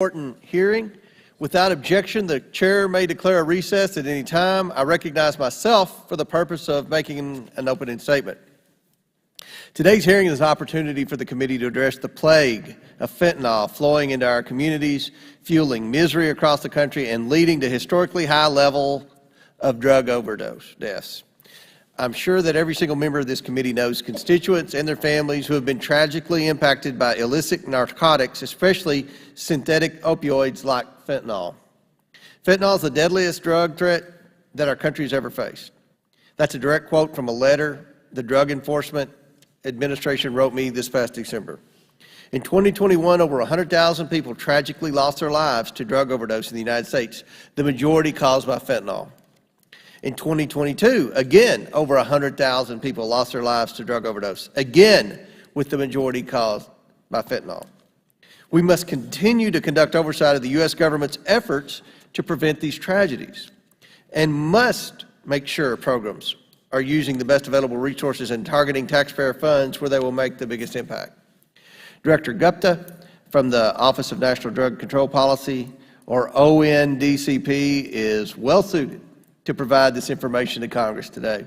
Important hearing. Without objection, the chair may declare a recess at any time. I recognize myself for the purpose of making an opening statement. Today's hearing is an opportunity for the committee to address the plague of fentanyl flowing into our communities, fueling misery across the country, and leading to historically high level of drug overdose deaths. I'm sure that every single member of this committee knows constituents and their families who have been tragically impacted by illicit narcotics, especially synthetic opioids like fentanyl. Fentanyl is the deadliest drug threat that our country has ever faced. That's a direct quote from a letter the Drug Enforcement Administration wrote me this past December. In 2021, over 100,000 people tragically lost their lives to drug overdose in the United States, the majority caused by fentanyl. In 2022, again, over 100,000 people lost their lives to drug overdose, again, with the majority caused by fentanyl. We must continue to conduct oversight of the U.S. government's efforts to prevent these tragedies and must make sure programs are using the best available resources and targeting taxpayer funds where they will make the biggest impact. Director Gupta from the Office of National Drug Control Policy, or ONDCP, is well suited to provide this information to Congress today.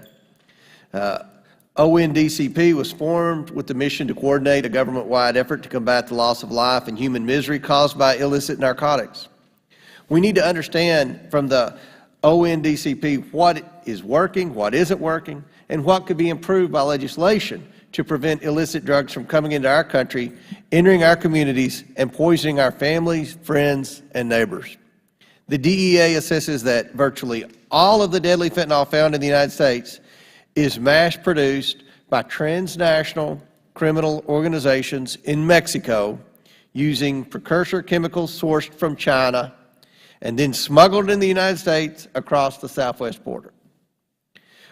ONDCP was formed with the mission to coordinate a government-wide effort to combat the loss of life and human misery caused by illicit narcotics. We need to understand from the ONDCP what is working, what isn't working, and what could be improved by legislation to prevent illicit drugs from coming into our country, entering our communities, and poisoning our families, friends, and neighbors. The DEA assesses that virtually all of the deadly fentanyl found in the United States is mass-produced by transnational criminal organizations in Mexico using precursor chemicals sourced from China and then smuggled in the United States across the southwest border.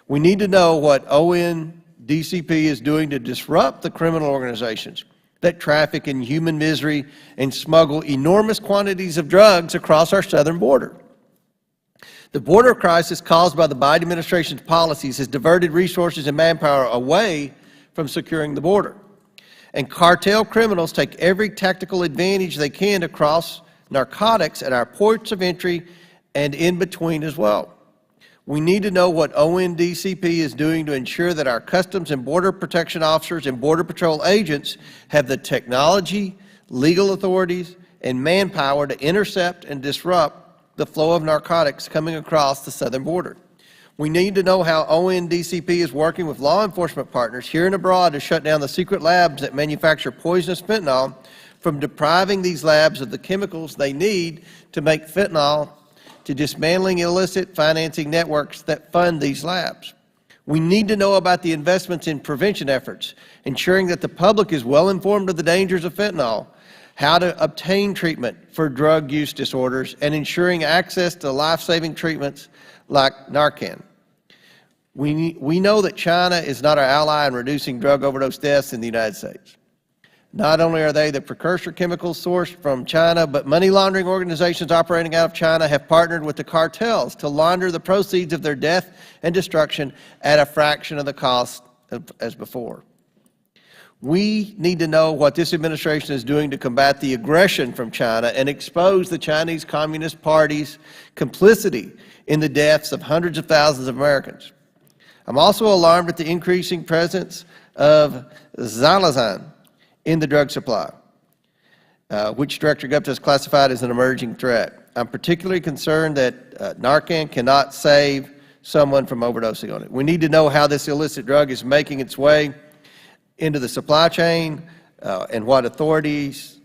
We need to know what ONDCP is doing to disrupt the criminal organizations that traffic in human misery and smuggle enormous quantities of drugs across our southern border. The border crisis caused by the Biden administration's policies has diverted resources and manpower away from securing the border. And cartel criminals take every tactical advantage they can to cross narcotics at our ports of entry and in between as well. We need to know what ONDCP is doing to ensure that our Customs and Border Protection officers and Border Patrol agents have the technology, legal authorities, and manpower to intercept and disrupt the flow of narcotics coming across the southern border. We need to know how ONDCP is working with law enforcement partners here and abroad to shut down the secret labs that manufacture poisonous fentanyl from depriving these labs of the chemicals they need to make fentanyl, to dismantling illicit financing networks that fund these labs. We need to know about the investments in prevention efforts, ensuring that the public is well informed of the dangers of fentanyl, how to obtain treatment for drug use disorders, and ensuring access to life-saving treatments like Narcan. We know that China is not our ally in reducing drug overdose deaths in the United States. Not only are they the precursor chemicals sourced from China, but money laundering organizations operating out of China have partnered with the cartels to launder the proceeds of their death and destruction at a fraction of the cost as before. We need to know what this administration is doing to combat the aggression from China and expose the Chinese Communist Party's complicity in the deaths of hundreds of thousands of Americans. I'm also alarmed at the increasing presence of xylazine in the drug supply, which Director Gupta has classified as an emerging threat. I'm particularly concerned that Narcan cannot save someone from overdosing on it. We need to know how this illicit drug is making its way into the supply chain and what authorities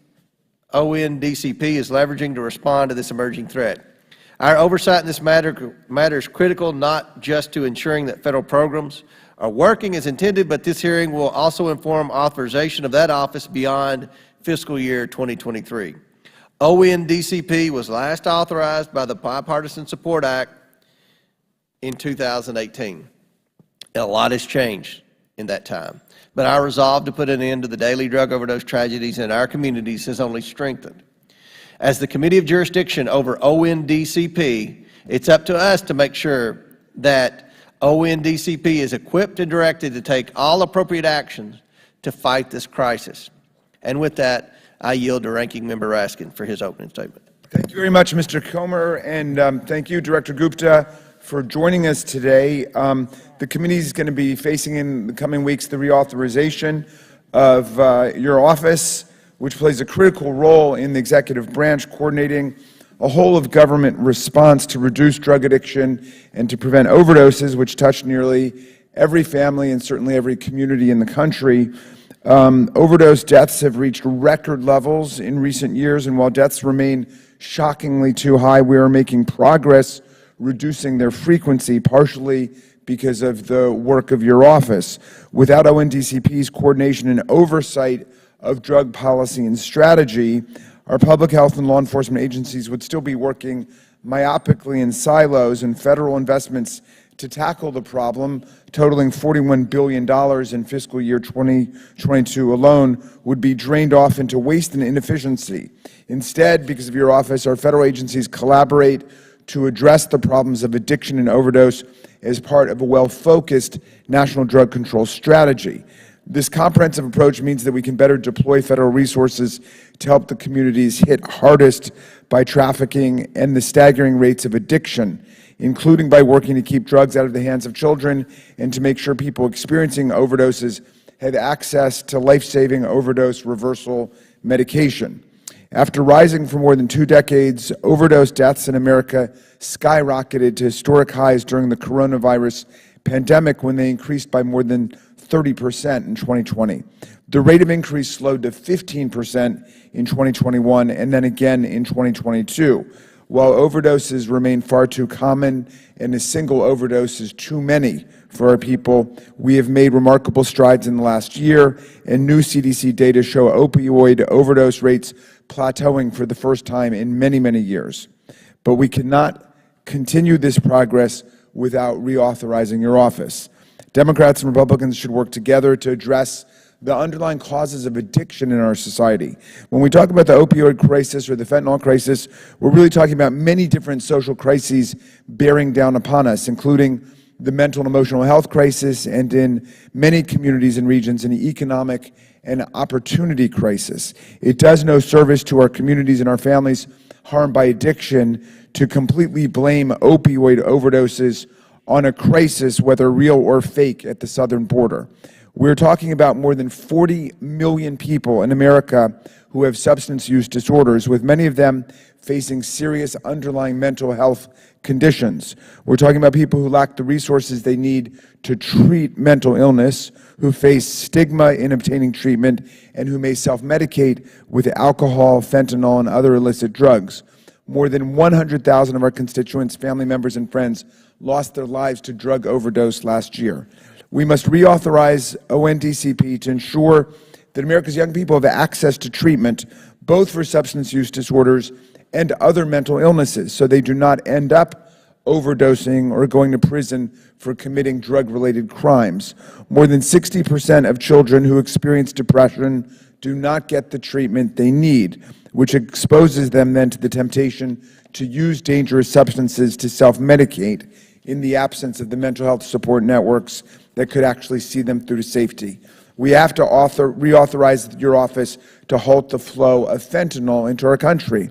ONDCP is leveraging to respond to this emerging threat. Our oversight in this matter is critical, not just to ensuring that federal programs are working as intended, but this hearing will also inform authorization of that office beyond fiscal year 2023. ONDCP was last authorized by the Bipartisan Support Act in 2018. A lot has changed in that time, but our resolve to put an end to the daily drug overdose tragedies in our communities has only strengthened. As the Committee of Jurisdiction over ONDCP, it's up to us to make sure that ONDCP is equipped and directed to take all appropriate actions to fight this crisis. And with that, I yield to Ranking Member Raskin for his opening statement. Thank you very much, Mr. Comer, and thank you, Director Gupta, for joining us today. The committee is going to be facing in the coming weeks the reauthorization of your office, which plays a critical role in the executive branch coordinating a whole-of-government response to reduce drug addiction and to prevent overdoses, which touch nearly every family and certainly every community in the country. Overdose deaths have reached record levels in recent years, and while deaths remain shockingly too high, we are making progress reducing their frequency, partially because of the work of your office. Without ONDCP's coordination and oversight of drug policy and strategy, our public health and law enforcement agencies would still be working myopically in silos, and federal investments to tackle the problem, totaling $41 billion in fiscal year 2022 alone, would be drained off into waste and inefficiency. Instead, because of your office, our federal agencies collaborate to address the problems of addiction and overdose as part of a well-focused national drug control strategy. This comprehensive approach means that we can better deploy federal resources to help the communities hit hardest by trafficking and the staggering rates of addiction, including by working to keep drugs out of the hands of children and to make sure people experiencing overdoses have access to life-saving overdose reversal medication. After rising for more than 2 decades, overdose deaths in America skyrocketed to historic highs during the coronavirus pandemic, when they increased by more than 30% in 2020. The rate of increase slowed to 15% in 2021 and then again in 2022. While overdoses remain far too common and a single overdose is too many for our people, we have made remarkable strides in the last year, and new CDC data show opioid overdose rates plateauing for the first time in many, many years. But we cannot continue this progress without reauthorizing your office. Democrats and Republicans should work together to address the underlying causes of addiction in our society. When we talk about the opioid crisis or the fentanyl crisis, we're really talking about many different social crises bearing down upon us, including the mental and emotional health crisis, and in many communities and regions, an economic and opportunity crisis. It does no service to our communities and our families harmed by addiction to completely blame opioid overdoses on a crisis, whether real or fake, at the southern border. We're talking about more than 40 million people in America who have substance use disorders, with many of them facing serious underlying mental health conditions. We're talking about people who lack the resources they need to treat mental illness, who face stigma in obtaining treatment, and who may self-medicate with alcohol, fentanyl, and other illicit drugs. More than 100,000 of our constituents, family members, and friends lost their lives to drug overdose last year. We must reauthorize ONDCP to ensure that America's young people have access to treatment, both for substance use disorders and other mental illnesses, so they do not end up overdosing or going to prison for committing drug-related crimes. More than 60% of children who experience depression do not get the treatment they need, which exposes them then to the temptation to use dangerous substances to self-medicate in the absence of the mental health support networks that could actually see them through to safety. We have to reauthorize your office to halt the flow of fentanyl into our country.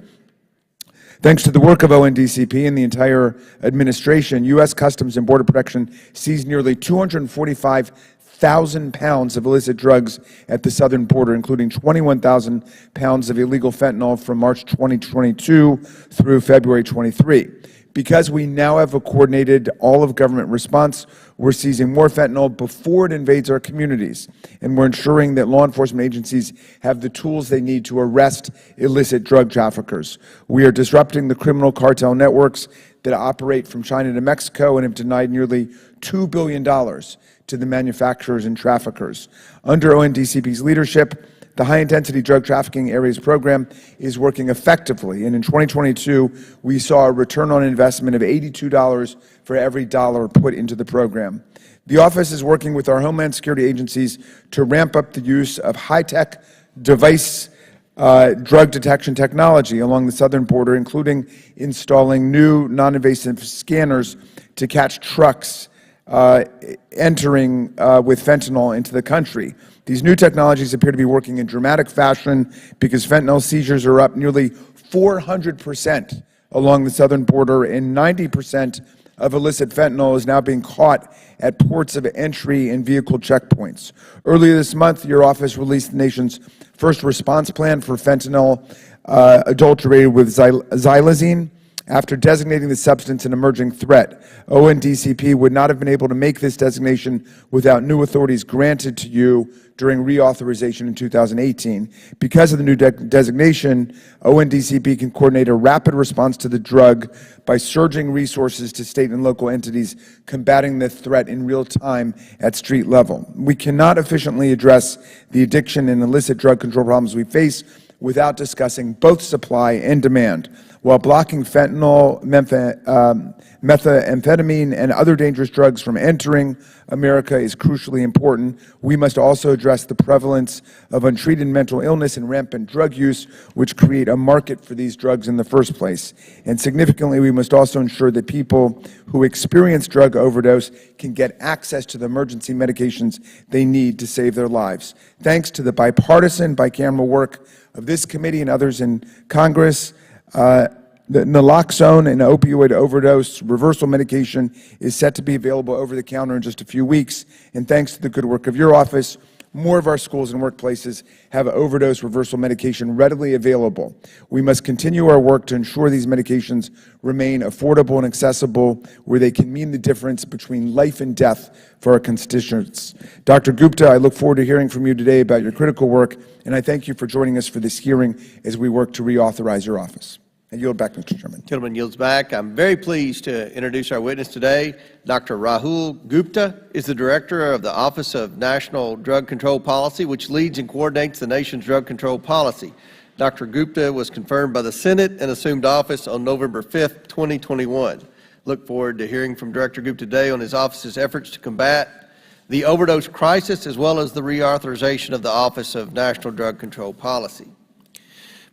Thanks to the work of ONDCP and the entire administration, U.S. Customs and Border Protection seized nearly 245,000 pounds of illicit drugs at the southern border, including 21,000 pounds of illegal fentanyl from March 2022 through February 23. Because we now have a coordinated all-of-government response, we're seizing more fentanyl before it invades our communities, and we're ensuring that law enforcement agencies have the tools they need to arrest illicit drug traffickers. We are disrupting the criminal cartel networks that operate from China to Mexico and have denied nearly $2 billion to the manufacturers and traffickers. Under ONDCP's leadership, the High-Intensity Drug Trafficking Areas Program is working effectively, and in 2022, we saw a return on investment of $82 for every dollar put into the program. The office is working with our Homeland Security agencies to ramp up the use of high-tech device drug detection technology along the southern border, including installing new non-invasive scanners to catch trucks entering with fentanyl into the country. These new technologies appear to be working in dramatic fashion because fentanyl seizures are up nearly 400% along the southern border, and 90% of illicit fentanyl is now being caught at ports of entry and vehicle checkpoints. Earlier this month, your office released the nation's first response plan for fentanyl adulterated with xylazine. After designating the substance an emerging threat, ONDCP would not have been able to make this designation without new authorities granted to you during reauthorization in 2018. Because of the new designation, ONDCP can coordinate a rapid response to the drug by surging resources to state and local entities combating the threat in real time at street level. We cannot efficiently address the addiction and illicit drug control problems we face without discussing both supply and demand. While blocking fentanyl, methamphetamine, and other dangerous drugs from entering America is crucially important, we must also address the prevalence of untreated mental illness and rampant drug use, which create a market for these drugs in the first place. And significantly, we must also ensure that people who experience drug overdose can get access to the emergency medications they need to save their lives. Thanks to the bipartisan, bicameral work of this committee and others in Congress, the naloxone and opioid overdose reversal medication is set to be available over the counter in just a few weeks. And thanks to the good work of your office, more of our schools and workplaces have overdose reversal medication readily available. We must continue our work to ensure these medications remain affordable and accessible, where they can mean the difference between life and death for our constituents. Dr. Gupta, I look forward to hearing from you today about your critical work, and I thank you for joining us for this hearing as we work to reauthorize your office. I yield back, Mr. Chairman. Gentleman yields back. I'm very pleased to introduce our witness today. Dr. Rahul Gupta is the Director of the Office of National Drug Control Policy, which leads and coordinates the nation's drug control policy. Dr. Gupta was confirmed by the Senate and assumed office on November 5th, 2021. Look forward to hearing from Director Gupta today on his office's efforts to combat the overdose crisis, as well as the reauthorization of the Office of National Drug Control Policy.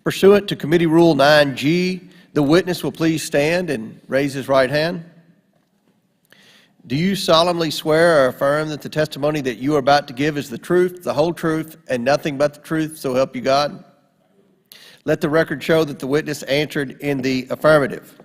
Pursuant to Committee Rule 9G, the witness will please stand and raise his right hand. Do you solemnly swear or affirm that the testimony that you are about to give is the truth, the whole truth, and nothing but the truth, so help you God? Let the record show that the witness answered in the affirmative.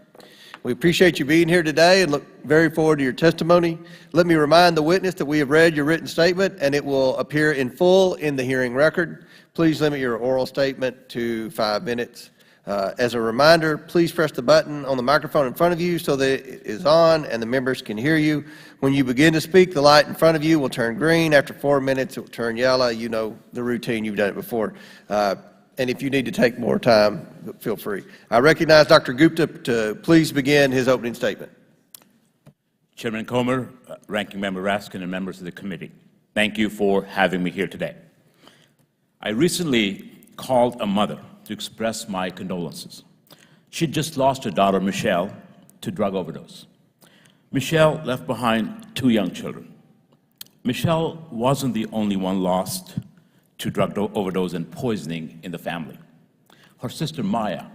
We appreciate you being here today and look very forward to your testimony. Let me remind the witness that we have read your written statement and it will appear in full in the hearing record. Please limit your oral statement to 5 minutes. As a reminder, please press the button on the microphone in front of you so that it is on and the members can hear you. When you begin to speak, the light in front of you will turn green. After 4 minutes, it will turn yellow. You know the routine. You've done it before. And if you need to take more time, feel free. I recognize Dr. Gupta to please begin his opening statement. Chairman Comer, Ranking Member Raskin, and members of the committee, thank you for having me here today. I recently called a mother to express my condolences. She'd just lost her daughter, Michelle, to drug overdose. Michelle left behind 2 young children. Michelle wasn't the only one lost to drug overdose and poisoning in the family. Her sister, Maya,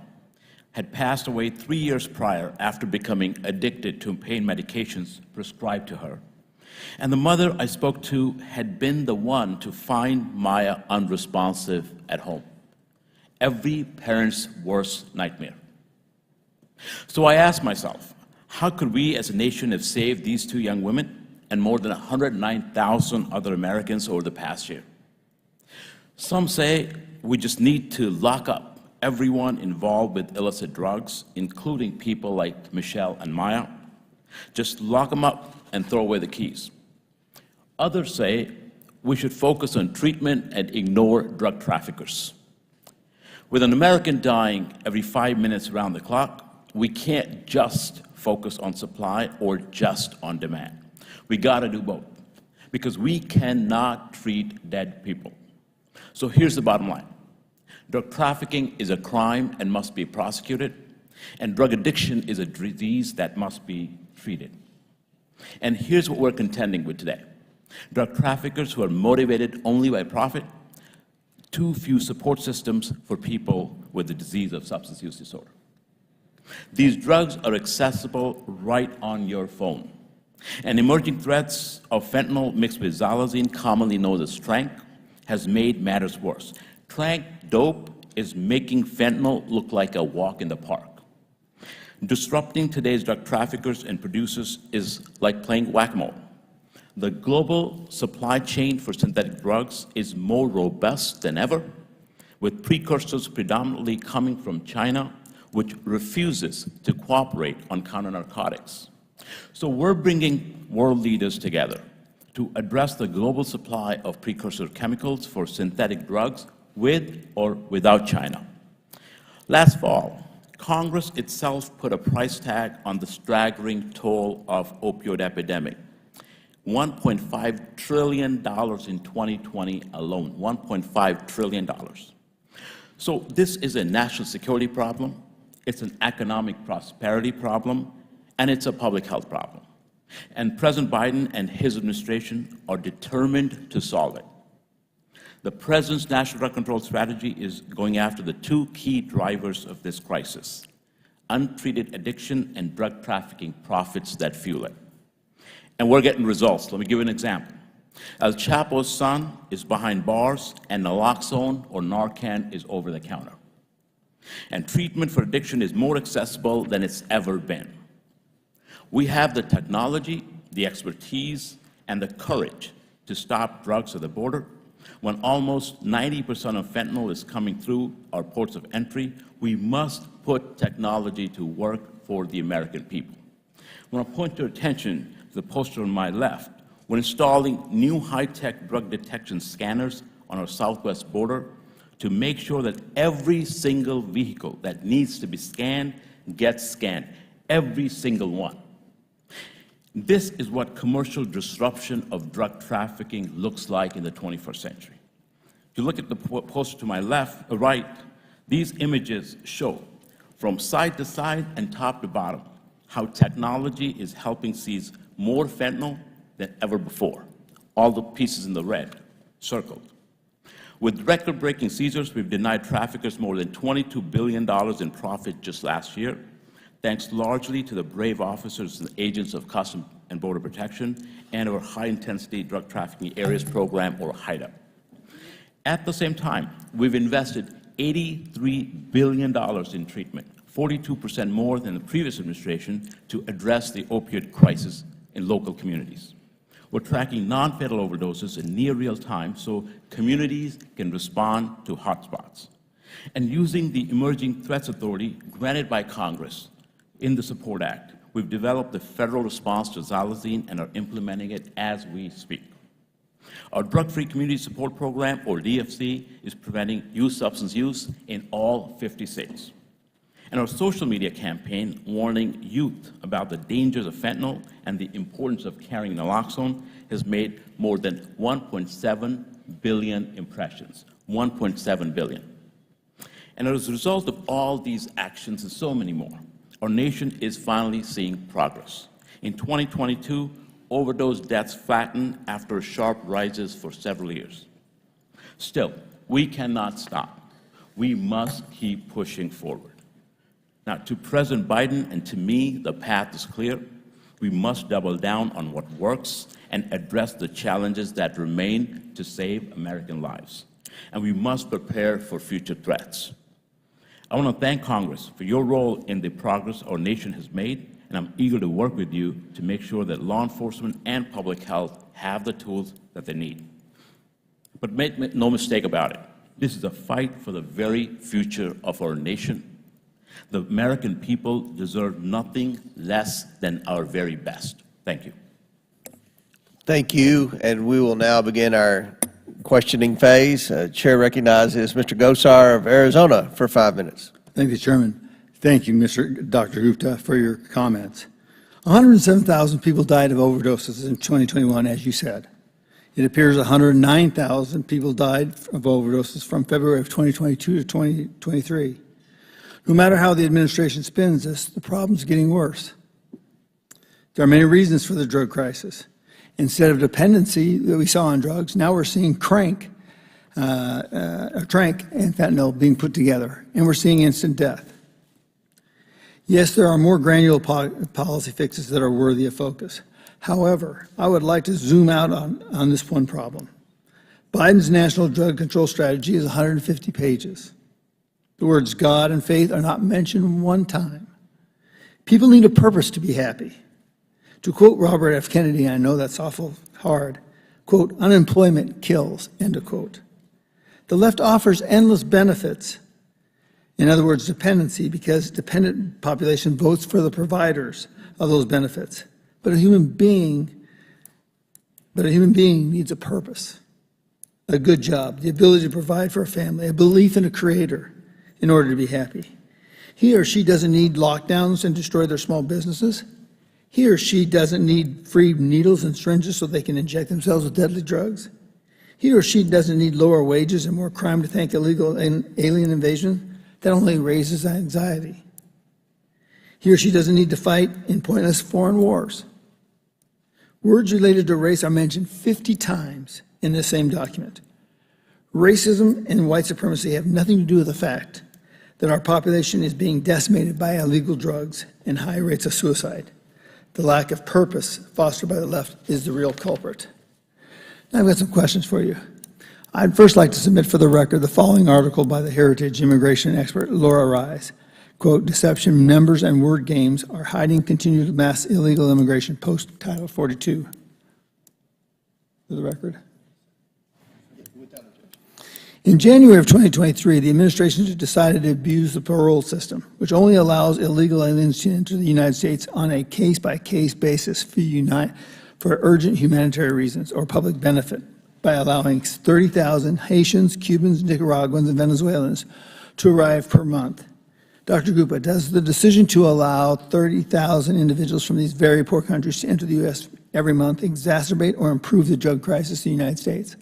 had passed away 3 years prior after becoming addicted to pain medications prescribed to her. And the mother I spoke to had been the one to find Maya unresponsive at home. Every parent's worst nightmare. So I asked myself, how could we as a nation have saved these 2 young women and more than 109,000 other Americans over the past year? Some say we just need to lock up everyone involved with illicit drugs, including people like Michelle and Maya. Just lock them up and throw away the keys. Others say we should focus on treatment and ignore drug traffickers. With an American dying every 5 minutes around the clock, we can't just focus on supply or just on demand. We gotta do both, because we cannot treat dead people. So here's the bottom line. Drug trafficking is a crime and must be prosecuted, and drug addiction is a disease that must be treated. And here's what we're contending with today. Drug traffickers who are motivated only by profit, too few support systems for people with the disease of substance use disorder. These drugs are accessible right on your phone. And emerging threats of fentanyl mixed with xylazine, commonly known as tranq, has made matters worse. Crank dope is making fentanyl look like a walk in the park. Disrupting today's drug traffickers and producers is like playing whack-a-mole. The global supply chain for synthetic drugs is more robust than ever, with precursors predominantly coming from China, which refuses to cooperate on counter-narcotics. So we're bringing world leaders together to address the global supply of precursor chemicals for synthetic drugs with or without China. Last fall, Congress itself put a price tag on the staggering toll of opioid epidemic. $1.5 trillion in 2020 alone, $1.5 trillion. So this is a national security problem, it's an economic prosperity problem, and it's a public health problem. And President Biden and his administration are determined to solve it. The President's National Drug Control Strategy is going after the two key drivers of this crisis: untreated addiction and drug trafficking profits that fuel it. And we're getting results. Let me give you an example. El Chapo's son is behind bars, and naloxone or Narcan is over the counter. And treatment for addiction is more accessible than it's ever been. We have the technology, the expertise, and the courage to stop drugs at the border. When almost 90% of fentanyl is coming through our ports of entry, we must put technology to work for the American people. I want to point your attention to the poster on my left. We're installing new high-tech drug detection scanners on our southwest border to make sure that every single vehicle that needs to be scanned gets scanned, every single one. This is what commercial disruption of drug trafficking looks like in the 21st century. If you look at the poster to my right, these images show from side to side and top to bottom how technology is helping seize more fentanyl than ever before. All the pieces in the red, circled. With record-breaking seizures, we've denied traffickers more than $22 billion in profit just last year, thanks largely to the brave officers and agents of Customs and Border Protection and our High-Intensity Drug Trafficking Areas Program, or HIDTA. At the same time, we've invested $83 billion in treatment, 42% more than the previous administration, to address the opioid crisis in local communities. We're tracking non-fatal overdoses in near real time so communities can respond to hotspots. And using the Emerging Threats Authority granted by Congress in the SUPPORT Act, we've developed the federal response to xylazine and are implementing it as we speak. Our Drug-Free Community Support Program, or DFC, is preventing youth substance use in all 50 states. And our social media campaign warning youth about the dangers of fentanyl and the importance of carrying naloxone has made more than 1.7 billion impressions, 1.7 billion. And as a result of all these actions and so many more, our nation is finally seeing progress. In 2022, overdose deaths flattened after sharp rises for several years. Still, we cannot stop. We must keep pushing forward. Now, to President Biden and to me, the path is clear. We must double down on what works and address the challenges that remain to save American lives. And we must prepare for future threats. I want to thank Congress for your role in the progress our nation has made, and I'm eager to work with you to make sure that law enforcement and public health have the tools that they need. But make no mistake about it, this is a fight for the very future of our nation. The American people deserve nothing less than our very best. Thank you. Thank you, and we will now begin our questioning phase. Chair recognizes Mr. Gosar of Arizona for 5 minutes. Thank you, Chairman. Thank you, Dr. Gupta, for your comments. 107,000 people died of overdoses in 2021, as you said. It appears 109,000 people died of overdoses from February of 2022 to 2023. No matter how the administration spins this, the problem is getting worse. There are many reasons for the drug crisis. Instead of dependency that we saw on drugs, now we're seeing tranq and fentanyl being put together, and we're seeing instant death. Yes, there are more granular policy fixes that are worthy of focus. However, I would like to zoom out on this one problem. Biden's national drug control strategy is 150 pages. The words God and faith are not mentioned one time. People need a purpose to be happy. To quote Robert F. Kennedy, I know that's awful hard, quote, unemployment kills, end of quote. The left offers endless benefits. In other words, dependency, because dependent population votes for the providers of those benefits. But a human being needs a purpose, a good job, the ability to provide for a family, a belief in a creator in order to be happy. He or she doesn't need lockdowns and destroy their small businesses. He or she doesn't need free needles and syringes so they can inject themselves with deadly drugs. He or she doesn't need lower wages and more crime to thank illegal and alien invasion. That only raises anxiety. He or she doesn't need to fight in pointless foreign wars. Words related to race are mentioned 50 times in this same document. Racism and white supremacy have nothing to do with the fact that our population is being decimated by illegal drugs and high rates of suicide. The lack of purpose fostered by the left is the real culprit. Now I've got some questions for you. I'd first like to submit for the record the following article by the heritage immigration expert Laura Rise. Quote, deception, numbers, and word games are hiding continued mass illegal immigration, post Title 42. For the record. In January of 2023, the administration decided to abuse the parole system, which only allows illegal aliens to enter the United States on a case-by-case basis for urgent humanitarian reasons or public benefit by allowing 30,000 Haitians, Cubans, Nicaraguans, and Venezuelans to arrive per month. Dr. Gupta, does the decision to allow 30,000 individuals from these very poor countries to enter the U.S. every month exacerbate or improve the drug crisis in the United States?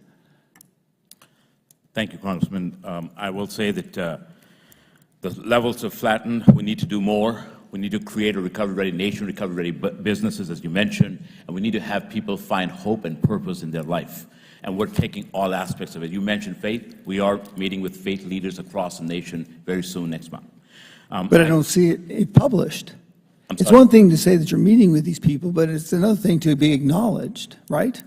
Thank you, Congressman. I will say that the levels have flattened. We need to do more. We need to create a recovery-ready nation, recovery-ready businesses, as you mentioned, and we need to have people find hope and purpose in their life. And we're taking all aspects of it. You mentioned faith. We are meeting with faith leaders across the nation very soon next month. But I don't see it published. I'm It's sorry. one thing to say that you're meeting with these people, but it's another thing to be acknowledged, right?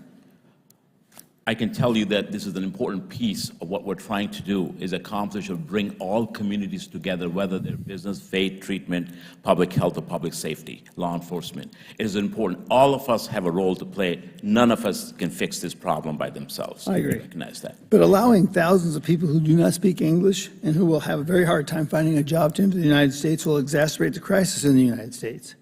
I can tell you that this is an important piece of what we're trying to do, is accomplish or bring all communities together, whether they're business, faith, treatment, public health, or public safety, law enforcement. It is important. All of us have a role to play. None of us can fix this problem by themselves. I agree. Recognize that. But allowing thousands of people who do not speak English and who will have a very hard time finding a job to enter the United States will exacerbate the crisis in the United States.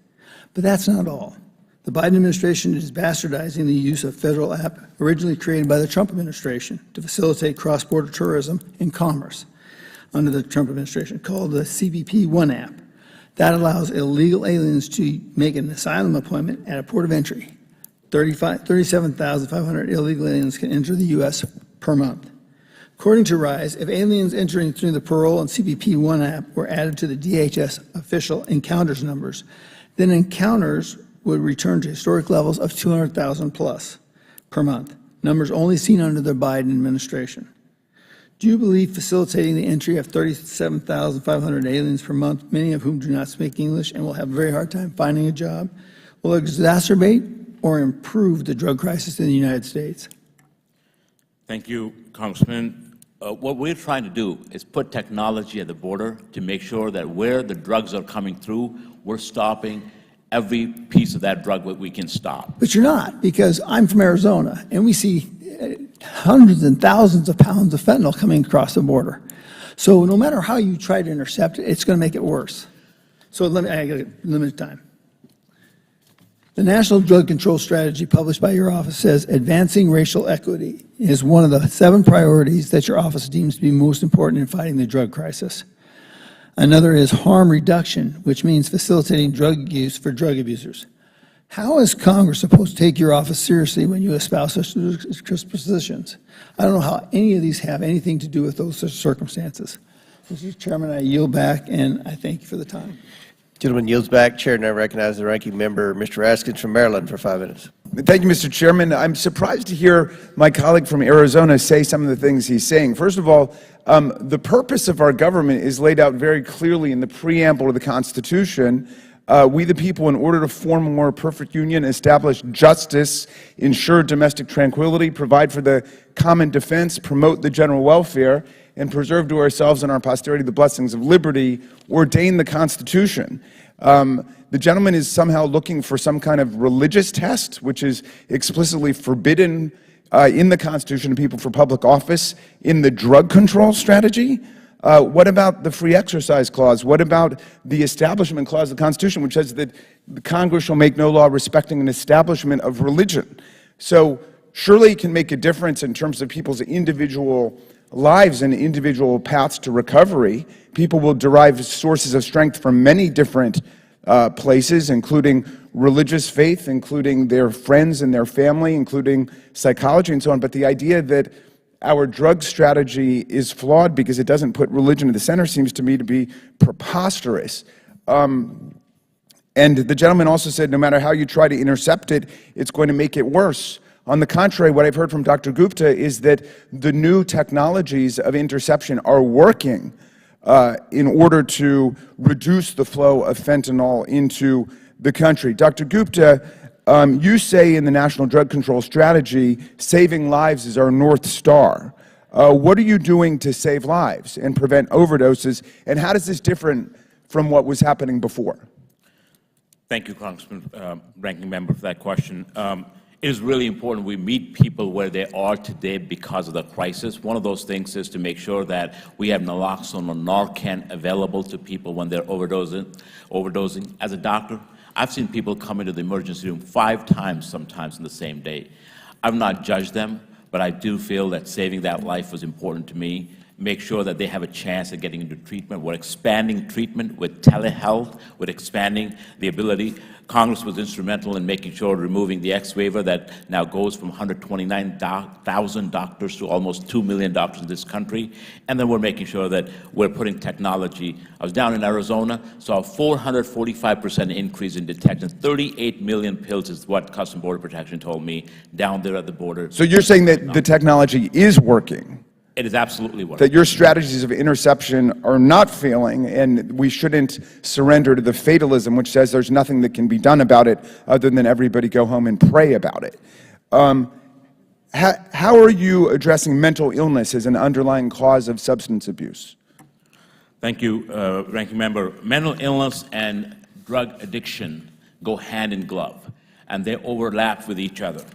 But that's not all. The Biden administration is bastardizing the use of federal app originally created by the Trump administration to facilitate cross-border tourism and commerce under the Trump administration, called the CBP One app. That allows illegal aliens to make an asylum appointment at a port of entry. 37,500 illegal aliens can enter the U.S. per month. According to RISE, if aliens entering through the Parole and CBP One app were added to the DHS official encounters numbers, then encounters would return to historic levels of 200,000 plus per month, numbers only seen under the Biden administration. Do you believe facilitating the entry of 37,500 aliens per month, many of whom do not speak English and will have a very hard time finding a job, will exacerbate or improve the drug crisis in the United States? Thank you, Congressman. What we're trying to do is put technology at the border to make sure that where the drugs are coming through, we're stopping every piece of that drug that we can stop. But you're not, because I'm from Arizona, and we see hundreds and thousands of pounds of fentanyl coming across the border. So no matter how you try to intercept it, it's going to make it worse. So I got limited time. The National Drug Control Strategy published by your office says advancing racial equity is one of the 7 priorities that your office deems to be most important in fighting the drug crisis. Another is harm reduction, which means facilitating drug use for drug abusers. How is Congress supposed to take your office seriously when you espouse such positions? I don't know how any of these have anything to do with those circumstances. Mr. Chairman, I yield back, and I thank you for the time. Gentleman yields back. Chair now recognizes the ranking member, Mr. Askins from Maryland, for 5 minutes. Thank you, Mr. Chairman. I'm surprised to hear my colleague from Arizona say some of the things he's saying. First of all, the purpose of our government is laid out very clearly in the preamble of the Constitution. We the people, in order to form a more perfect union, establish justice, ensure domestic tranquility, provide for the common defense, promote the general welfare, and preserve to ourselves and our posterity the blessings of liberty, ordain the Constitution. The gentleman is somehow looking for some kind of religious test, which is explicitly forbidden in the Constitution to people for public office, in the drug control strategy. What about the free exercise clause? What about the establishment clause of the Constitution, which says that the Congress shall make no law respecting an establishment of religion? So surely it can make a difference in terms of people's individual lives and individual paths to recovery. People will derive sources of strength from many different places, including religious faith, including their friends and their family, including psychology and so on. But the idea that our drug strategy is flawed because it doesn't put religion at the center seems to me to be preposterous. And the gentleman also said no matter how you try to intercept it, it's going to make it worse. On the contrary, what I've heard from Dr. Gupta is that the new technologies of interception are working in order to reduce the flow of fentanyl into the country. Dr. Gupta, you say in the National Drug Control Strategy, saving lives is our North Star. What are you doing to save lives and prevent overdoses, and how does this differ from what was happening before? Thank you, Congressman, Ranking Member, for that question. It is really important we meet people where they are today because of the crisis. One of those things is to make sure that we have naloxone or Narcan available to people when they're overdosing. As a doctor, I've seen people come into the emergency room 5 times sometimes in the same day. I've not judged them, but I do feel that saving that life was important to me. Make sure that they have a chance at getting into treatment. We're expanding treatment with telehealth, with expanding the ability. Congress was instrumental in making sure removing the X waiver that now goes from 129,000 doctors to almost 2 million doctors in this country. And then we're making sure that we're putting technology. I was down in Arizona, saw a 445% increase in detection. 38 million pills is what Customs and Border Protection told me down there at the border. So you're saying that the technology is working? It is absolutely working. That your strategies of interception are not failing, and we shouldn't surrender to the fatalism which says there's nothing that can be done about it other than everybody go home and pray about it. How are you addressing mental illness as an underlying cause of substance abuse? Thank you, Ranking Member. Mental illness and drug addiction go hand in glove, and they overlap with each other.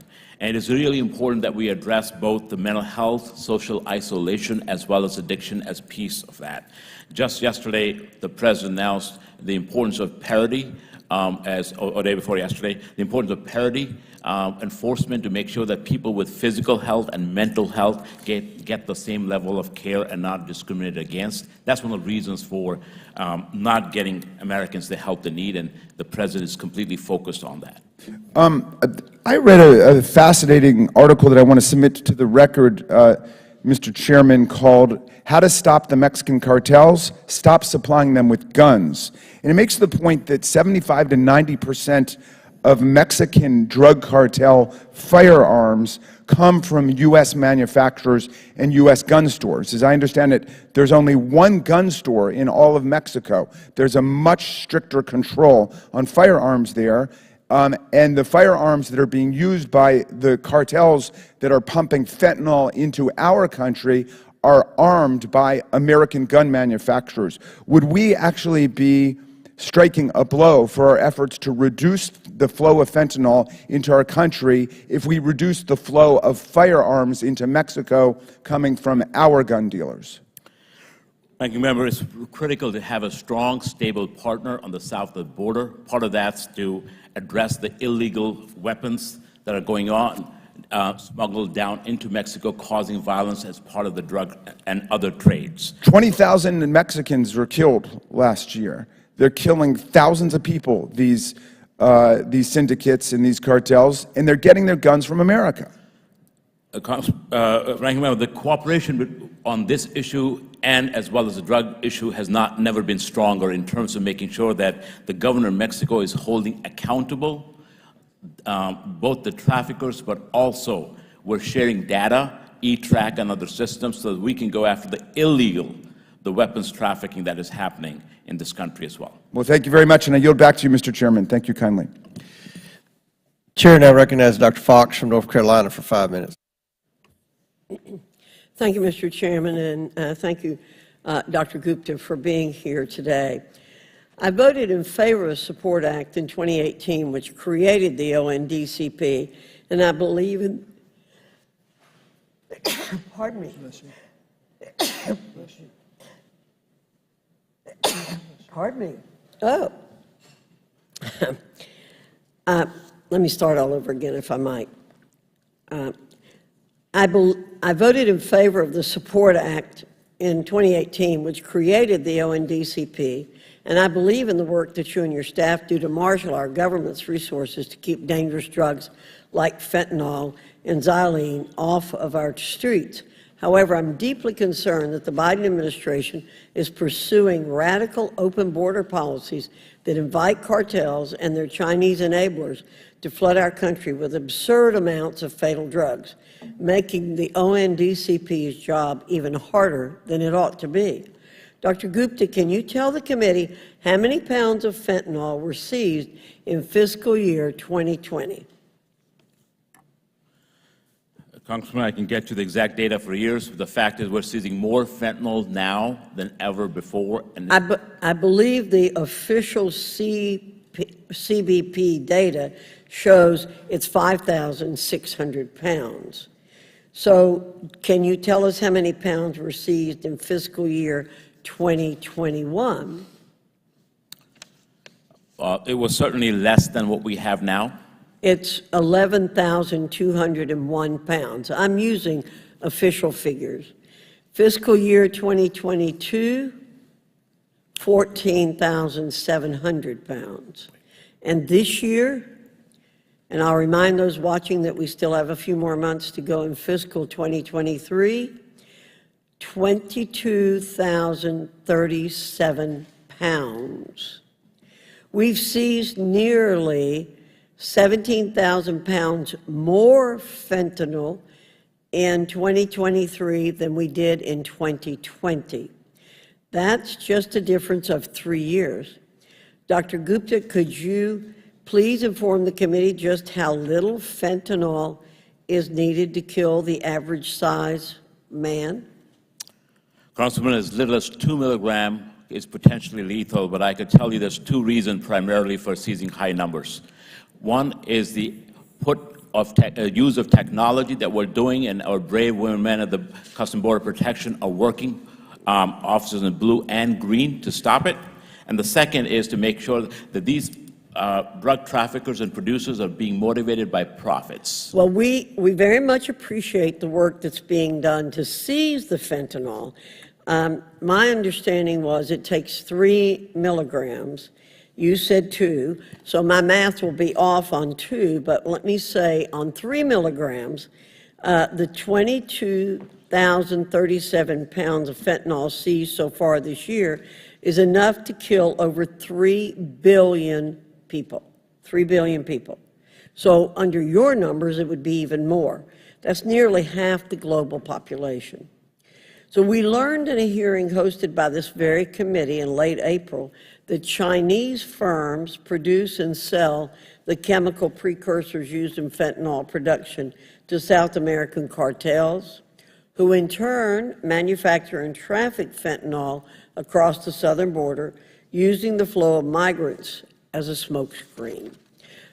And it is really important that we address both the mental health, social isolation, as well as addiction as piece of that. Just yesterday, the President announced the importance of parity, or day before yesterday, the importance of parity enforcement to make sure that people with physical health and mental health get the same level of care and not discriminated against. That's one of the reasons for not getting Americans the help they need, and the President is completely focused on that. I read a fascinating article that I want to submit to the record, Mr. Chairman, called How to Stop the Mexican Cartels, Stop Supplying Them with Guns. And it makes the point that 75 to 90% of Mexican drug cartel firearms come from U.S. manufacturers and U.S. gun stores. As I understand it, there's only one gun store in all of Mexico. There's a much stricter control on firearms there. And the firearms that are being used by the cartels that are pumping fentanyl into our country are armed by American gun manufacturers. Would we actually be striking a blow for our efforts to reduce the flow of fentanyl into our country if we reduce the flow of firearms into Mexico coming from our gun dealers? Thank you, Member. It's critical to have a strong, stable partner on the south of the border. Part of that's to address the illegal weapons that are going on, smuggled down into Mexico, causing violence as part of the drug and other trades. 20,000 Mexicans were killed last year. They're killing thousands of people, these syndicates and these cartels, and they're getting their guns from America. Ranking Member, the cooperation on this issue and as well as the drug issue has never been stronger in terms of making sure that the governor of Mexico is holding accountable both the traffickers, but also we're sharing data, E-track and other systems so that we can go after the illegal the weapons trafficking that is happening in this country as well. Well, thank you very much, and I yield back to you, Mr. Chairman. Thank you kindly. Chair now recognizes Dr. Fox from North Carolina for 5 minutes. Thank you, Mr. Chairman, and thank you, Dr. Gupta, for being here today. I voted in favor of the Support Act in 2018, which created the ONDCP, and I believe in, pardon me. Pardon me. Oh. Let me start all over again, if I might. I voted in favor of the Support Act in 2018, which created the ONDCP, and I believe in the work that you and your staff do to marshal our government's resources to keep dangerous drugs like fentanyl and xylene off of our streets. However, I'm deeply concerned that the Biden administration is pursuing radical open border policies that invite cartels and their Chinese enablers to flood our country with absurd amounts of fatal drugs, making the ONDCP's job even harder than it ought to be. Dr. Gupta, can you tell the committee how many pounds of fentanyl were seized in fiscal year 2020? Congressman, I can get you the exact data for years. The fact is we're seizing more fentanyl now than ever before. And I believe the official CBP data shows it's 5,600 pounds. So can you tell us how many pounds were seized in fiscal year 2021? It was certainly less than what we have now. It's 11,201 pounds. I'm using official figures. Fiscal year 2022, 14,700 pounds. And this year, and I'll remind those watching that we still have a few more months to go in fiscal 2023, 22,037 pounds. We've seized nearly 17,000 pounds more fentanyl in 2023 than we did in 2020. That's just a difference of 3 years. Dr. Gupta, could you please inform the committee just how little fentanyl is needed to kill the average size man? Congressman, as little as 2 milligrams is potentially lethal, but I could tell you there's 2 reasons primarily for seizing high numbers. One is the use of technology that we're doing, and our brave women and men of the Customs Border Protection are working, officers in blue and green, to stop it. And the second is to make sure that these drug traffickers and producers are being motivated by profits. Well, we very much appreciate the work that's being done to seize the fentanyl. My understanding was it takes 3 milligrams. You said 2, so my math will be off on 2, but let me say on 3 milligrams, the 22,037 pounds of fentanyl seized so far this year is enough to kill over 3 billion people. 3 billion people. So under your numbers, it would be even more. That's nearly half the global population. So we learned in a hearing hosted by this very committee in late April that Chinese firms produce and sell the chemical precursors used in fentanyl production to South American cartels, who in turn manufacture and traffic fentanyl across the southern border using the flow of migrants as a smokescreen.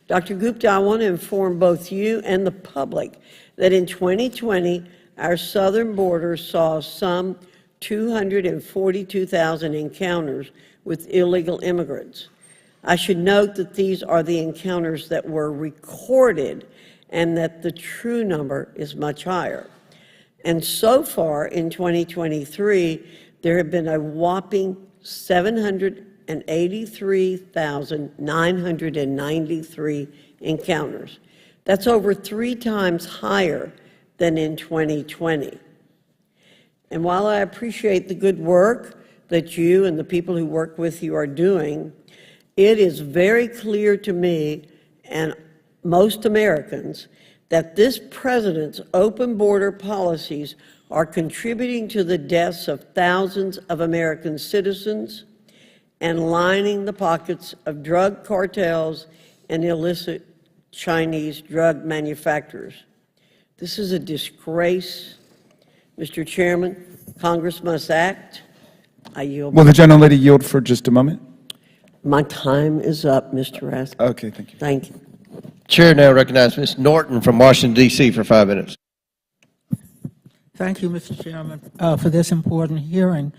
Dr. Gupta, I want to inform both you and the public that in 2020, our southern border saw some 242,000 encounters with illegal immigrants. I should note that these are the encounters that were recorded and that the true number is much higher. And so far in 2023, there have been a whopping 783,993 encounters. That's over 3 times higher than in 2020. And while I appreciate the good work that you and the people who work with you are doing, it is very clear to me and most Americans that this president's open border policies are contributing to the deaths of thousands of American citizens and lining the pockets of drug cartels and illicit Chinese drug manufacturers. This is a disgrace. Mr. Chairman, Congress must act. I yield. Will the gentlelady yield for just a moment? My time is up, Mr. Raskin. Okay, thank you. Thank you. Chair now recognizes Ms. Norton from Washington, D.C. for 5 minutes. Thank you, Mr. Chairman, for this important hearing.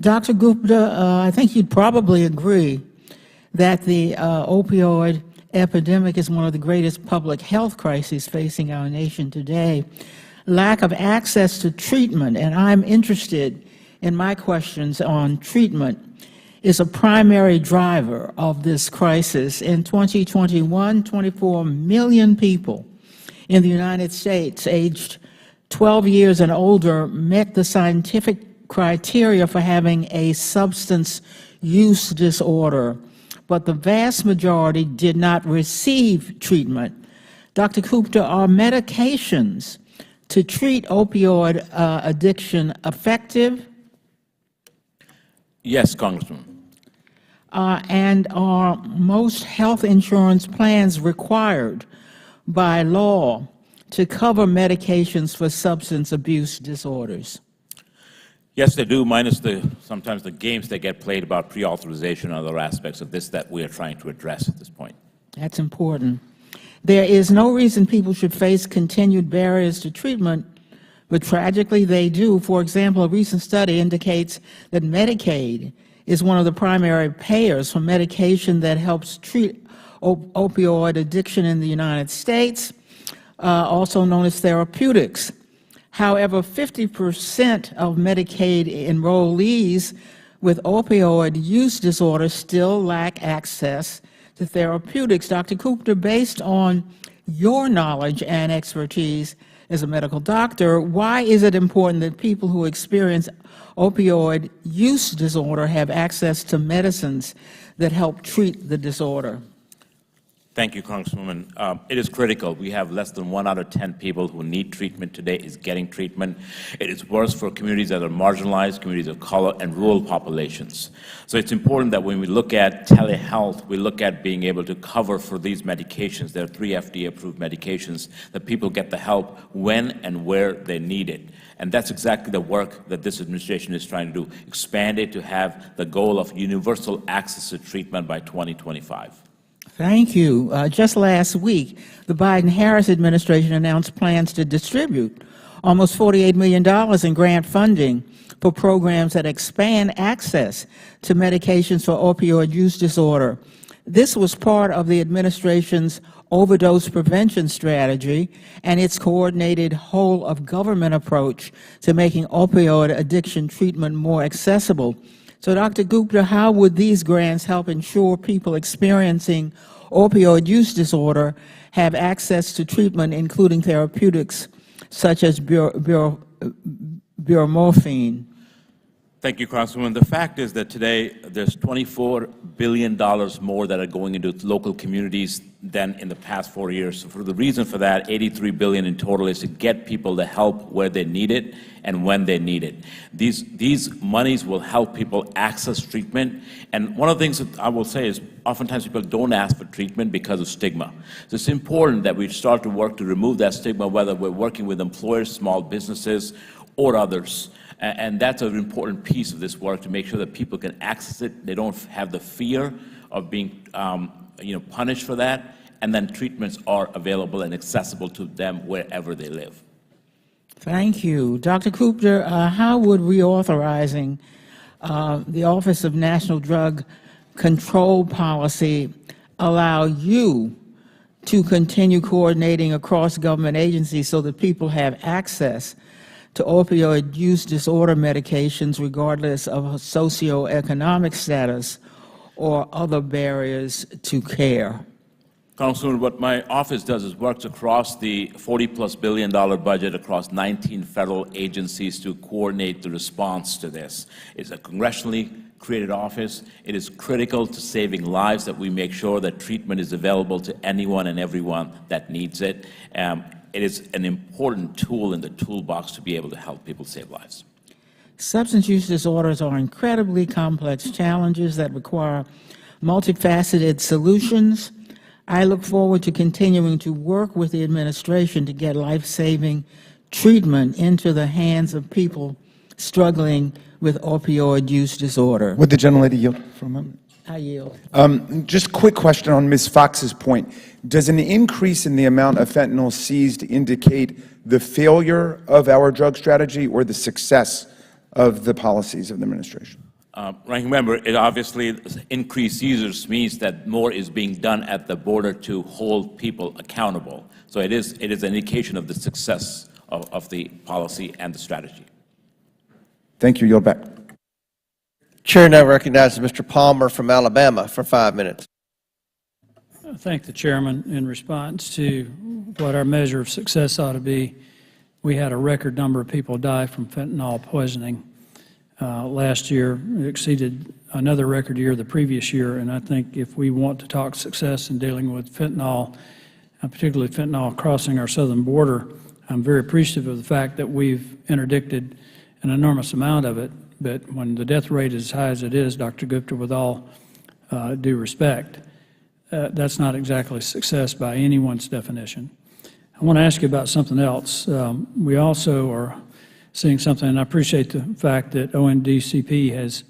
Dr. Gupta, I think you'd probably agree that the opioid epidemic is one of the greatest public health crises facing our nation today. Lack of access to treatment, and I'm interested in my questions on treatment, is a primary driver of this crisis. In 2021, 24 million people in the United States aged 12 years and older met the scientific criteria for having a substance use disorder, but the vast majority did not receive treatment. Dr. Gupta, are medications to treat opioid addiction effective? Yes, Congressman. And are most health insurance plans required by law to cover medications for substance abuse disorders? Yes, they do, minus sometimes the games that get played about pre-authorization and other aspects of this that we are trying to address at this point. That's important. There is no reason people should face continued barriers to treatment, but tragically they do. For example, a recent study indicates that Medicaid is one of the primary payers for medication that helps treat opioid addiction in the United States, also known as therapeutics. However, 50% of Medicaid enrollees with opioid use disorder still lack access to therapeutics. Dr. Gupta, based on your knowledge and expertise as a medical doctor, why is it important that people who experience opioid use disorder have access to medicines that help treat the disorder? Thank you, Congresswoman. It is critical. We have less than 1 out of 10 people who need treatment today is getting treatment. It is worse for communities that are marginalized, communities of color, and rural populations. So it's important that when we look at telehealth, we look at being able to cover for these medications. There are 3 FDA-approved medications that people get the help when and where they need it. And that's exactly the work that this administration is trying to do, expand it to have the goal of universal access to treatment by 2025. Thank you. Just last week, the Biden-Harris administration announced plans to distribute almost $48 million in grant funding for programs that expand access to medications for opioid use disorder. This was part of the administration's overdose prevention strategy and its coordinated whole-of-government approach to making opioid addiction treatment more accessible. So, Dr. Gupta, how would these grants help ensure people experiencing opioid use disorder have access to treatment, including therapeutics such as buprenorphine? Thank you, Congresswoman. The fact is that today there's $24 billion more that are going into local communities than in the past 4 years. So for the reason for that, $83 billion in total is to get people the help where they need it and when they need it. These monies will help people access treatment. And one of the things that I will say is oftentimes people don't ask for treatment because of stigma. So it's important that we start to work to remove that stigma, whether we're working with employers, small businesses, or others. And that's an important piece of this work, to make sure that people can access it. They don't have the fear of being punished for that, and then treatments are available and accessible to them wherever they live. Thank you. Dr. Gupta, how would reauthorizing the Office of National Drug Control Policy allow you to continue coordinating across government agencies so that people have access to opioid use disorder medications regardless of socioeconomic status or other barriers to care? Congresswoman, what my office does is works across the $40+ billion budget across 19 federal agencies to coordinate the response to this. It's a congressionally created office. It is critical to saving lives that we make sure that treatment is available to anyone and everyone that needs it. it is an important tool in the toolbox to be able to help people save lives. Substance use disorders are incredibly complex challenges that require multifaceted solutions. I look forward to continuing to work with the administration to get life-saving treatment into the hands of people struggling with opioid use disorder. Would the gentlelady yield for a moment? I yield. Just a quick question on Ms. Fox's point. Does an increase in the amount of fentanyl seized indicate the failure of our drug strategy or the success of the policies of the administration? Ranking Member, it obviously increased seizures means that more is being done at the border to hold people accountable. So it is an indication of the success of the policy and the strategy. Thank you. Yield back. Chair now recognizes Mr. Palmer from Alabama for 5 minutes. I thank the chairman. In response to what our measure of success ought to be, we had a record number of people die from fentanyl poisoning last year. It exceeded another record year the previous year, and I think if we want to talk success in dealing with fentanyl, particularly fentanyl crossing our southern border, I'm very appreciative of the fact that we've interdicted an enormous amount of it. But when the death rate is as high as it is, Dr. Gupta, with all due respect, that's not exactly success by anyone's definition. I want to ask you about something else. We also are seeing something, and I appreciate the fact that ONDCP has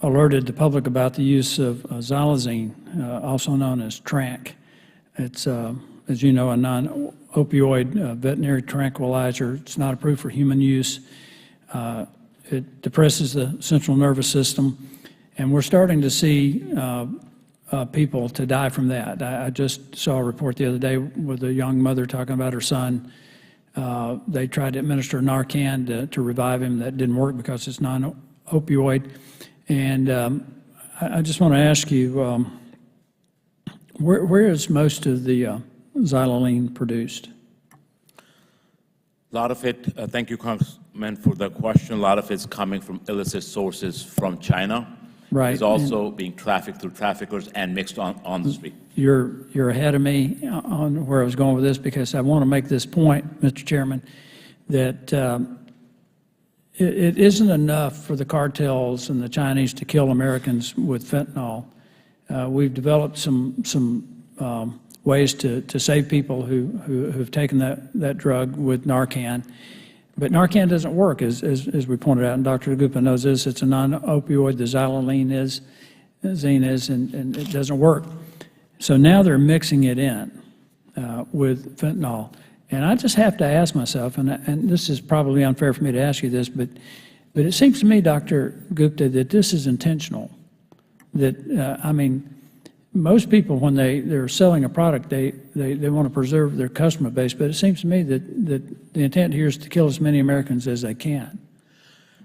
alerted the public about the use of xylazine, also known as tranq. It's, as you know, a non-opioid veterinary tranquilizer. It's not approved for human use. It depresses the central nervous system, and we're starting to see people to die from that. I just saw a report the other day with a young mother talking about her son. They tried to administer Narcan to revive him. That didn't work because it's non-opioid. And I just want to ask you, where is most of the xylazine produced? A lot of it, thank you, Congressman, for the question. A lot of it's coming from illicit sources from China. Right. It's also being trafficked through traffickers and mixed on the street. You're ahead of me on where I was going with this, because I want to make this point, Mr. Chairman, that it isn't enough for the cartels and the Chinese to kill Americans with fentanyl. We've developed some ways to save people who've taken that drug with Narcan. But Narcan doesn't work, as we pointed out, and Dr. Gupta knows this. It's a non-opioid. The xylazine is, and it doesn't work. So now they're mixing it in with fentanyl. And I just have to ask myself, and this is probably unfair for me to ask you this, but it seems to me, Dr. Gupta, that this is intentional. That, I mean, most people, when they're selling a product, they want to preserve their customer base, but it seems to me that the intent here is to kill as many Americans as they can.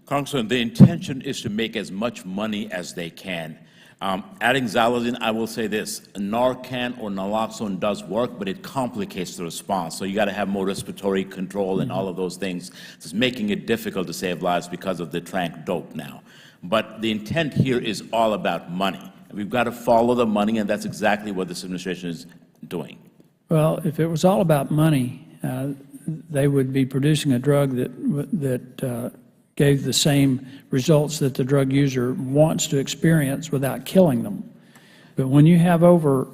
Congressman, the intention is to make as much money as they can. Adding xylazine, I will say this, Narcan or naloxone does work, but it complicates the response. So you got to have more respiratory control and all of those things. It's making it difficult to save lives because of the tranq dope now. But the intent here is all about money. We've got to follow the money, and that's exactly what this administration is doing. Well, if it was all about money, they would be producing a drug that gave the same results that the drug user wants to experience without killing them. But when you have over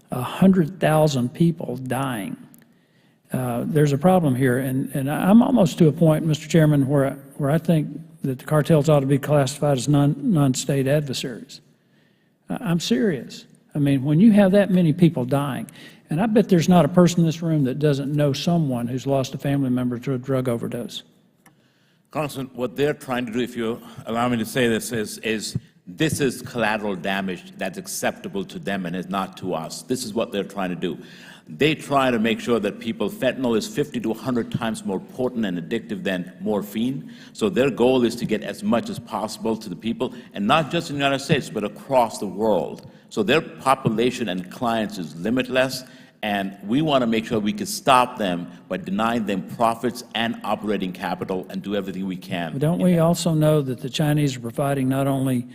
100,000 people dying, there's a problem here. And I'm almost to a point, Mr. Chairman, where I think that the cartels ought to be classified as non-state adversaries. I'm serious. I mean, when you have that many people dying, and I bet there's not a person in this room that doesn't know someone who's lost a family member to a drug overdose. Congressman, what they're trying to do, if you allow me to say this, is this is collateral damage that's acceptable to them and is not to us. This is what they're trying to do. They try to make sure that fentanyl is 50 to 100 times more potent and addictive than morphine. So their goal is to get as much as possible to the people, and not just in the United States, but across the world. So their population and clients is limitless, and we want to make sure we can stop them by denying them profits and operating capital and do everything we can. But don't we also know that the Chinese are providing not only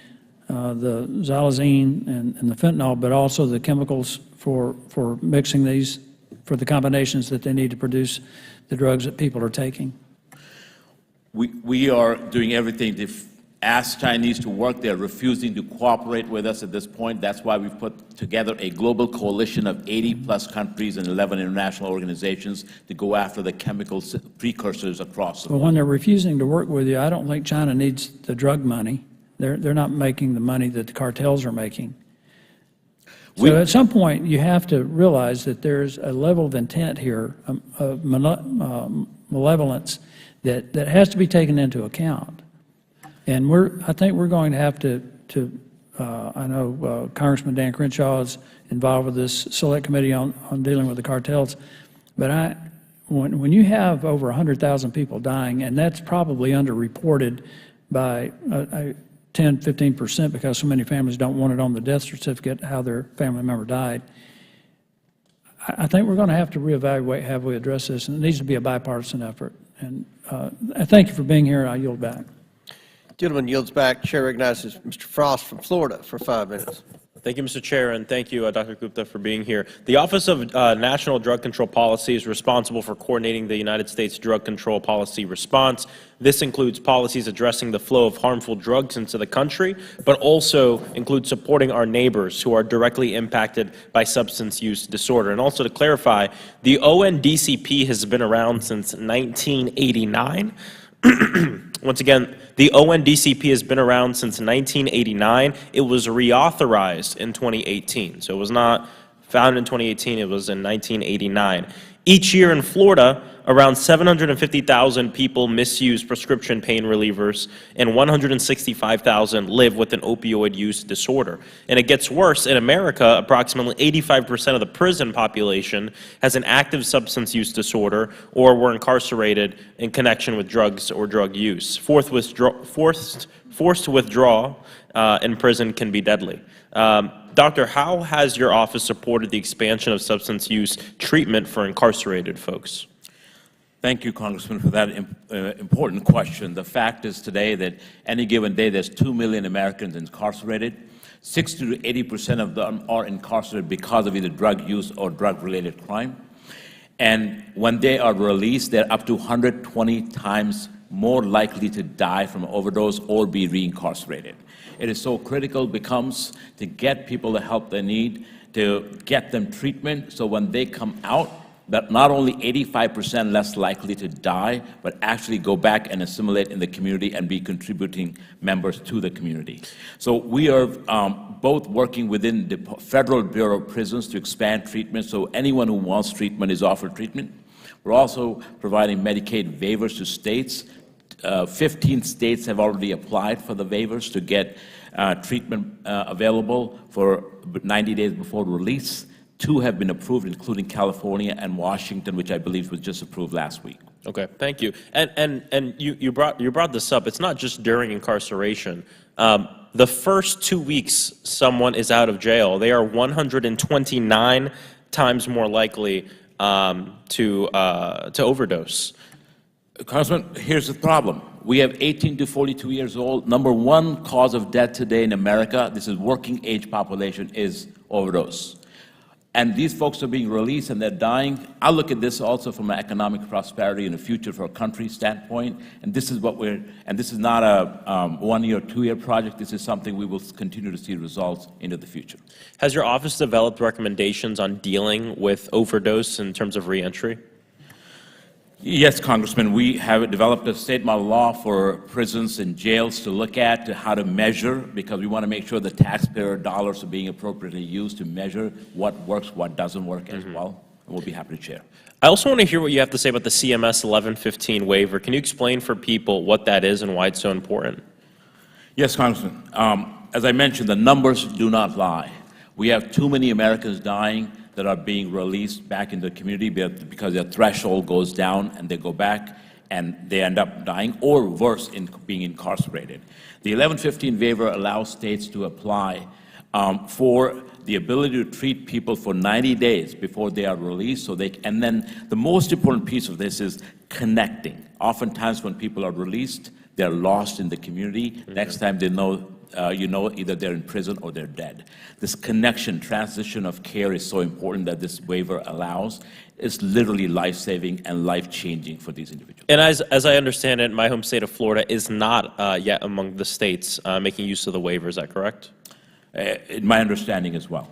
the xylazine and the fentanyl, but also the chemicals for mixing these for the combinations that they need to produce the drugs that people are taking. We are doing everything to ask Chinese to work. They're refusing to cooperate with us at this point. That's why we've put together a global coalition of 80-plus countries and 11 international organizations to go after the chemical precursors across the Well, world. when they're refusing to work with you, I don't think China needs the drug money. They're not making the money that the cartels are making. So at some point, you have to realize that there's a level of intent here, of malevolence, that has to be taken into account. And I think we're going to have to I know Congressman Dan Crenshaw is involved with this select committee on dealing with the cartels, but when you have over 100,000 people dying, and that's probably underreported by 10–15% because so many families don't want it on the death certificate how their family member died, I think we're going to have to reevaluate how we address this, and it needs to be a bipartisan effort. And I thank you for being here. I yield back. Gentleman yields back. Chair recognizes Mr. Frost from Florida for 5 minutes. Thank you, Mr. Chair, and thank you, Dr. Gupta, for being here. The Office of National Drug Control Policy is responsible for coordinating the United States drug control policy response. This includes policies addressing the flow of harmful drugs into the country, but also includes supporting our neighbors who are directly impacted by substance use disorder. And also to clarify, the ONDCP has been around since 1989. Once again, the ONDCP has been around since 1989. It was reauthorized in 2018. So it was not founded in 2018, it was in 1989. Each year in Florida, around 750,000 people misuse prescription pain relievers, and 165,000 live with an opioid use disorder. And it gets worse. In America, approximately 85% of the prison population has an active substance use disorder or were incarcerated in connection with drugs or drug use. Forced withdrawal in prison can be deadly. Doctor, how has your office supported the expansion of substance use treatment for incarcerated folks? Thank you, Congressman, for that important question. The fact is today that any given day there's 2 million Americans incarcerated. 60 to 80% of them are incarcerated because of either drug use or drug-related crime. And when they are released, they're up to 120 times more likely to die from overdose or be reincarcerated. It is so critical becomes to get people the help they need, to get them treatment, so when they come out, that not only 85% less likely to die, but actually go back and assimilate in the community and be contributing members to the community. So we are both working within the Federal Bureau of Prisons to expand treatment, so anyone who wants treatment is offered treatment. We're also providing Medicaid waivers to states. 15 states have already applied for the waivers to get treatment available for 90 days before release. 2 have been approved, including California and Washington, which I believe was just approved last week. Okay, thank you. And you brought this up. It's not just during incarceration. The first 2 weeks someone is out of jail, they are 129 times more likely to overdose. Congressman, here's the problem. We have 18 to 42 years old. Number 1 cause of death today in America, this is working age population, is overdose. And these folks are being released and they're dying. I look at this also from an economic prosperity and a future for a country standpoint. And this is what this is not a 1 year or 2 year project. This is something we will continue to see results into the future. Has your office developed recommendations on dealing with overdose in terms of reentry? Yes, Congressman, we have developed a state model law for prisons and jails to look at how to measure, because we want to make sure the taxpayer dollars are being appropriately used to measure what works, what doesn't work as well. And we'll be happy to share. I also want to hear what you have to say about the CMS 1115 waiver. Can you explain for people what that is and why it's so important? Yes, Congressman. As I mentioned, the numbers do not lie. We have too many Americans dying that are being released back into the community because their threshold goes down and they go back and they end up dying, or worse, in being incarcerated. The 1115 waiver allows states to apply for the ability to treat people for 90 days before they are released. And then the most important piece of this is connecting. Oftentimes when people are released, they're lost in the community. Next time they know you know either they're in prison or they're dead. This connection, transition of care is so important that this waiver allows. It's literally life-saving and life-changing for these individuals. And as I understand it, my home state of Florida is not yet among the states making use of the waiver. Is that correct? My understanding as well.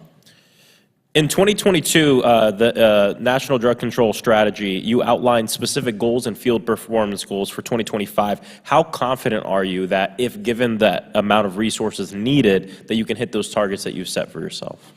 In 2022, the National Drug Control Strategy, you outlined specific goals and field performance goals for 2025. How confident are you that if given that amount of resources needed, that you can hit those targets that you've set for yourself?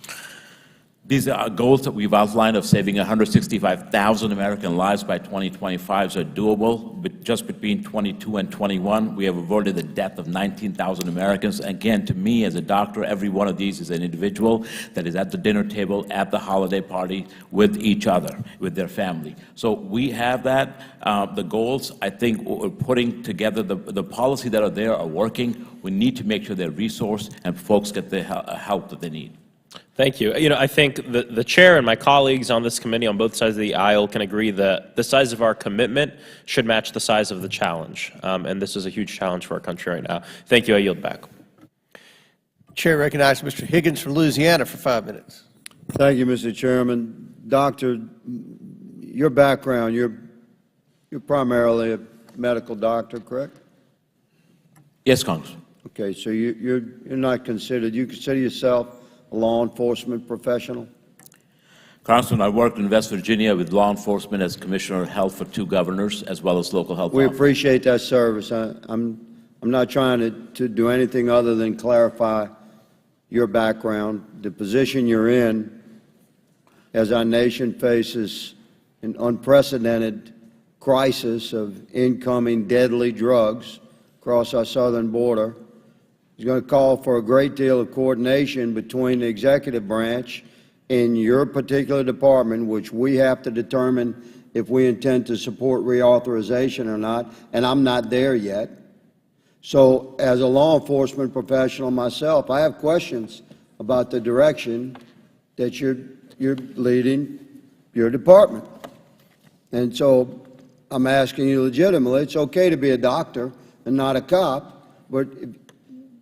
These are goals that we've outlined of saving 165,000 American lives by 2025 are doable. But just between 22 and 21, we have averted the death of 19,000 Americans. Again, to me as a doctor, every one of these is an individual that is at the dinner table, at the holiday party, with each other, with their family. So we have that. The goals, I think we're putting together, the policy that are there are working. We need to make sure they're resourced and folks get the help that they need. Thank you. You know, I think the chair and my colleagues on this committee on both sides of the aisle can agree that the size of our commitment should match the size of the challenge. And this is a huge challenge for our country right now. Thank you. I yield back. Chair recognizes Mr. Higgins from Louisiana for 5 minutes. Thank you, Mr. Chairman. Doctor, your background, you're primarily a medical doctor, correct? Yes, Congressman. Okay, so you're not considered, you consider yourself a law enforcement professional? Congressman, I worked in West Virginia with law enforcement as Commissioner of Health for 2 governors, as well as local health We officers. appreciate that service. I'm not trying to do anything other than clarify your background, the position you're in as our nation faces an unprecedented crisis of incoming deadly drugs across our southern border. It's going to call for a great deal of coordination between the executive branch in your particular department, which we have to determine if we intend to support reauthorization or not, and I'm not there yet. So as a law enforcement professional myself, I have questions about the direction that you're leading your department. And so I'm asking you legitimately, it's okay to be a doctor and not a cop, but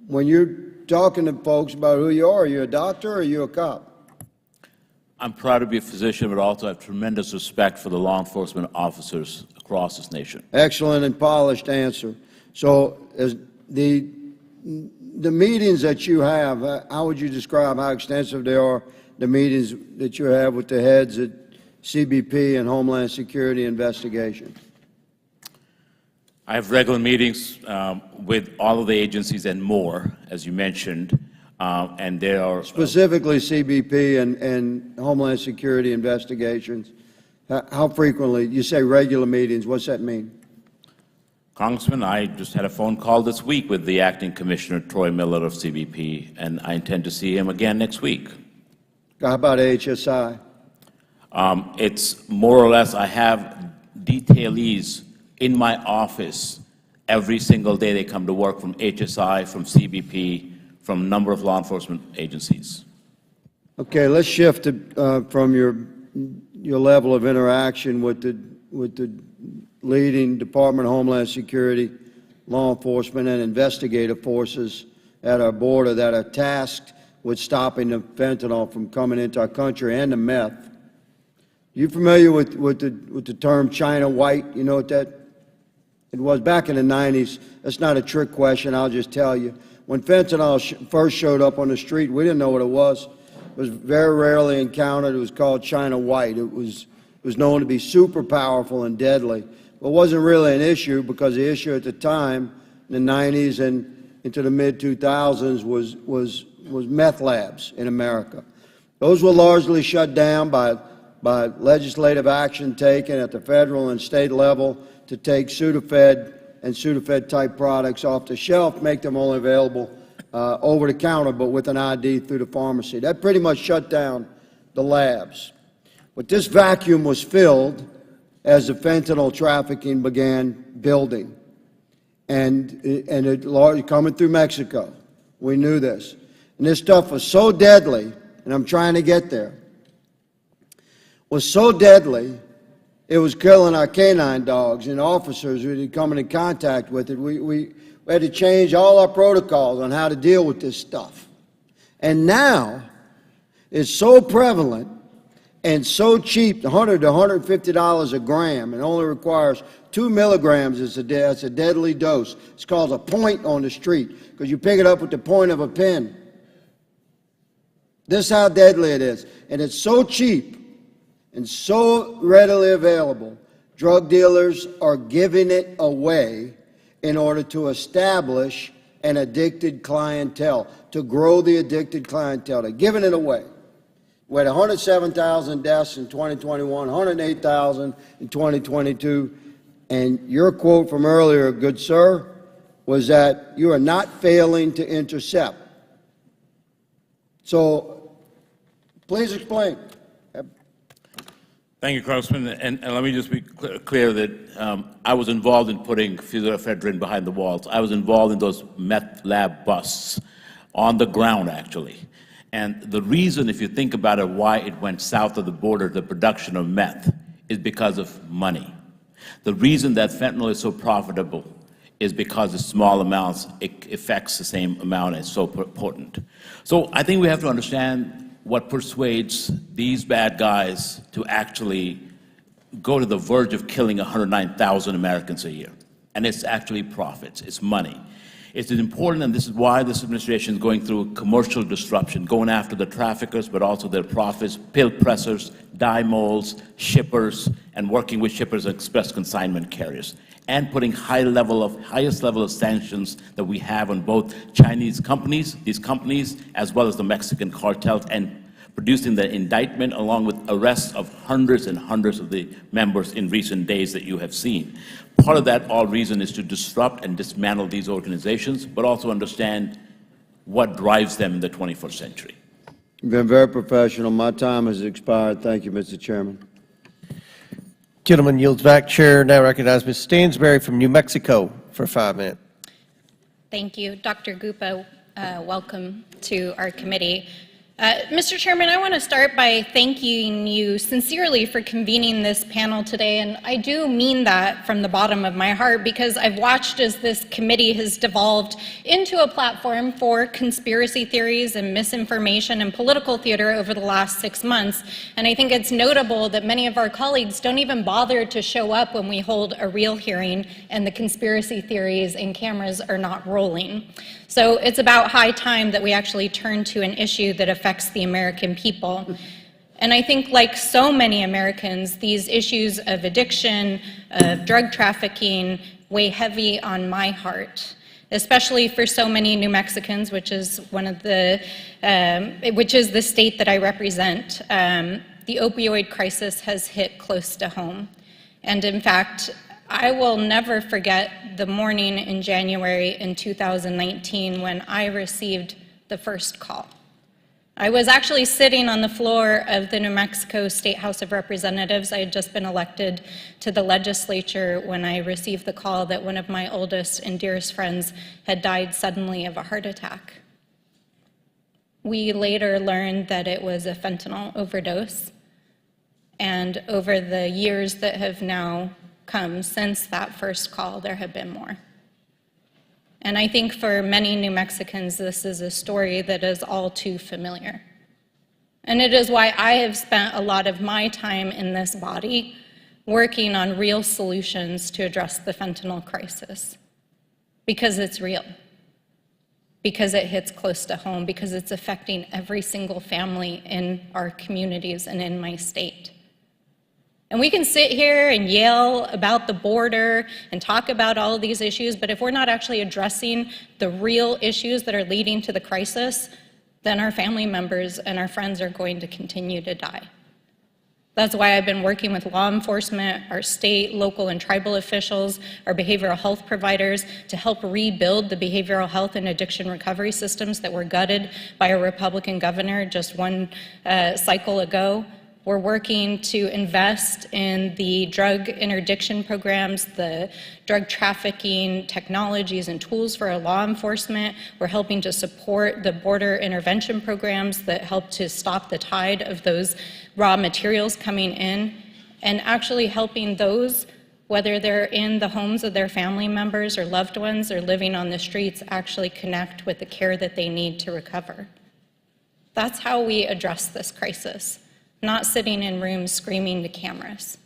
when you're talking to folks about who you are you a doctor or are you a cop? I'm proud to be a physician, but also have tremendous respect for the law enforcement officers across this nation. Excellent and polished answer. So as the meetings that you have, how would you describe how extensive they are, the meetings that you have with the heads at CBP and Homeland Security investigations? I have regular meetings with all of the agencies and more, as you mentioned, and there are... Specifically CBP and Homeland Security investigations. How frequently? You say regular meetings. What's that mean? Congressman, I just had a phone call this week with the Acting Commissioner, Troy Miller of CBP, and I intend to see him again next week. How about HSI? It's more or less, I have detailees in my office every single day. They come to work from HSI, from CBP, from a number of law enforcement agencies. Okay, let's shift from your level of interaction with the leading Department of Homeland Security, law enforcement, and investigative forces at our border that are tasked with stopping the fentanyl from coming into our country and the meth. You familiar with the term China white? You know what that it was back in the 90s? That's not a trick question, I'll just tell you. When fentanyl first showed up on the street, we didn't know what it was. It was very rarely encountered. It was called China white. It was known to be super powerful and deadly. But it wasn't really an issue because the issue at the time, in the 90s and into the mid-2000s, was meth labs in America. Those were largely shut down by legislative action taken at the federal and state level to take Sudafed and Sudafed-type products off the shelf, make them only available over the counter, but with an ID through the pharmacy. That pretty much shut down the labs. But this vacuum was filled as the fentanyl trafficking began building, and it coming through Mexico. We knew this. And this stuff was so deadly, and I'm trying to get there, was so deadly, it was killing our canine dogs and officers who had come in contact with it. We We had to change all our protocols on how to deal with this stuff. And now it's so prevalent and so cheap, $100 to $150 a gram, and only requires 2 milligrams. It's a deadly dose. It's called a point on the street because you pick it up with the point of a pen. This is how deadly it is. And it's so cheap and so readily available, drug dealers are giving it away in order to establish an addicted clientele, to grow the addicted clientele. They're giving it away. We had 107,000 deaths in 2021, 108,000 in 2022. And your quote from earlier, good sir, was that you are not failing to intercept. So please explain. Thank you, Congressman. And let me just be clear that I was involved in putting pseudoephedrine behind the walls. I was involved in those meth lab busts on the ground, actually. And the reason, if you think about it, why it went south of the border, the production of meth, is because of money. The reason that fentanyl is so profitable is because of small amounts, it affects the same amount and it's so potent. So I think we have to understand what persuades these bad guys to actually go to the verge of killing 109,000 Americans a year. And it's actually profits, it's money. It's important, and this is why this administration is going through commercial disruption, going after the traffickers, but also their profits, pill pressers, dye molds, shippers, and working with shippers and express consignment carriers, and putting highest level of sanctions that we have on both Chinese companies, these companies, as well as the Mexican cartels, and producing the indictment along with arrests of hundreds and hundreds of the members in recent days that you have seen. Part of that all reason is to disrupt and dismantle these organizations, but also understand what drives them in the 21st century. You've been very professional. My time has expired. Thank you, Mr. Chairman. Gentleman yields back. Chair now recognizes Ms. Stansberry from New Mexico for 5 minutes. Thank you. Dr. Gupa, welcome to our committee. Mr. Chairman, I want to start by thanking you sincerely for convening this panel today, and I do mean that from the bottom of my heart because I've watched as this committee has devolved into a platform for conspiracy theories and misinformation and political theater over the last 6 months, and I think it's notable that many of our colleagues don't even bother to show up when we hold a real hearing and the conspiracy theories and cameras are not rolling. So it's about high time that we actually turn to an issue that affects the American people. And I think like so many Americans, these issues of addiction, of drug trafficking, weigh heavy on my heart, especially for so many New Mexicans, which is the state that I represent. The opioid crisis has hit close to home. And in fact, I will never forget the morning in January in 2019 when I received the first call. I was actually sitting on the floor of the New Mexico State House of Representatives. I had just been elected to the legislature when I received the call that one of my oldest and dearest friends had died suddenly of a heart attack. We later learned that it was a fentanyl overdose, and over the years that have now come since that first call, there have been more. And I think for many New Mexicans, this is a story that is all too familiar. And it is why I have spent a lot of my time in this body working on real solutions to address the fentanyl crisis. Because it's real. Because it hits close to home. Because it's affecting every single family in our communities and in my state. And we can sit here and yell about the border and talk about all of these issues, but if we're not actually addressing the real issues that are leading to the crisis, then our family members and our friends are going to continue to die. That's why I've been working with law enforcement, our state, local, and tribal officials, our behavioral health providers to help rebuild the behavioral health and addiction recovery systems that were gutted by a Republican governor just one cycle ago. We're working to invest in the drug interdiction programs, the drug trafficking technologies and tools for our law enforcement. We're helping to support the border intervention programs that help to stop the tide of those raw materials coming in, and actually helping those whether they're in the homes of their family members or loved ones or living on the streets, actually connect with the care that they need to recover. That's how we address this crisis, not sitting in rooms screaming to cameras.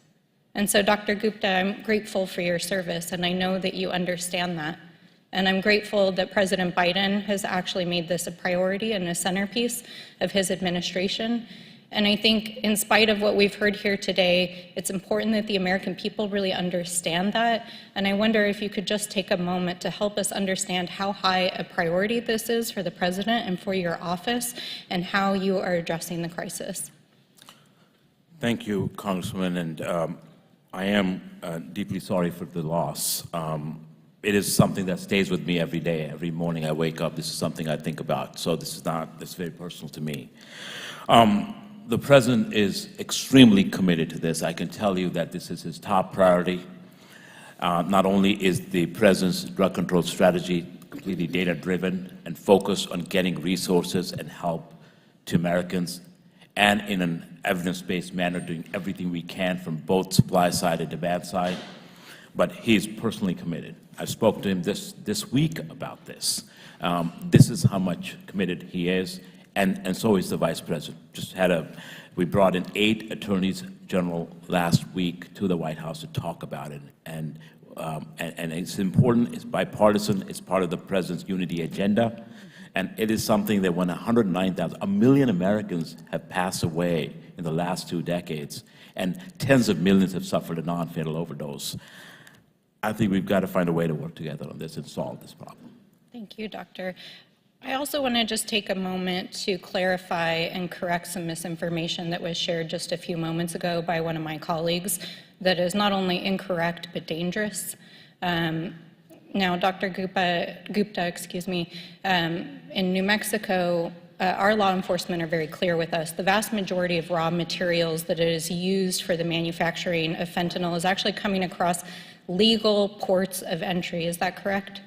And so, Dr. Gupta, I'm grateful for your service, and I know that you understand that. And I'm grateful that President Biden has actually made this a priority and a centerpiece of his administration. And I think in spite of what we've heard here today, it's important that the American people really understand that. And I wonder if you could just take a moment to help us understand how high a priority this is for the President and for your office, and how you are addressing the crisis. Thank you, Congressman, and I am deeply sorry for the loss. It is something that stays with me every day. Every morning I wake up, this is something I think about. So this is very personal to me. The President is extremely committed to this. I can tell you that this is his top priority. Not only is the President's drug control strategy completely data-driven and focused on getting resources and help to Americans, and in an evidence-based manner, doing everything we can from both supply side and demand side, but he's personally committed. I've spoken to him this week about this. This is how much committed he is, and so is the Vice President. We brought in 8 attorneys general last week to the White House to talk about it, and it's important, it's bipartisan, it's part of the President's unity agenda, and it is something that when 109,000, a million Americans have passed away in the last 2 decades, and tens of millions have suffered a non-fatal overdose, I think we've got to find a way to work together on this and solve this problem. Thank you, Doctor. I also want to just take a moment to clarify and correct some misinformation that was shared just a few moments ago by one of my colleagues that is not only incorrect but dangerous. Now, Dr. Gupta, in New Mexico, our law enforcement are very clear with us. The vast majority of raw materials that is used for the manufacturing of fentanyl is actually coming across legal ports of entry. Is that correct?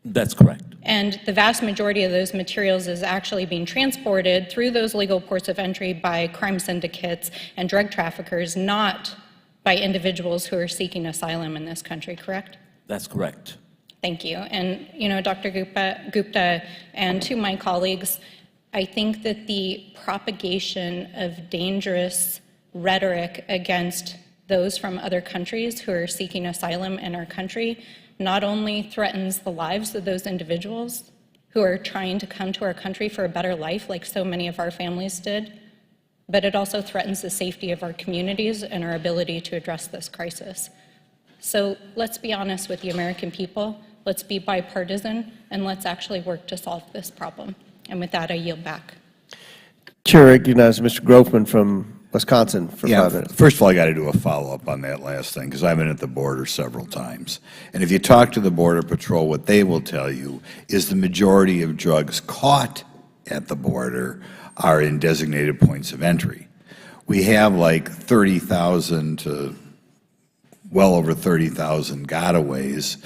That's correct. And the vast majority of those materials is actually being transported through those legal ports of entry by crime syndicates and drug traffickers, not by individuals who are seeking asylum in this country, correct? That's correct. Thank you. And, Dr. Gupta, and to my colleagues, I think that the propagation of dangerous rhetoric against those from other countries who are seeking asylum in our country not only threatens the lives of those individuals who are trying to come to our country for a better life, like so many of our families did, but it also threatens the safety of our communities and our ability to address this crisis. So let's be honest with the American people, let's be bipartisan, and let's actually work to solve this problem. And with that, I yield back. Chair recognizes Mr. Grofman from Wisconsin for 5 minutes. First of all, I got to do a follow-up on that last thing, because I've been at the border several times. And if you talk to the Border Patrol, what they will tell you is the majority of drugs caught at the border are in designated points of entry. We have like 30,000 to well over 30,000 gotaways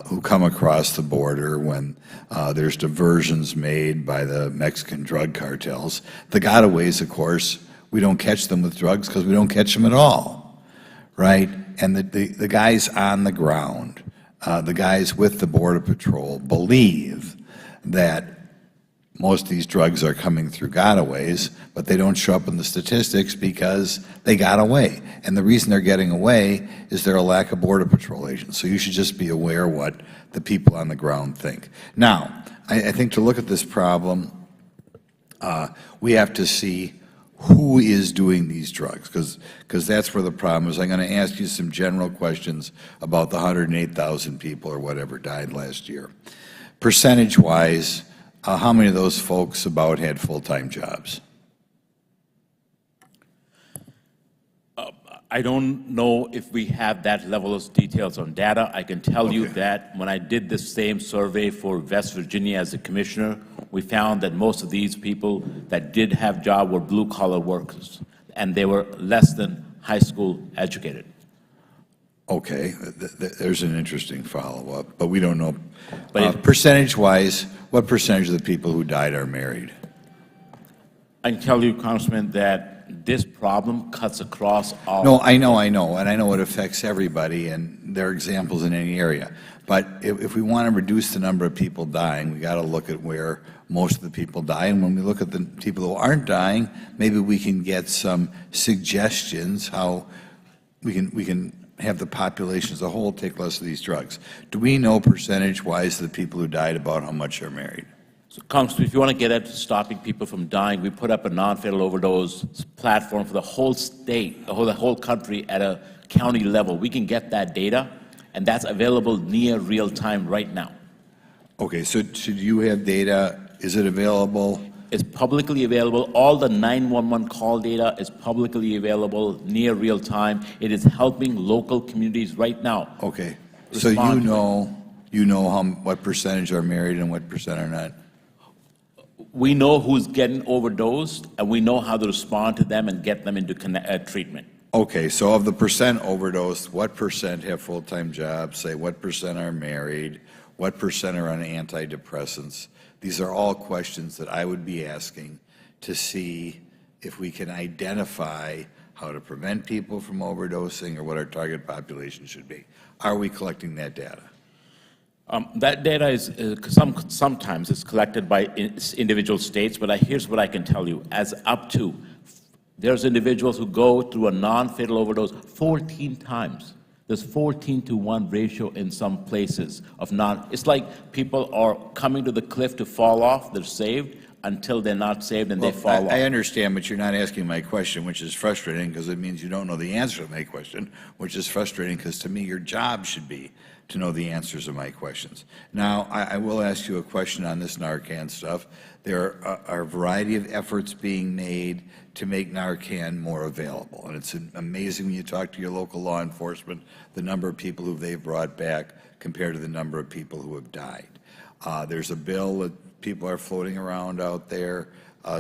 who come across the border when there's diversions made by the Mexican drug cartels. The gotaways, of course, we don't catch them with drugs because we don't catch them at all, right? And the guys on the ground, the guys with the Border Patrol believe that most of these drugs are coming through gotaways, but they don't show up in the statistics because they got away. And the reason they're getting away is there a lack of Border Patrol agents. So you should just be aware what the people on the ground think. Now, I think to look at this problem, we have to see who is doing these drugs, because that's where the problem is. I'm going to ask you some general questions about the 108,000 people or whatever died last year. Percentage-wise, how many of those folks about had full-time jobs? I don't know if we have that level of details on data. I can tell you that when I did the same survey for West Virginia as a commissioner, we found that most of these people that did have jobs were blue-collar workers, and they were less than high school educated. Okay, there's an interesting follow-up, but we don't know. Percentage-wise, what percentage of the people who died are married? I can tell you, Congressman, that that this problem cuts across all. No, I know, and I know it affects everybody, and there are examples in any area. But if we want to reduce the number of people dying, we got to look at where most of the people die. And when we look at the people who aren't dying, maybe we can get some suggestions how we can have the population as a whole take less of these drugs. Do we know percentage-wise the people who died about how much are married? So, Congressman, if you want to get at stopping people from dying, we put up a non-fatal overdose platform for the whole state, the whole country at a county level. We can get that data, and that's available near real time right now. Okay, so should you have data? Is it available? It's publicly available. All the 911 call data is publicly available near real time. It is helping local communities right now. Okay, so respond. you know what percentage are married and what percent are not? We know who's getting overdosed, and we know how to respond to them and get them into treatment. Okay, so of the percent overdosed, what percent have full-time jobs? Say, what percent are married? What percent are on antidepressants? These are all questions that I would be asking to see if we can identify how to prevent people from overdosing or what our target population should be. Are we collecting that data? That data is sometimes it's collected by individual states, but here's what I can tell you. There's individuals who go through a non-fatal overdose 14 times. There's 14-to-1 ratio in some places of it's like people are coming to the cliff to fall off, they're saved, until they're not saved and they fall off. I understand, but you're not asking my question, which is frustrating because it means you don't know the answer to my question, which is frustrating because to me your job should be to know the answers to my questions. Now, I will ask you a question on this Narcan stuff. There are a variety of efforts being made to make Narcan more available, and it's amazing when you talk to your local law enforcement, the number of people who they've brought back compared to the number of people who have died. There's a bill that people are floating around out there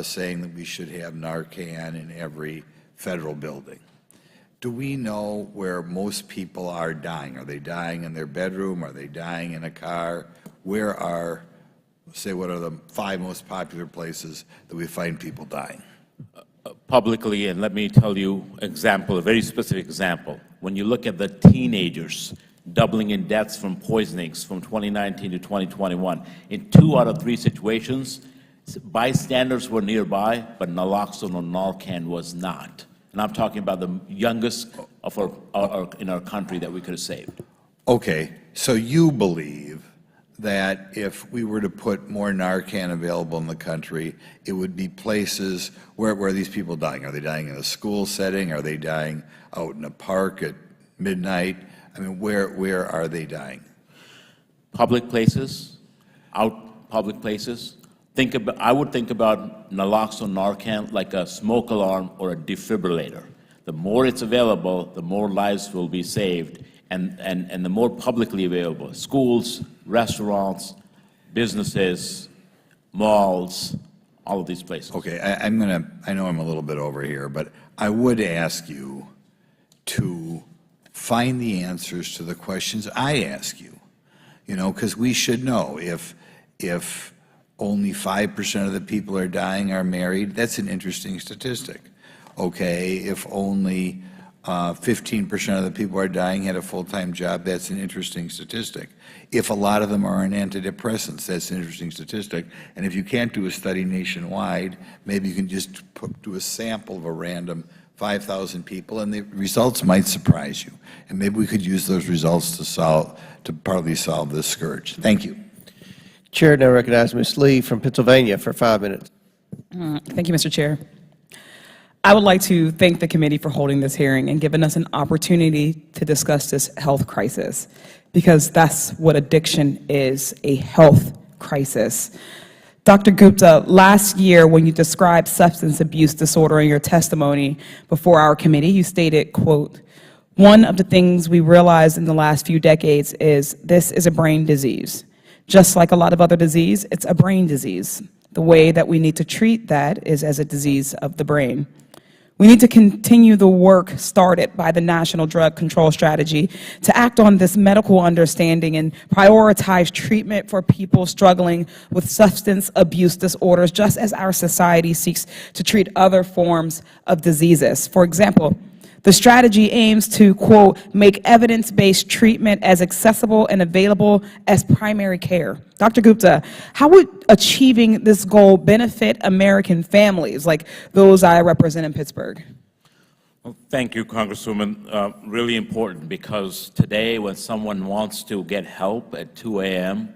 saying that we should have Narcan in every federal building. Do we know where most people are dying? Are they dying in their bedroom? Are they dying in a car? What are the 5 most popular places that we find people dying? Publicly, and let me tell you a very specific example. When you look at the teenagers doubling in deaths from poisonings from 2019 to 2021, in 2 out of 3 situations, bystanders were nearby, but naloxone or Narcan was not. And I'm talking about the youngest of in our country that we could have saved. Okay, so you believe that if we were to put more Narcan available in the country, it would be places where are these people dying? Are they dying in a school setting? Are they dying out in a park at midnight? I mean, where are they dying? Public places, public places. I would think about naloxone, Narcan like a smoke alarm or a defibrillator. The more it's available, the more lives will be saved, and the more publicly available. Schools, restaurants, businesses, malls, all of these places. Okay, I know I'm a little bit over here, but I would ask you to find the answers to the questions I ask you. You know, because we should know if only 5% of the people are dying are married, that's an interesting statistic. Okay, if only 15% of the people are dying had a full-time job, that's an interesting statistic. If a lot of them are on antidepressants, that's an interesting statistic. And if you can't do a study nationwide, maybe you can just do a sample of a random 5,000 people, and the results might surprise you. And maybe we could use those results to partly solve this scourge. Thank you. Chair now recognizes Ms. Lee from Pennsylvania for 5 minutes. Thank you, Mr. Chair. I would like to thank the committee for holding this hearing and giving us an opportunity to discuss this health crisis, because that's what addiction is, a health crisis. Dr. Gupta, last year when you described substance abuse disorder in your testimony before our committee, you stated, quote, "One of the things we realized in the last few decades is this is a brain disease. Just like a lot of other disease, it's a brain disease. The way that we need to treat that is as a disease of the brain." We need to continue the work started by the National Drug Control Strategy to act on this medical understanding and prioritize treatment for people struggling with substance abuse disorders, just as our society seeks to treat other forms of diseases. For example, the strategy aims to, quote, make evidence-based treatment as accessible and available as primary care. Dr. Gupta, how would achieving this goal benefit American families like those I represent in Pittsburgh? Well, thank you, Congresswoman. Really important, because today when someone wants to get help at 2 a.m.,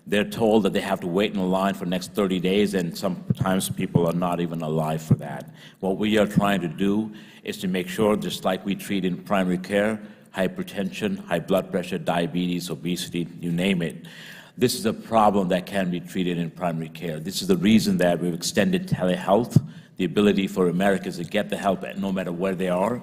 they're told that they have to wait in a line for the next 30 days, and sometimes people are not even alive for that. What we are trying to do is to make sure, just like we treat in primary care, hypertension, high blood pressure, diabetes, obesity, you name it, this is a problem that can be treated in primary care. This is the reason that we've extended telehealth, the ability for Americans to get the help no matter where they are.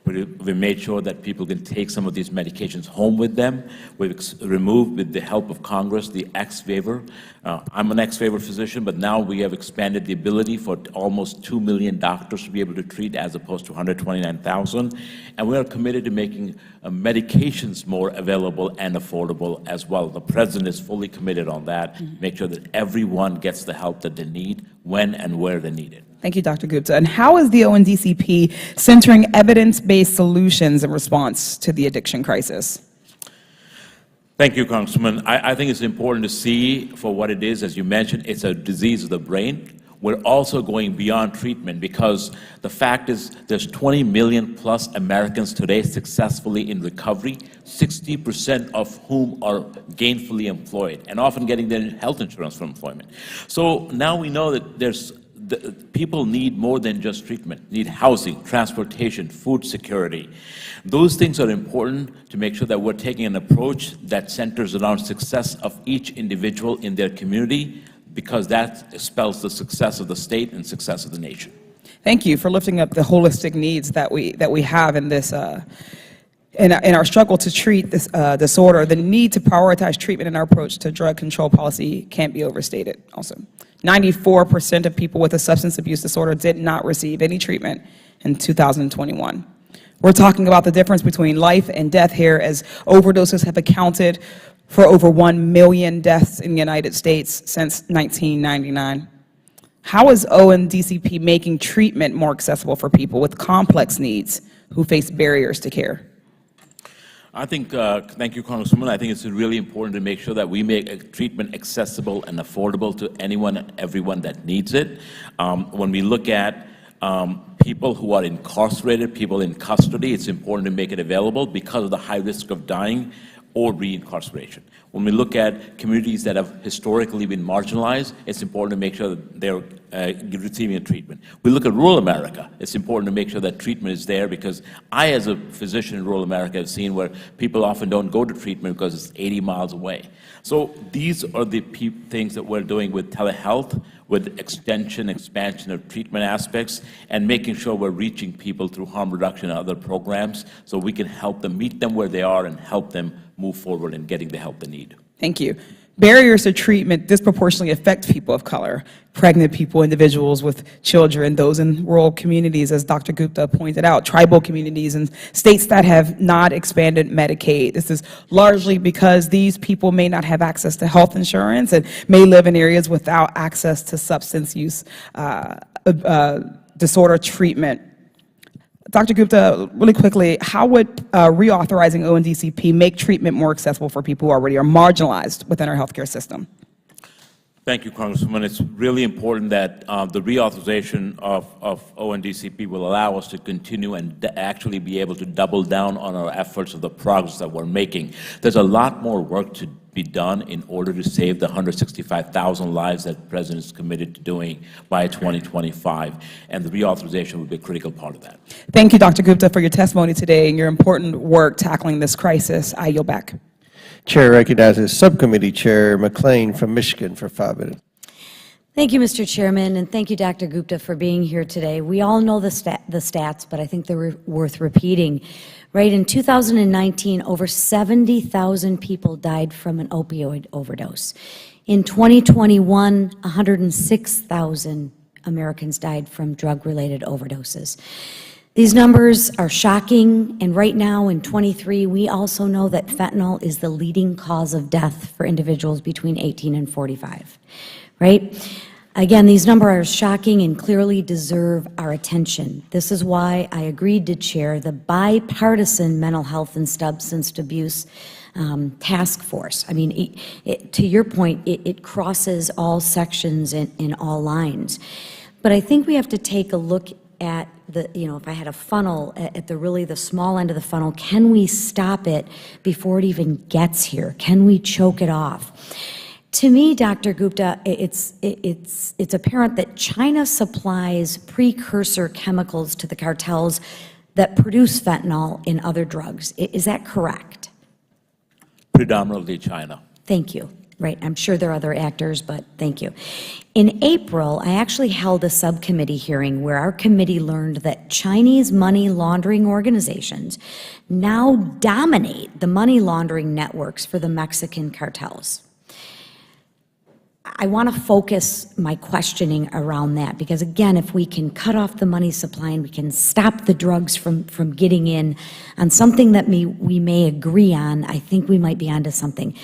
We made sure that people can take some of these medications home with them. We've removed, with the help of Congress, the X waiver. I'm an X waiver physician, but now we have expanded the ability for almost 2 million doctors to be able to treat, as opposed to 129,000. And we are committed to making medications more available and affordable as well. The President is fully committed on that, make sure that everyone gets the help that they need, when and where they need it. Thank you, Dr. Gupta. And how is the ONDCP centering evidence-based solutions in response to the addiction crisis? Thank you, Congressman. I think it's important to see for what it is. As you mentioned, it's a disease of the brain. We're also going beyond treatment, because the fact is there's 20 million plus Americans today successfully in recovery, 60% of whom are gainfully employed and often getting their health insurance from employment. So now we know that people need more than just treatment, need housing, transportation, food security. Those things are important to make sure that we're taking an approach that centers around success of each individual in their community, because that spells the success of the state and success of the nation. Thank you for lifting up the holistic needs that we have in this in our struggle to treat this disorder. The need to prioritize treatment in our approach to drug control policy can't be overstated also. 94% of people with a substance abuse disorder did not receive any treatment in 2021. We're talking about the difference between life and death here, as overdoses have accounted for over 1 million deaths in the United States since 1999. How is ONDCP making treatment more accessible for people with complex needs who face barriers to care? I think, thank you, Congresswoman. I think it's really important to make sure that we make treatment accessible and affordable to anyone and everyone that needs it. When we look at people who are incarcerated, people in custody, it's important to make it available because of the high risk of dying or reincarceration. When we look at communities that have historically been marginalized, it's important to make sure that they're receiving a treatment. We look at rural America, it's important to make sure that treatment is there, because I, as a physician in rural America, have seen where people often don't go to treatment because it's 80 miles away. So these are the things that we're doing with telehealth, with expansion of treatment aspects, and making sure we're reaching people through harm reduction and other programs, so we can help them, meet them where they are, and help them move forward in getting the help they need. Thank you. Barriers to treatment disproportionately affect people of color, pregnant people, individuals with children, those in rural communities, as Dr. Gupta pointed out, tribal communities, and states that have not expanded Medicaid. This is largely because these people may not have access to health insurance and may live in areas without access to substance use disorder treatment. Dr. Gupta, really quickly, how would reauthorizing ONDCP make treatment more accessible for people who already are marginalized within our healthcare system? Thank you, Congresswoman. It's really important that the reauthorization of ONDCP will allow us to continue and actually be able to double down on our efforts of the progress that we're making. There's a lot more work to be done in order to save the 165,000 lives that the President is committed to doing by 2025, and the reauthorization will be a critical part of that. Thank you, Dr. Gupta, for your testimony today and your important work tackling this crisis. I yield back. Chair recognizes Subcommittee Chair McLean from Michigan for 5 minutes. Thank you, Mr. Chairman, and thank you, Dr. Gupta, for being here today. We all know the stats, but I think they're worth repeating. Right, in 2019, over 70,000 people died from an opioid overdose. In 2021, 106,000 Americans died from drug-related overdoses. These numbers are shocking, and right now in '23, we also know that fentanyl is the leading cause of death for individuals between 18 and 45, right? Again, these numbers are shocking and clearly deserve our attention. This is why I agreed to chair the bipartisan mental health and substance abuse task force. I mean, to your point, it crosses all sections and all lines. But I think we have to take a look at the, if I had a funnel at the small end of the funnel, can we stop it before it even gets here? Can we choke it off? To me, Dr. Gupta, it's apparent that China supplies precursor chemicals to the cartels that produce fentanyl in other drugs. Is that correct? Predominantly China. Thank you. Right, I'm sure there are other actors, but thank you. In April, I actually held a subcommittee hearing where our committee learned that Chinese money laundering organizations now dominate the money laundering networks for the Mexican cartels. I want to focus my questioning around that because, again, if we can cut off the money supply and we can stop the drugs from getting in on something that we may agree on, I think we might be onto something.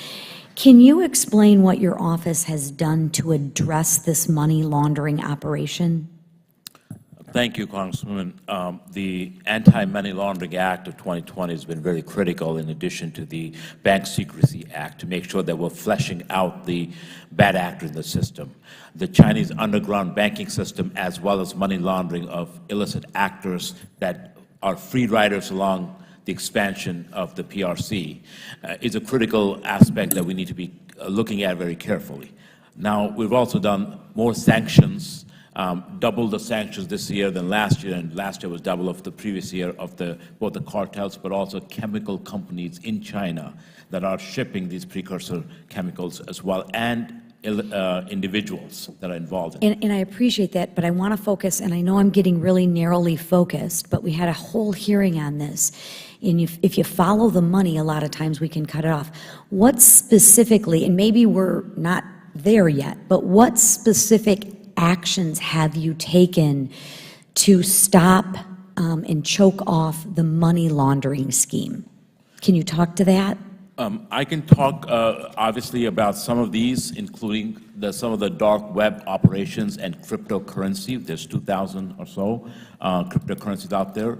Can you explain what your office has done to address this money laundering operation? Thank you, Congresswoman. The Anti-Money Laundering Act of 2020 has been very critical in addition to the Bank Secrecy Act to make sure that we're fleshing out the bad actors in the system. The Chinese underground banking system as well as money laundering of illicit actors that are free riders along the expansion of the PRC is a critical aspect that we need to be looking at very carefully. Now, we've also done more sanctions, double the sanctions this year than last year, and last year was double of the previous year of both the cartels but also chemical companies in China that are shipping these precursor chemicals as well, and individuals that are involved in it. And I appreciate that, but I want to focus, and I know I'm getting really narrowly focused, but we had a whole hearing on this. And if you follow the money, a lot of times we can cut it off. What specifically, and maybe we're not there yet, but what specific actions have you taken to stop and choke off the money laundering scheme? Can you talk to that? I can talk obviously about some of these, including some of the dark web operations and cryptocurrency. There's 2,000 or so cryptocurrencies out there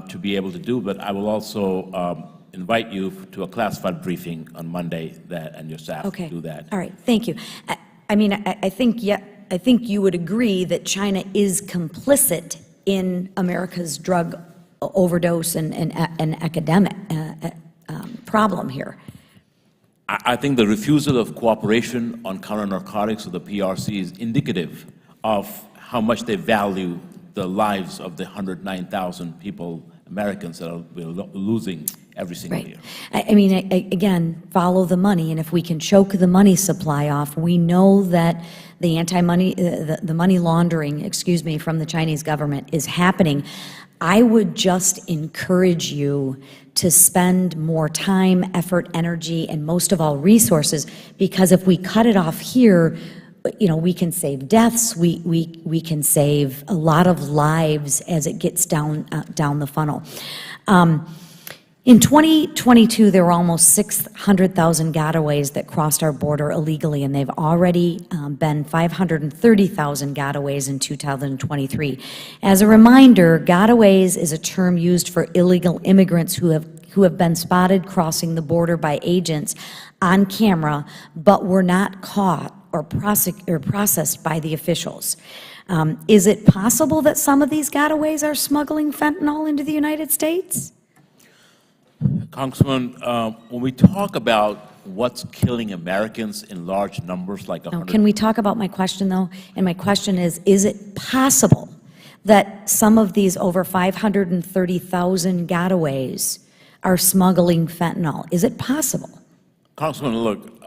to be able to do, but I will also invite you to a classified briefing on Monday and your staff to do that. All right, thank you. I mean, I think you would agree that China is complicit in America's drug overdose and epidemic problem here. I think the refusal of cooperation on counter-narcotics of the PRC is indicative of how much they value the lives of the 109,000 people, Americans, that we're losing every single year. I mean, again, follow the money, and if we can choke the money supply off, we know that the the money laundering, from the Chinese government is happening. I would just encourage you to spend more time, effort, energy, and most of all resources, because if we cut it off here, we can save deaths, we can save a lot of lives as it gets down the funnel. In 2022, there were almost 600,000 gotaways that crossed our border illegally, and they've already been 530,000 gotaways in 2023. As a reminder, gotaways is a term used for illegal immigrants who have been spotted crossing the border by agents on camera, but were not caught or processed by the officials. Is it possible that some of these gotaways are smuggling fentanyl into the United States? Congressman, when we talk about what's killing Americans in large numbers, like 100... Can we talk about my question, though? And my question is it possible that some of these over 530,000 gotaways are smuggling fentanyl? Is it possible? Congressman, look,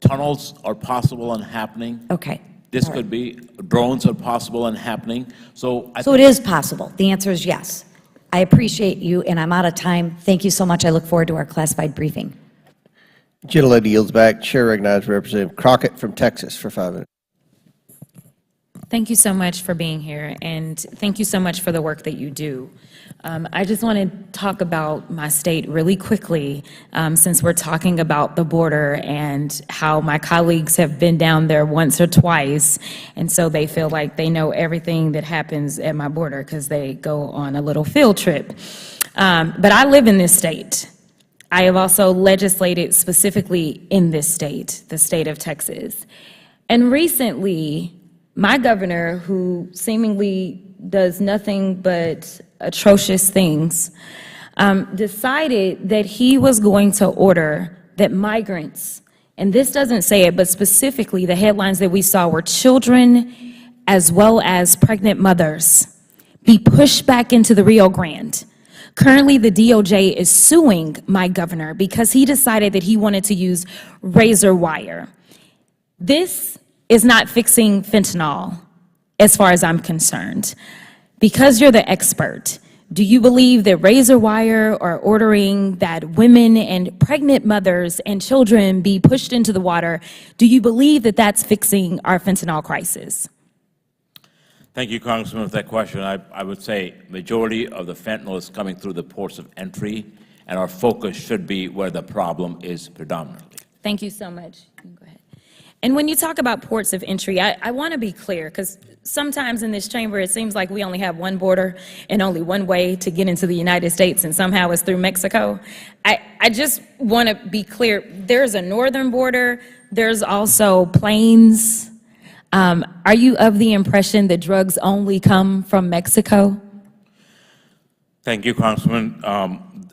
tunnels are possible and happening. Okay. This could be, drones are possible and happening. So it is possible. The answer is yes. I appreciate you, and I'm out of time. Thank you so much. I look forward to our classified briefing. Gentlelady yields back. Chair recognizes Representative Crockett from Texas for 5 minutes. Thank you so much for being here, and thank you so much for the work that you do. I just want to talk about my state really quickly, since we're talking about the border and how my colleagues have been down there once or twice, and so they feel like they know everything that happens at my border because they go on a little field trip. But I live in this state. I have also legislated specifically in this state, the state of Texas. And recently, my governor, who seemingly does nothing but atrocious things, decided that he was going to order that migrants, and this doesn't say it, but specifically the headlines that we saw were children as well as pregnant mothers, be pushed back into the Rio Grande. Currently, the DOJ is suing my governor because he decided that he wanted to use razor wire. This is not fixing fentanyl, as far as I'm concerned. Because you're the expert, do you believe that razor wire or ordering that women and pregnant mothers and children be pushed into the water, do you believe that that's fixing our fentanyl crisis? Thank you, Congressman, for that question. I would say majority of the fentanyl is coming through the ports of entry, and our focus should be where the problem is predominantly. Thank you so much. Go ahead. And when you talk about ports of entry, I want to be clear, because sometimes in this chamber it seems like we only have one border and only one way to get into the United States, and somehow it's through Mexico. I just want to be clear. There's a northern border. There's also plains. Are you of the impression that drugs only come from Mexico? Thank you, Congressman.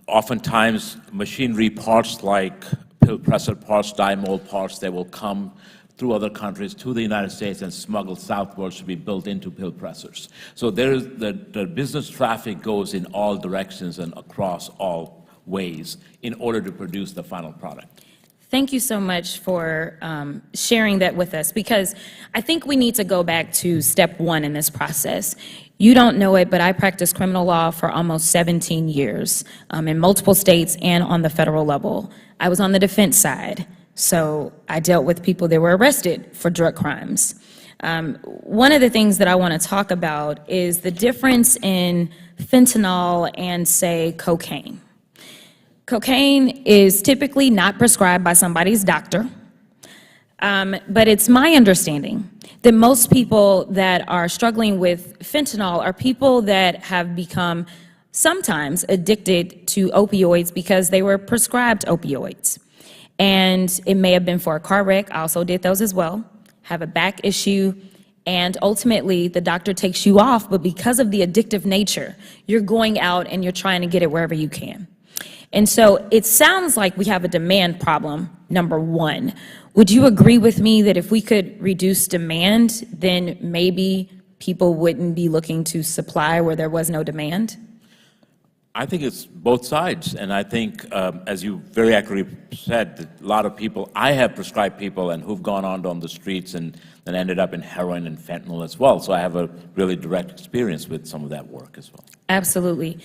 Oftentimes, machinery parts like pill presser parts, dye-mold parts, they will come through other countries to the United States and smuggled southwards to be built into pill pressers. So the business traffic goes in all directions and across all ways in order to produce the final product. Thank you so much for sharing that with us, because I think we need to go back to step one in this process. You don't know it, but I practiced criminal law for almost 17 years in multiple states and on the federal level. I was on the defense side, so I dealt with people that were arrested for drug crimes. One of the things that I want to talk about is the difference in fentanyl and, say, cocaine. Cocaine is typically not prescribed by somebody's doctor, but it's my understanding that most people that are struggling with fentanyl are people that have become sometimes addicted to opioids because they were prescribed opioids. And it may have been for a car wreck. I also did those as well, have a back issue, and ultimately the doctor takes you off, but because of the addictive nature, you're going out and you're trying to get it wherever you can. And so it sounds like we have a demand problem, number one. Would you agree with me that if we could reduce demand, then maybe people wouldn't be looking to supply where there was no demand? I think it's both sides, and I think, as you very accurately said, that a lot of people, I have prescribed people and who've gone on the streets and ended up in heroin and fentanyl as well, so I have a really direct experience with some of that work as well. Absolutely.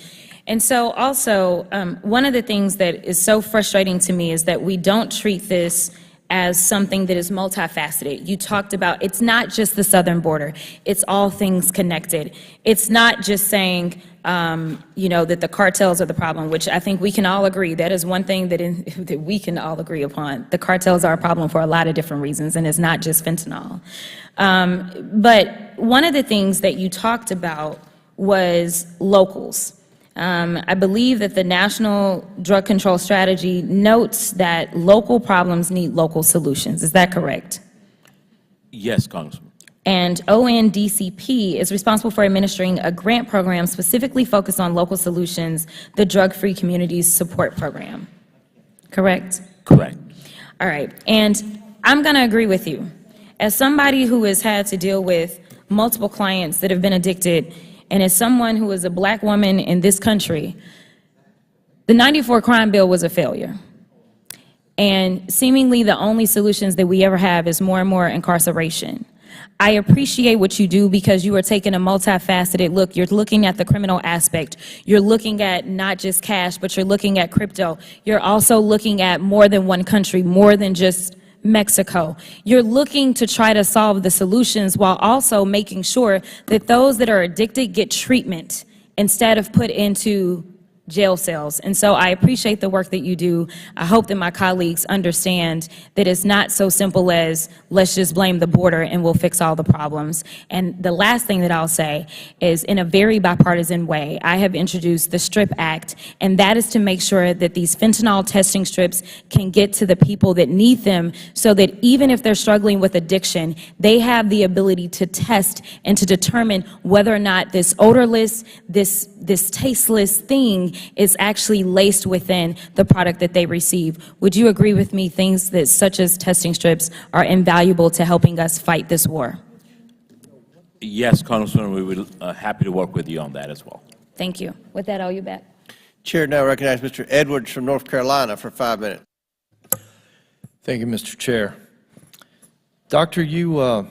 And so also, one of the things that is so frustrating to me is that we don't treat this as something that is multifaceted. You talked about it's not just the southern border, it's all things connected. It's not just saying, that the cartels are the problem, which I think we can all agree. That is one thing that we can all agree upon. The cartels are a problem for a lot of different reasons, and it's not just fentanyl. But one of the things that you talked about was locals. I believe that the National Drug Control Strategy notes that local problems need local solutions. Is that correct? Yes, Congressman. And ONDCP is responsible for administering a grant program specifically focused on local solutions, the Drug-Free Communities Support Program. Correct? Correct. All right. And I'm going to agree with you. As somebody who has had to deal with multiple clients that have been addicted, and as someone who is a black woman in this country, the '94 crime bill was a failure. And seemingly the only solutions that we ever have is more and more incarceration. I appreciate what you do because you are taking a multifaceted look. You're looking at the criminal aspect. You're looking at not just cash, but you're looking at crypto. You're also looking at more than one country, more than just Mexico. You're looking to try to solve the solutions while also making sure that those that are addicted get treatment instead of put into jail cells. And so I appreciate the work that you do. I hope that my colleagues understand that it's not so simple as let's just blame the border and we'll fix all the problems. And the last thing that I'll say is, in a very bipartisan way, I have introduced the STRIP Act, and that is to make sure that these fentanyl testing strips can get to the people that need them, so that even if they're struggling with addiction, they have the ability to test and to determine whether or not this odorless, this tasteless thing is actually laced within the product that they receive. Would you agree with me, things that such as testing strips are invaluable to helping us fight this war? Yes, Congressman, we will happy to work with you on that as well. Thank you. With that, I'll you back. Chair now recognizes Mr. Edwards from North Carolina for 5 minutes. Thank you, Mr. Chair. Doctor, you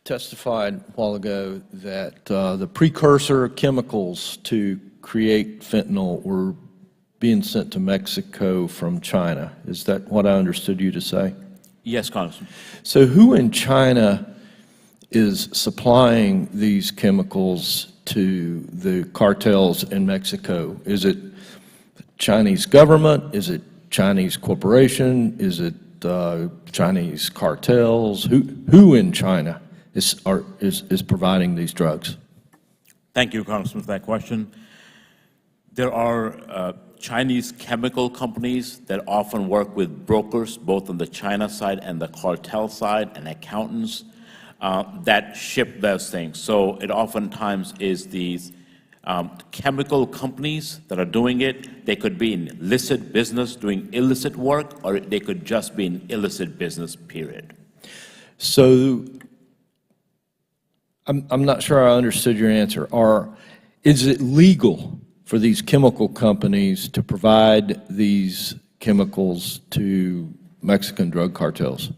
testified a while ago that the precursor chemicals to create fentanyl were being sent to Mexico from China. Is that what I understood you to say? Yes, Congressman. So who in China is supplying these chemicals to the cartels in Mexico? Is it Chinese government? Is it Chinese corporation? Is it Chinese cartels? Who in China is providing these drugs? Thank you, Congressman, for that question. There are Chinese chemical companies that often work with brokers, both on the China side and the cartel side, and accountants that ship those things. So it oftentimes is these chemical companies that are doing it. They could be in illicit business doing illicit work, or they could just be in illicit business, period. So I'm not sure I understood your answer. Is it legal for these chemical companies to provide these chemicals to Mexican drug cartels?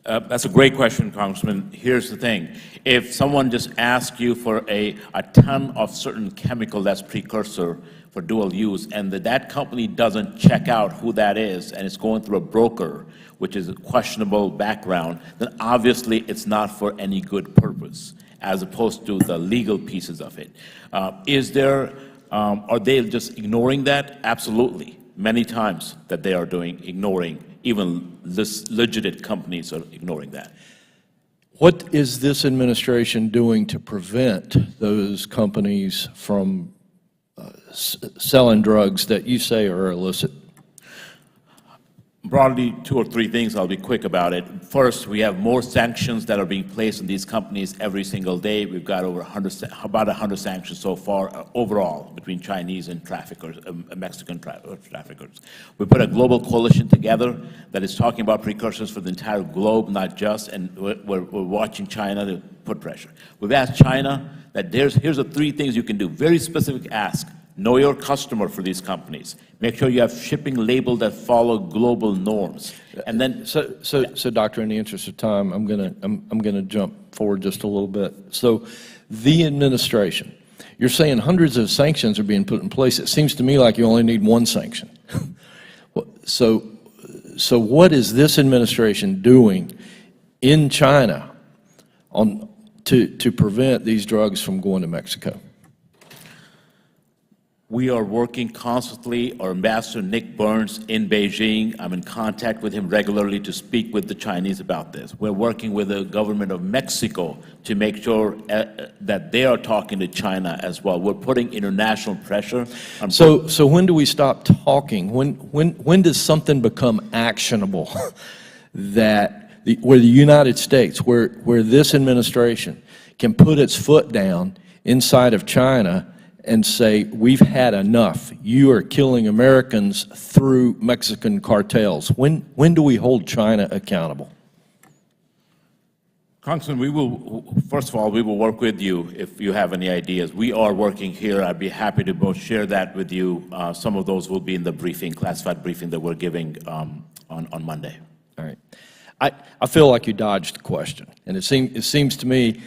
That's a great question, Congressman. Here's the thing. If someone just asks you for a ton of certain chemical that's precursor for dual use, and that company doesn't check out who that is, and it's going through a broker, which is a questionable background, then obviously it's not for any good purpose, as opposed to the legal pieces of it. Are they just ignoring that? Absolutely. Many times that they are ignoring, even legitimate companies are ignoring that. What is this administration doing to prevent those companies from selling drugs that you say are illicit? Broadly, 2 or 3 things. I'll be quick about it. First, we have more sanctions that are being placed on these companies every single day. We've got about 100 sanctions so far overall between Chinese and traffickers, Mexican traffickers. We put a global coalition together that is talking about precursors for the entire globe, not just, and we're watching China to put pressure. We've asked China that here's the 3 things you can do. Very specific ask. Know your customer for these companies. Make sure you have shipping labels that follow global norms. And then, so Doctor, in the interest of time, I'm gonna jump forward just a little bit. So, the administration, you're saying hundreds of sanctions are being put in place. It seems to me like you only need 1 sanction. So what is this administration doing in China to prevent these drugs from going to Mexico? we are working constantly. Our Ambassador Nick Burns in Beijing, I'm in contact with him regularly to speak with the Chinese about this. We're working with the government of Mexico to make sure that they are talking to China as well. We're putting international pressure on. So when do we stop talking? When does something become actionable that where the United States, where this administration can put its foot down inside of China and say, we've had enough. You are killing Americans through Mexican cartels. When do we hold China accountable? Congressman, first of all, we will work with you if you have any ideas. We are working here. I'd be happy to both share that with you. Some of those will be in the briefing, classified briefing that we're giving on Monday. All right. I feel like you dodged the question. And it seems to me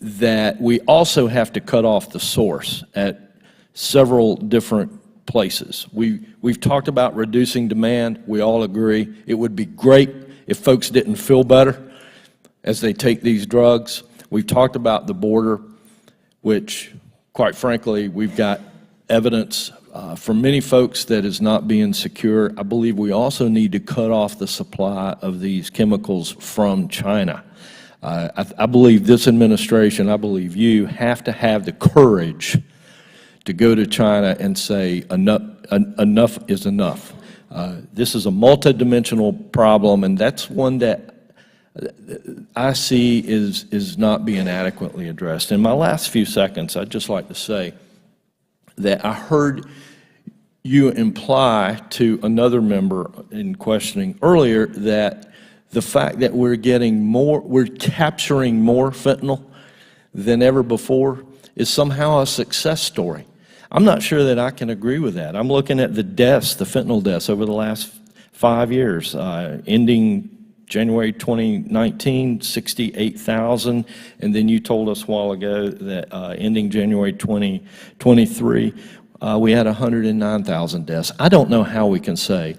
that we also have to cut off the source at several different places. We've talked about reducing demand. We all agree. It would be great if folks didn't feel better as they take these drugs. We've talked about the border, which, quite frankly, we've got evidence from many folks that is not being secure. I believe we also need to cut off the supply of these chemicals from China. I believe this administration, I believe you, have to have the courage to go to China and say enough is enough. This is a multidimensional problem, and that's one that I see is not being adequately addressed. In my last few seconds, I'd just like to say that I heard you imply to another member in questioning earlier that the fact that we're capturing more fentanyl than ever before is somehow a success story. I'm not sure that I can agree with that. I'm looking at the deaths, the fentanyl deaths over the last 5 years, ending January 2019, 68,000, and then you told us a while ago that ending January 2023, we had 109,000 deaths. I don't know how we can say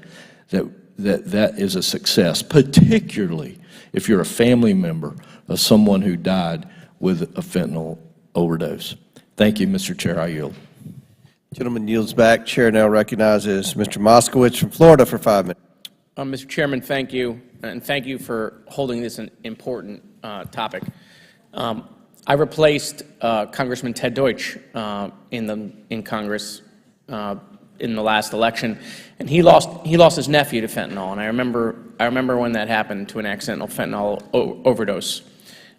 that is a success, particularly if you're a family member of someone who died with a fentanyl overdose. Thank you, Mr. Chair. I yield. Gentleman yields back. Chair now recognizes Mr. Moskowitz from Florida for 5 minutes. Mr. Chairman, thank you, and thank you for holding this an important topic. I replaced Congressman Ted Deutsch in Congress in the last election, and he lost his nephew to fentanyl. And I remember when that happened, to an accidental fentanyl overdose.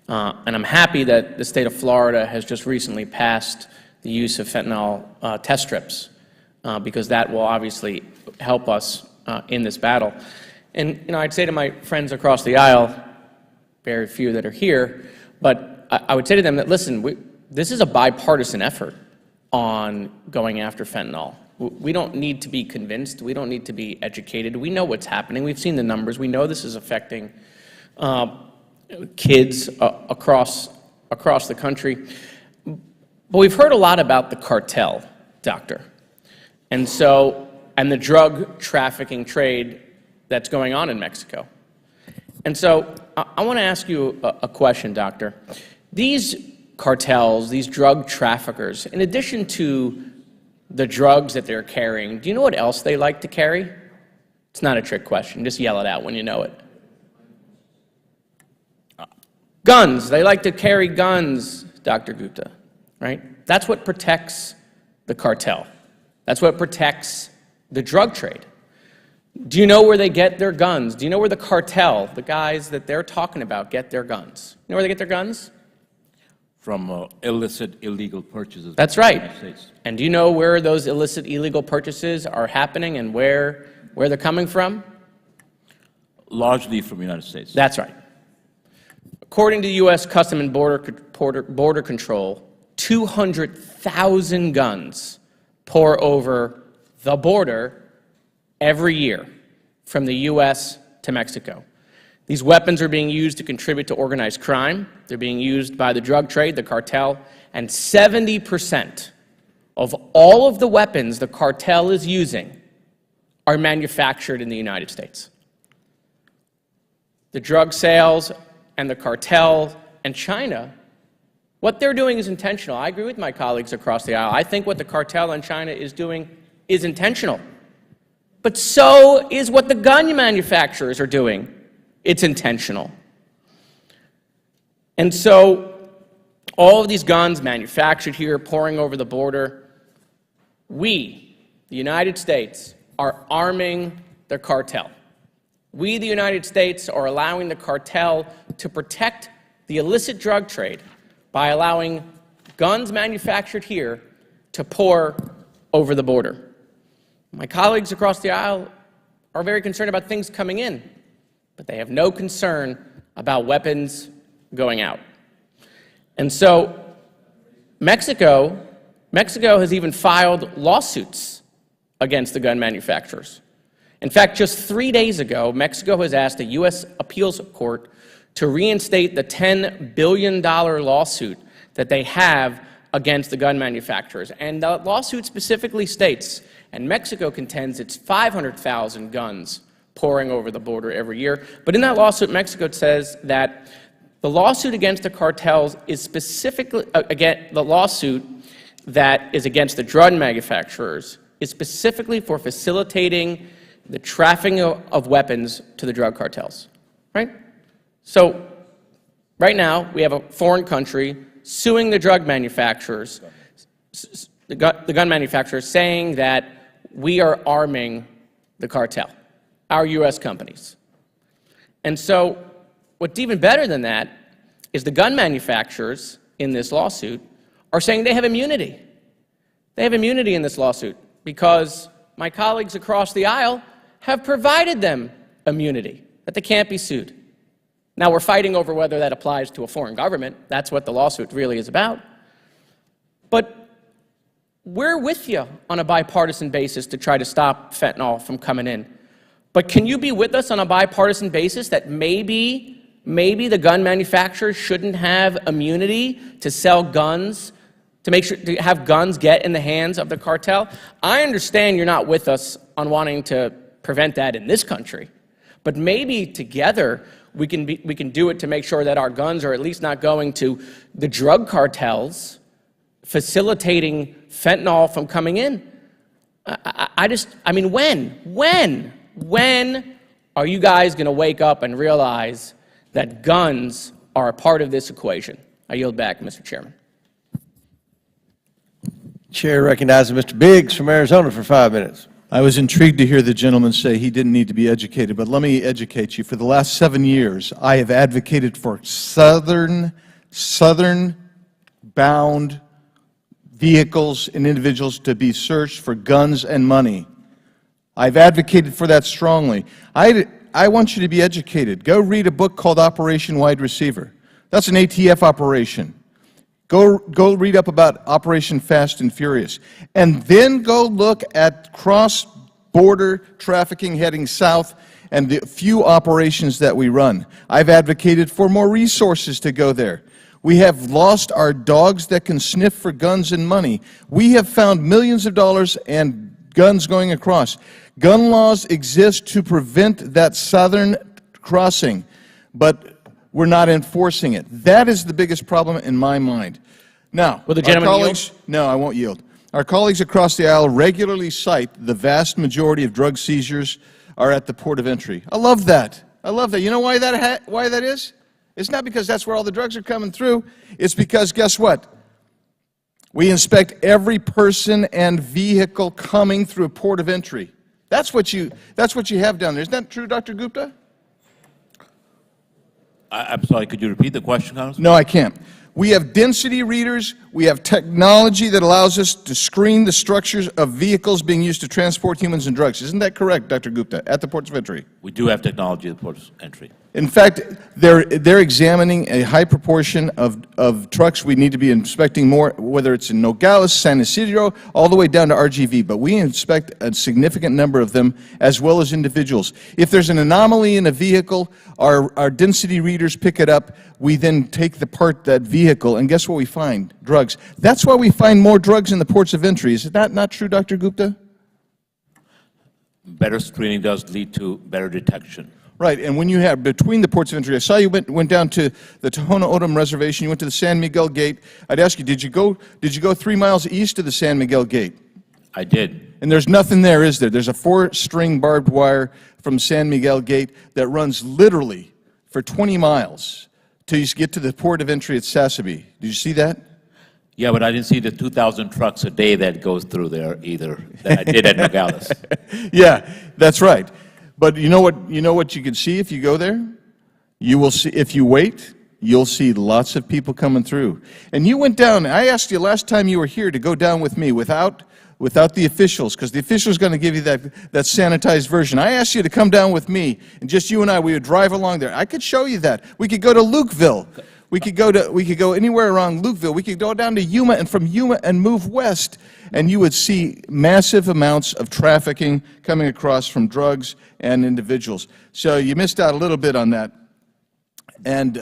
And I'm happy that the state of Florida has just recently passed the use of fentanyl test strips, because that will obviously help us in this battle. And I'd say to my friends across the aisle, very few that are here, but I would say to them that, listen, this is a bipartisan effort on going after fentanyl. We don't need to be convinced. We don't need to be educated. We know what's happening. We've seen the numbers. We know this is affecting kids across the country. But we've heard a lot about the cartel, Doctor, and the drug trafficking trade that's going on in Mexico. And so I want to ask you a question, Doctor. These cartels, these drug traffickers, in addition to the drugs that they're carrying, do you know what else they like to carry? It's not a trick question. Just yell it out when you know it. Guns. They like to carry guns, Dr. Gupta, right? That's what protects the cartel. That's what protects the drug trade. Do you know where they get their guns? Do you know where the cartel, the guys that they're talking about, get their guns? You know where they get their guns? From illicit, illegal purchases. That's right. And do you know where those illicit, illegal purchases are happening and where they're coming from? Largely from the United States. That's right. According to U.S. Custom and Border Control, 200,000 guns pour over the border every year from the U.S. to Mexico. These weapons are being used to contribute to organized crime. They're being used by the drug trade, the cartel, and 70% of all of the weapons the cartel is using are manufactured in the United States. The drug sales and the cartel and China, what they're doing is intentional. I agree with my colleagues across the aisle. I think what the cartel and China is doing is intentional. But so is what the gun manufacturers are doing. It's intentional. And so all of these guns manufactured here, pouring over the border, we, the United States, are arming the cartel. We, the United States, are allowing the cartel to protect the illicit drug trade by allowing guns manufactured here to pour over the border. My colleagues across the aisle are very concerned about things coming in, but they have no concern about weapons going out. And so Mexico has even filed lawsuits against the gun manufacturers. In fact, just 3 days ago, Mexico has asked a U.S. appeals court to reinstate the $10 billion lawsuit that they have against the gun manufacturers. And the lawsuit specifically states, and Mexico contends it's 500,000 guns pouring over the border every year. But in that lawsuit, Mexico says that the lawsuit against the cartels is specifically, the lawsuit that is against the drug manufacturers is specifically for facilitating the trafficking of weapons to the drug cartels, right? So right now, we have a foreign country suing the drug manufacturers, the gun manufacturers, saying that we are arming the cartel, our U.S. companies. And so what's even better than that is the gun manufacturers in this lawsuit are saying they have immunity. They have immunity in this lawsuit because my colleagues across the aisle have provided them immunity, that they can't be sued. Now, we're fighting over whether that applies to a foreign government. That's what the lawsuit really is about. But we're with you on a bipartisan basis to try to stop fentanyl from coming in. But can you be with us on a bipartisan basis that maybe the gun manufacturers shouldn't have immunity to sell guns, to make sure to have guns get in the hands of the cartel? I understand you're not with us on wanting to prevent that in this country, but maybe together we can do it to make sure that our guns are at least not going to the drug cartels, facilitating fentanyl from coming in. I mean, when are you guys going to wake up and realize that guns are a part of this equation? I yield back, Mr. Chairman. Chair recognizes Mr. Biggs from Arizona for 5 minutes. I was intrigued to hear the gentleman say he didn't need to be educated, but let me educate you. For the last 7 years, I have advocated for southern-bound vehicles and individuals to be searched for guns and money. I've advocated for that strongly. I want you to be educated. Go read a book called Operation Wide Receiver. That's an ATF operation. Go read up about Operation Fast and Furious. And then go look at cross-border trafficking heading south and the few operations that we run. I've advocated for more resources to go there. We have lost our dogs that can sniff for guns and money. We have found millions of dollars and guns going across. Gun laws exist to prevent that southern crossing, but we're not enforcing it. That is the biggest problem in my mind. Now, will the gentleman yield? No, I won't yield. Our colleagues across the aisle regularly cite the vast majority of drug seizures are at the port of entry. I love that. I love that. You know why that is? It's not because that's where all the drugs are coming through. It's because, guess what? We inspect every person and vehicle coming through a port of entry. That's what you have down there. Isn't that true, Dr. Gupta? I'm sorry, could you repeat the question, Congressman? No, I can't. We have density readers. We have technology that allows us to screen the structures of vehicles being used to transport humans and drugs. Isn't that correct, Dr. Gupta, at the ports of entry? We do have technology at the ports of entry. In fact, they're examining a high proportion of trucks. We need to be inspecting more, whether it's in Nogales, San Isidro, all the way down to RGV. But we inspect a significant number of them, as well as individuals. If there's an anomaly in a vehicle, our density readers pick it up. We then take that vehicle, and guess what we find? Drugs. That's why we find more drugs in the ports of entry. Is that not true, Dr. Gupta? Better screening does lead to better detection. Right, and when you have between the ports of entry, I saw you went down to the Tohono O'odham Reservation. You went to the San Miguel Gate. I'd ask you, did you go 3 miles east of the San Miguel Gate? I did. And there's nothing there, is there? There's a 4-string barbed wire from San Miguel Gate that runs literally for 20 miles till you get to the port of entry at Sasabe. Did you see that? Yeah, but I didn't see the 2,000 trucks a day that goes through there either, that I did at Nogales. Yeah, that's right. But you know what you can see if you go there? You will see, if you wait, you'll see lots of people coming through. And you went down, I asked you last time you were here to go down with me without the officials, because the officials are going to give you that sanitized version. I asked you to come down with me, and just you and I, we would drive along there. I could show you that. We could go to Lukeville. We could go anywhere around Lukeville. We could go down to Yuma, and from Yuma and move west, and you would see massive amounts of trafficking coming across from drugs and individuals. So you missed out a little bit on that. And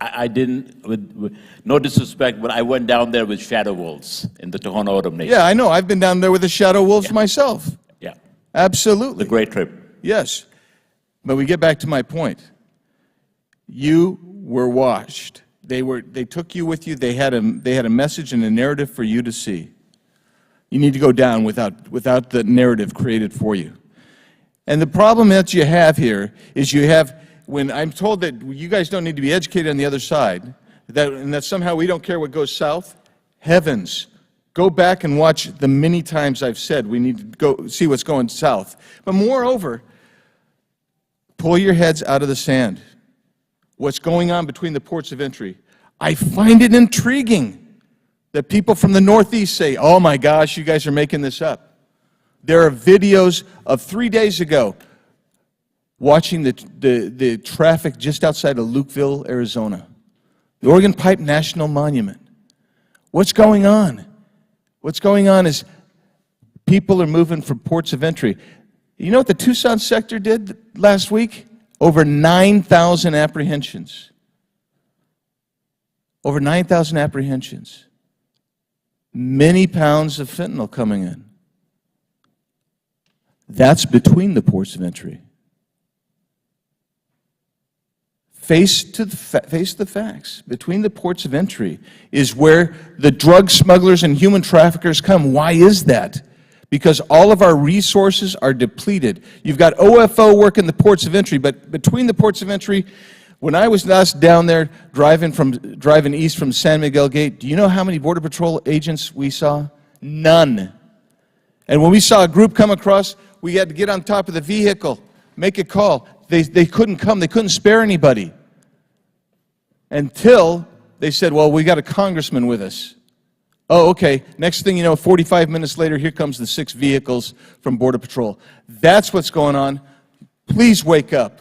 I didn't, with no disrespect, but I went down there with shadow wolves in the Tohono O'odham Nation. Yeah, I know. I've been down there with the shadow wolves myself. Yeah. Absolutely. The great trip. Yes. But we get back to my point. You were watched. They took you with you. They had a message and a narrative for you to see. You need to go down without the narrative created for you. And the problem that you have here is when I'm told that you guys don't need to be educated on the other side, and that somehow we don't care what goes south, heavens, go back and watch the many times I've said we need to go see what's going south. But moreover, pull your heads out of the sand. What's going on between the ports of entry? I find it intriguing that people from the Northeast say, oh my gosh, you guys are making this up. There are videos of 3 days ago watching the traffic just outside of Lukeville, Arizona. The Oregon Pipe National Monument. What's going on? What's going on is people are moving from ports of entry. You know what the Tucson sector did last week? Over 9,000 apprehensions. Over 9,000 apprehensions. Many pounds of fentanyl coming in. That's between the ports of entry. Face the facts. Between the ports of entry is where the drug smugglers and human traffickers come. Why is that? Because all of our resources are depleted. You've got OFO working the ports of entry, but between the ports of entry, when I was last down there driving east from San Miguel Gate, do you know how many Border Patrol agents we saw? None. And when we saw a group come across, we had to get on top of the vehicle, make a call. They couldn't come. They couldn't spare anybody. Until they said, well, we got a congressman with us. Oh, okay. Next thing you know, 45 minutes later, here comes the 6 vehicles from Border Patrol. That's what's going on. Please wake up.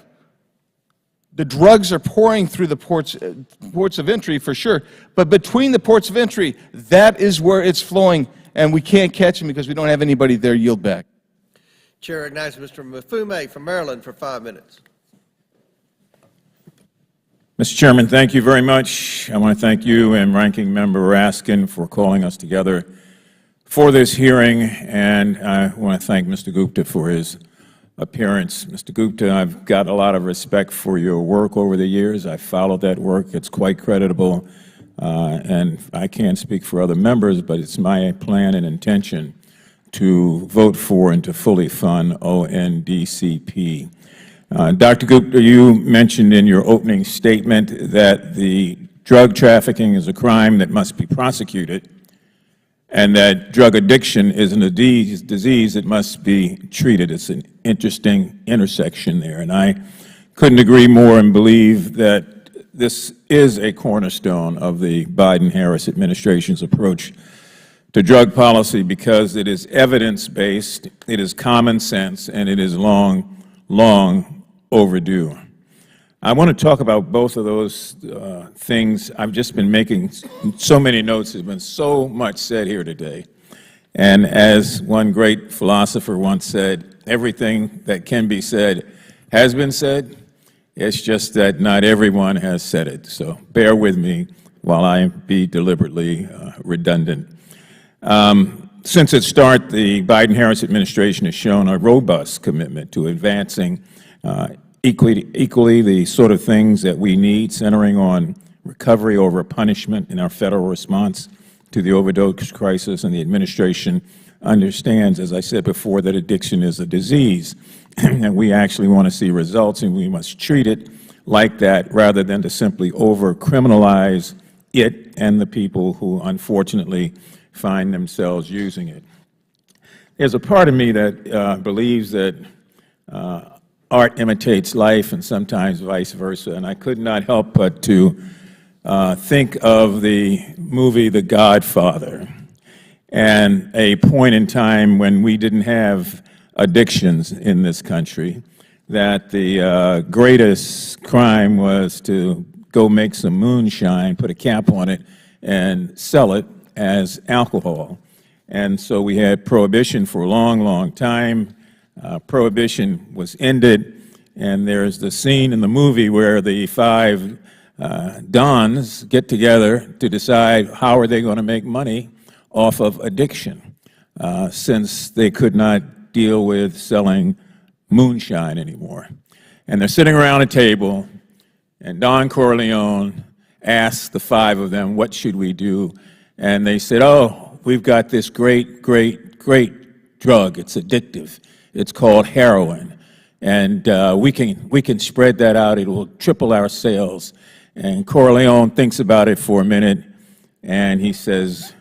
The drugs are pouring through the ports of entry for sure, but between the ports of entry, that is where it's flowing, and we can't catch them because we don't have anybody there. Yield back. Chair recognizes Mr. Mafume from Maryland for 5 minutes. Mr. Chairman, thank you very much. I want to thank you and Ranking Member Raskin for calling us together for this hearing, and I want to thank Mr. Gupta for his appearance. Mr. Gupta, I've got a lot of respect for your work over the years. I've followed that work. It's quite creditable, and I can't speak for other members, but it's my plan and intention to vote for and to fully fund ONDCP. Dr. Gupta, you mentioned in your opening statement that the drug trafficking is a crime that must be prosecuted and that drug addiction is a disease that must be treated. It's an interesting intersection there, and I couldn't agree more and believe that this is a cornerstone of the Biden-Harris administration's approach to drug policy because it is evidence-based, it is common sense, and it is long overdue. I want to talk about both of those things. I've just been making so many notes. There's been so much said here today. And as one great philosopher once said, everything that can be said has been said. It's just that not everyone has said it. So bear with me while I be deliberately redundant. Since its start, the Biden-Harris administration has shown a robust commitment to advancing equally the sort of things that we need, centering on recovery over punishment in our federal response to the overdose crisis. And the administration understands, as I said before, that addiction is a disease, and we actually want to see results, and we must treat it like that rather than to simply over-criminalize it and the people who unfortunately find themselves using it. There's a part of me that believes that art imitates life and sometimes vice versa, and I could not help but to think of the movie The Godfather and a point in time when we didn't have addictions in this country, that the greatest crime was to go make some moonshine, put a cap on it, and sell it as alcohol. And so we had prohibition for a long time. Prohibition was ended, and there's the scene in the movie where the 5 dons get together to decide how are they going to make money off of addiction, since they could not deal with selling moonshine anymore. And they're sitting around a table, and Don Corleone asked the five of them, what should we do? And they said, oh, we've got this great, great, great drug. It's addictive. It's called heroin. And we can spread that out. It will triple our sales. And Corleone thinks about it for a minute, and he says,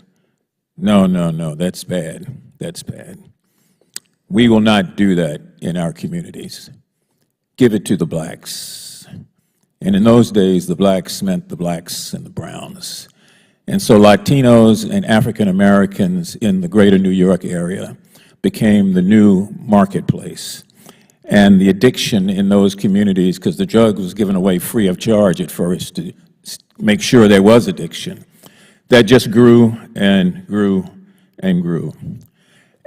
no, no, no, that's bad. That's bad. We will not do that in our communities. Give it to the blacks. And in those days, the blacks meant the blacks and the browns. And so Latinos and African Americans in the greater New York area became the new marketplace. And the addiction in those communities, because the drug was given away free of charge at first to make sure there was addiction, that just grew and grew and grew.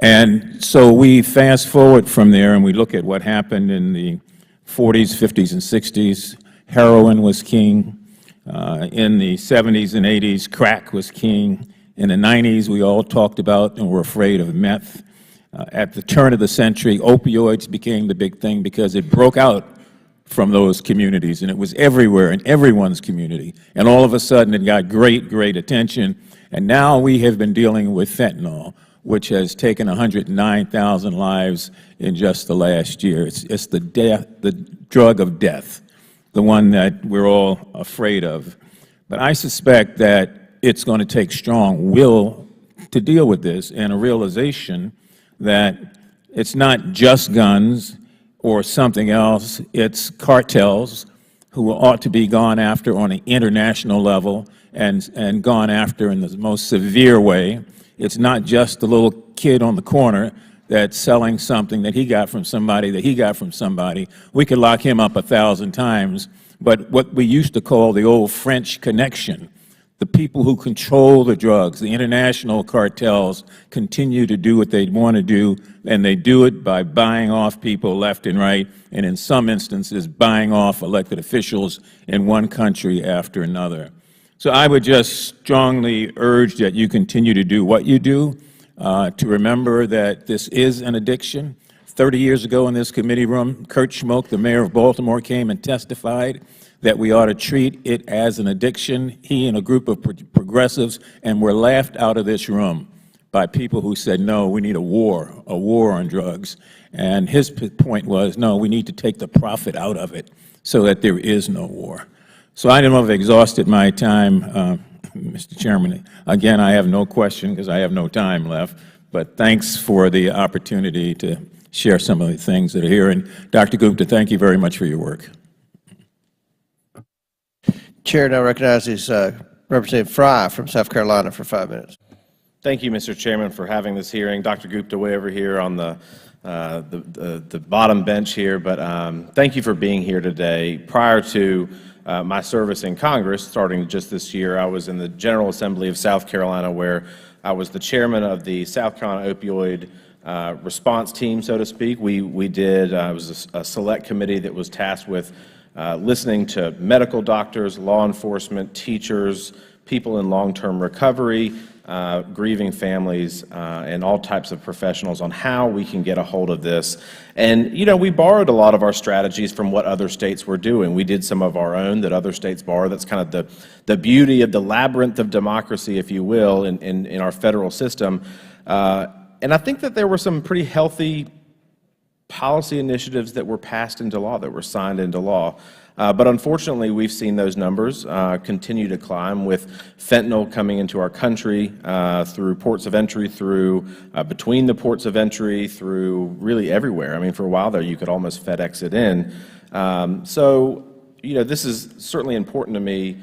And so we fast forward from there and we look at what happened in the 40s, 50s, and 60s. Heroin was king. In the 70s and 80s, crack was king. In the 90s, we all talked about and were afraid of meth. At the turn of the century, opioids became the big thing because it broke out from those communities, and it was everywhere in everyone's community. And all of a sudden, it got great, great attention. And now we have been dealing with fentanyl, which has taken 109,000 lives in just the last year. It's the drug of death, the one that we're all afraid of. But I suspect that it's going to take strong will to deal with this and a realization that it's not just guns or something else, it's cartels who ought to be gone after on an international level and gone after in the most severe way. It's not just the little kid on the corner that's selling something that he got from somebody that he got from somebody. We could lock him up 1,000 times, but what we used to call the old French connection, the people who control the drugs, the international cartels, continue to do what they want to do, and they do it by buying off people left and right, and in some instances, buying off elected officials in one country after another. So I would just strongly urge that you continue to do what you do, to remember that this is an addiction. 30 years ago in this committee room, Kurt Schmoke, the mayor of Baltimore, came and testified that we ought to treat it as an addiction, he and a group of progressives, and were laughed out of this room by people who said, no, we need a war on drugs. And his point was, no, we need to take the profit out of it so that there is no war. So I don't know if I've exhausted my time, Mr. Chairman. Again, I have no question because I have no time left, but thanks for the opportunity to share some of the things that are here. And Dr. Gupta, thank you very much for your work. Chair now recognizes Representative Fry from South Carolina for 5 minutes. Thank you, Mr. Chairman, for having this hearing. Dr. Gupta way over here on the bottom bench here, but thank you for being here today. Prior to my service in Congress, starting just this year, I was in the General Assembly of South Carolina, where I was the chairman of the South Carolina Opioid response team, so to speak. It was a select committee that was tasked with listening to medical doctors, law enforcement, teachers, people in long-term recovery, grieving families, and all types of professionals on how we can get a hold of this. And, you know, we borrowed a lot of our strategies from what other states were doing. We did some of our own that other states borrowed. That's kind of the beauty of the labyrinth of democracy, if you will, in our federal system. And I think that there were some pretty healthy policy initiatives that were passed into law, that were signed into law. But unfortunately, we've seen those numbers continue to climb, with fentanyl coming into our country through ports of entry, through between the ports of entry, through really everywhere. I mean, for a while there, you could almost FedEx it in. So, you know, this is certainly important to me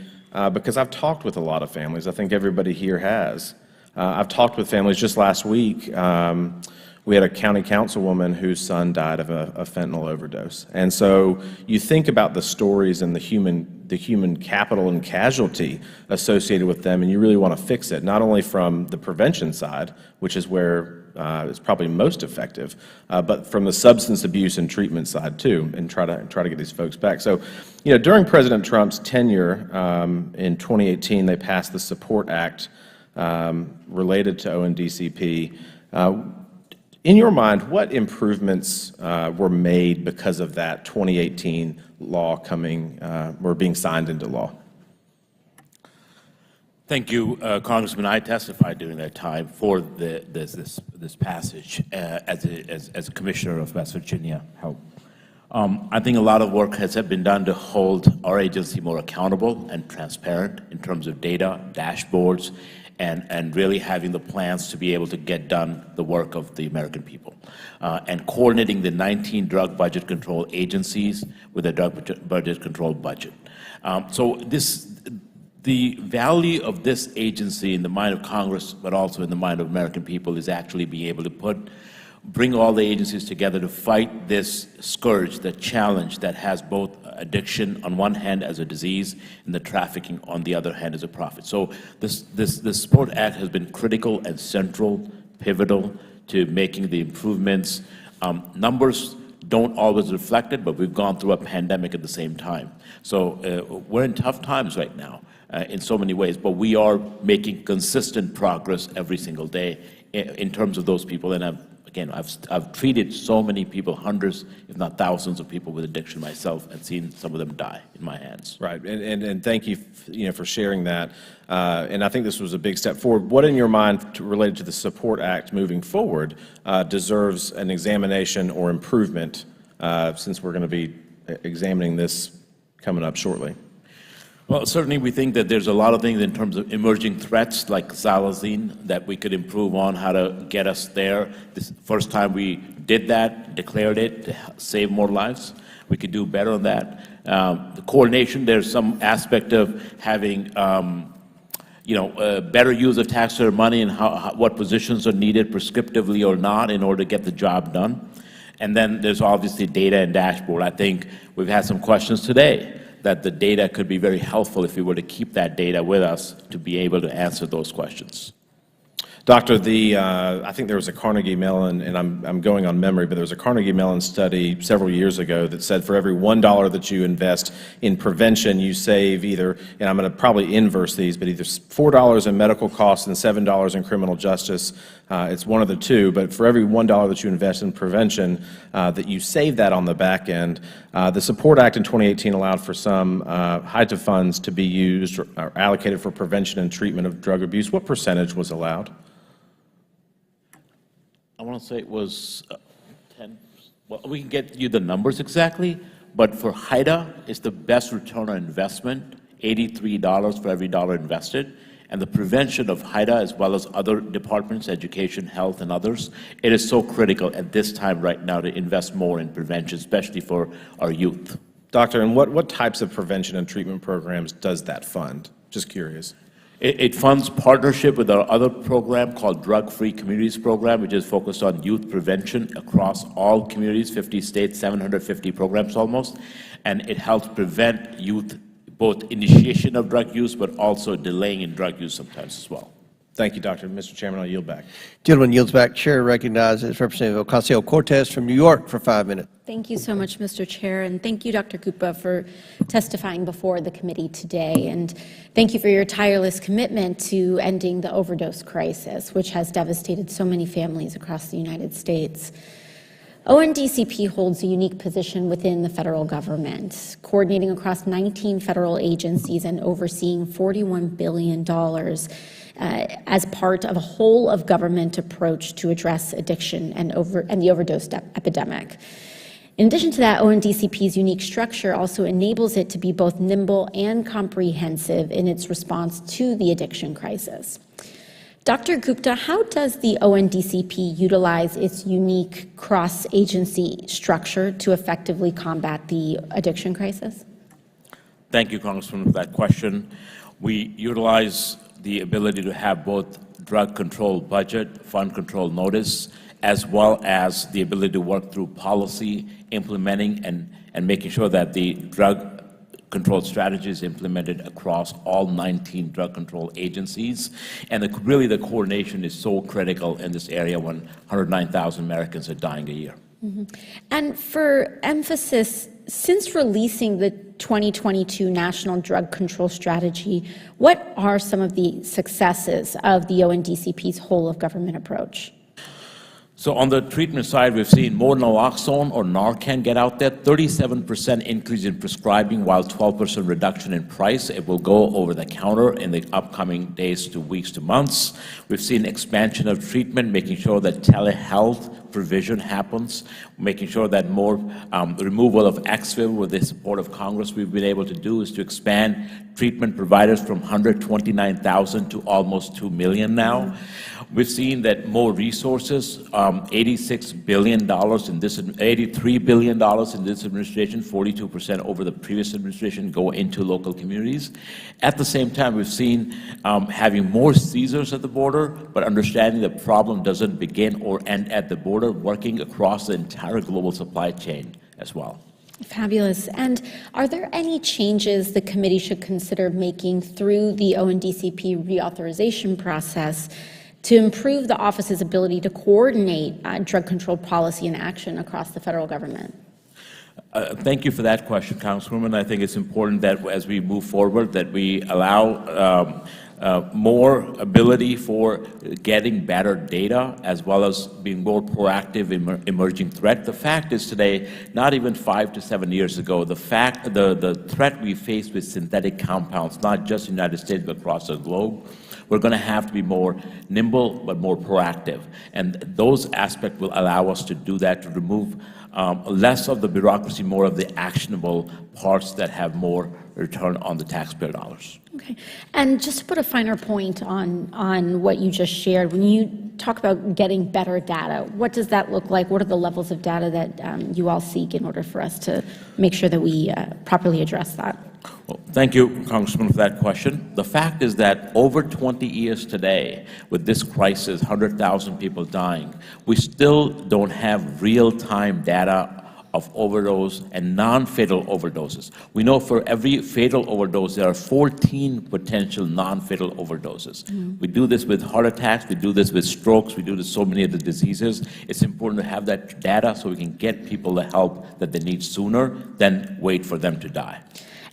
because I've talked with a lot of families. I think everybody here has. I've talked with families just last week. We had a county councilwoman whose son died of a fentanyl overdose. And so you think about the stories and the human capital and casualty associated with them, and you really want to fix it, not only from the prevention side, which is where it's probably most effective, but from the substance abuse and treatment side too, and try to get these folks back. So, you know, during President Trump's tenure in 2018, they passed the Support Act related to ONDCP. In your mind, what improvements were made because of that 2018 law being signed into law? Thank you, Congressman. I testified during that time for this passage as a commissioner of West Virginia Health. I think a lot of work has been done to hold our agency more accountable and transparent in terms of data, dashboards, and really having the plans to be able to get done the work of the American people, and coordinating the 19 drug budget control agencies with a drug budget control budget. The value of this agency in the mind of Congress, but also in the mind of American people, is actually being able to bring all the agencies together to fight this scourge, the challenge that has both addiction on one hand as a disease and the trafficking on the other hand as a profit. So this Support Act has been critical and central, pivotal to making the improvements. Numbers don't always reflect it, but we've gone through a pandemic at the same time. So we're in tough times right now in so many ways, but we are making consistent progress every single day in terms of those people. And I've treated so many people, hundreds, if not thousands of people with addiction myself, and seen some of them die in my hands. Right, and thank you, for sharing that. And I think this was a big step forward. What in your mind related to the Support Act moving forward deserves an examination or improvement, since we're going to be examining this coming up shortly? Well, certainly we think that there's a lot of things in terms of emerging threats like xylazine that we could improve on, how to get us there. This first time we did that, declared it to save more lives. We could do better on that. The coordination, there's some aspect of having better use of taxpayer money and what positions are needed prescriptively or not in order to get the job done. And then there's obviously data and dashboard. I think we've had some questions today that the data could be very helpful if we were to keep that data with us to be able to answer those questions. Doctor, I think there was a Carnegie Mellon, and I'm going on memory, but there was a Carnegie Mellon study several years ago that said for every $1 that you invest in prevention, you save either, and I'm going to probably inverse these, but either $4 in medical costs and $7 in criminal justice. It's one of the two, but for every $1 that you invest in prevention, that you save that on the back end. The Support Act in 2018 allowed for some HIDTA funds to be used or allocated for prevention and treatment of drug abuse. What percentage was allowed? I want to say it was 10. Well, we can get you the numbers exactly, but for HIDTA, it's the best return on investment, $83 for every dollar invested. And the prevention of HIDTA, as well as other departments, education, health, and others, it is so critical at this time right now to invest more in prevention, especially for our youth. Doctor, and what types of prevention and treatment programs does that fund? Just curious. It funds partnership with our other program called Drug-Free Communities Program, which is focused on youth prevention across all communities, 50 states, 750 programs almost, and it helps prevent youth, both initiation of drug use, but also delaying in drug use sometimes as well. Thank you, Doctor. Mr. Chairman, I'll yield back. Gentleman yields back. Chair recognizes Representative Ocasio-Cortez from New York for 5 minutes. Thank you so much, Mr. Chair, and thank you, Dr. Gupta, for testifying before the committee today. And thank you for your tireless commitment to ending the overdose crisis, which has devastated so many families across the United States. ONDCP holds a unique position within the federal government, coordinating across 19 federal agencies and overseeing $41 billion as part of a whole-of-government approach to address addiction and the overdose epidemic. In addition to that, ONDCP's unique structure also enables it to be both nimble and comprehensive in its response to the addiction crisis. Dr. Gupta, how does the ONDCP utilize its unique cross-agency structure to effectively combat the addiction crisis? Thank you, Congressman, for that question. We utilize the ability to have both drug control budget, fund control notice, as well as the ability to work through policy, implementing and making sure that the drug control strategy is implemented across all 19 drug control agencies. And really the coordination is so critical in this area when 109,000 Americans are dying a year. Mm-hmm. And for emphasis, since releasing the 2022 National Drug Control Strategy, what are some of the successes of the ONDCP's whole-of-government approach? So on the treatment side, we've seen more naloxone or Narcan get out there, 37% increase in prescribing, while 12% reduction in price. It will go over the counter in the upcoming days to weeks to months. We've seen expansion of treatment, making sure that telehealth provision happens, making sure that more removal of exfil with the support of Congress we've been able to do is to expand treatment providers from 129,000 to almost 2 million now. We've seen that more resources, $86 billion in this, $83 billion in this administration, 42% over the previous administration go into local communities. At the same time, we've seen having more seizures at the border, but understanding the problem doesn't begin or end at the border, working across the entire global supply chain as well. Fabulous. And are there any changes the committee should consider making through the ONDCP reauthorization process to improve the office's ability to coordinate drug control policy and action across the federal government? Thank you for that question, Councilwoman. I think it's important that as we move forward, that we allow more ability for getting better data, as well as being more proactive in emerging threat. The fact is today, not even 5 to 7 years ago, the threat we face with synthetic compounds, not just in the United States, but across the globe, we're going to have to be more nimble, but more proactive. And those aspects will allow us to do that, to remove less of the bureaucracy, more of the actionable parts that have more return on the taxpayer dollars. Okay. And just to put a finer point on what you just shared, when you talk about getting better data, what does that look like? What are the levels of data that you all seek in order for us to make sure that we properly address that? Well, thank you, Congressman, for that question. The fact is that over 20 years today, with this crisis, 100,000 people dying, we still don't have real-time data of overdose and non-fatal overdoses. We know for every fatal overdose, there are 14 potential non-fatal overdoses. We do this with heart attacks, we do this with strokes, we do this with so many of the diseases. It's important to have that data so we can get people the help that they need sooner than wait for them to die.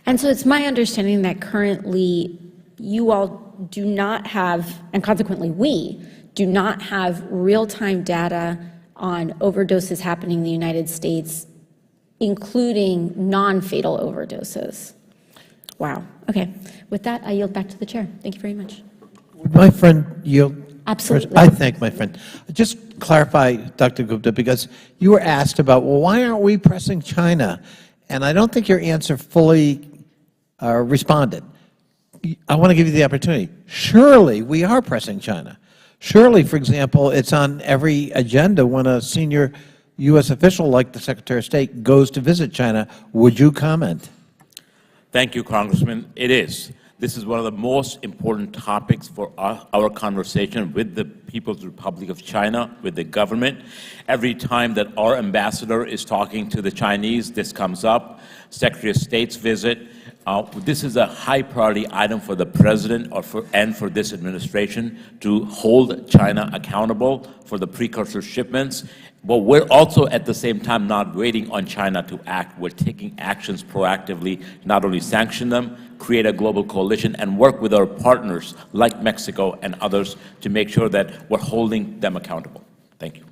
And so it's my understanding that currently you all do not have, and consequently we, do not have real-time data on overdoses happening in the United States, including non-fatal overdoses. Wow. Okay. With that, I yield back to the chair. Thank you very much. My friend yield. Absolutely. First, I thank my friend. Just clarify, Dr. Gupta, because you were asked about, well, why aren't we pressing China? And I don't think your answer fully responded. I want to give you the opportunity. Surely we are pressing China. Surely, for example, it's on every agenda when a senior U.S. official like the Secretary of State goes to visit China. Would you comment? Thank you, Congressman. It is. This is one of the most important topics for our conversation with the People's Republic of China, with the government. Every time that our ambassador is talking to the Chinese, this comes up. Secretary of State's visit. This is a high priority item for the President and for this administration to hold China accountable for the precursor shipments. But we're also at the same time not waiting on China to act. We're taking actions proactively, not only sanction them, create a global coalition, and work with our partners like Mexico and others to make sure that we're holding them accountable. Thank you.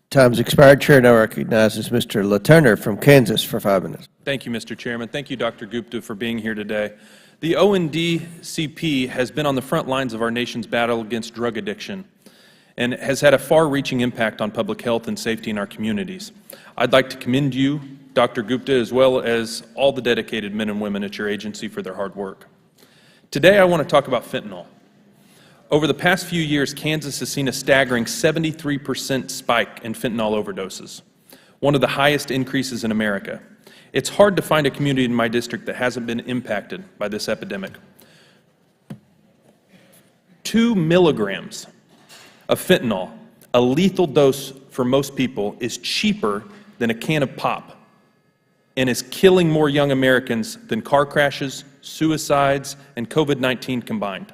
Time's expired. Chair now recognizes Mr. LaTurner from Kansas for 5 minutes. Thank you, Mr. Chairman. Thank you, Dr. Gupta, for being here today. The ONDCP has been on the front lines of our nation's battle against drug addiction and has had a far-reaching impact on public health and safety in our communities. I'd like to commend you, Dr. Gupta, as well as all the dedicated men and women at your agency for their hard work. Today, I want to talk about fentanyl. Over the past few years, Kansas has seen a staggering 73% spike in fentanyl overdoses, one of the highest increases in America. It's hard to find a community in my district that hasn't been impacted by this epidemic. 2 milligrams of fentanyl, a lethal dose for most people, is cheaper than a can of pop and is killing more young Americans than car crashes, suicides, and COVID-19 combined.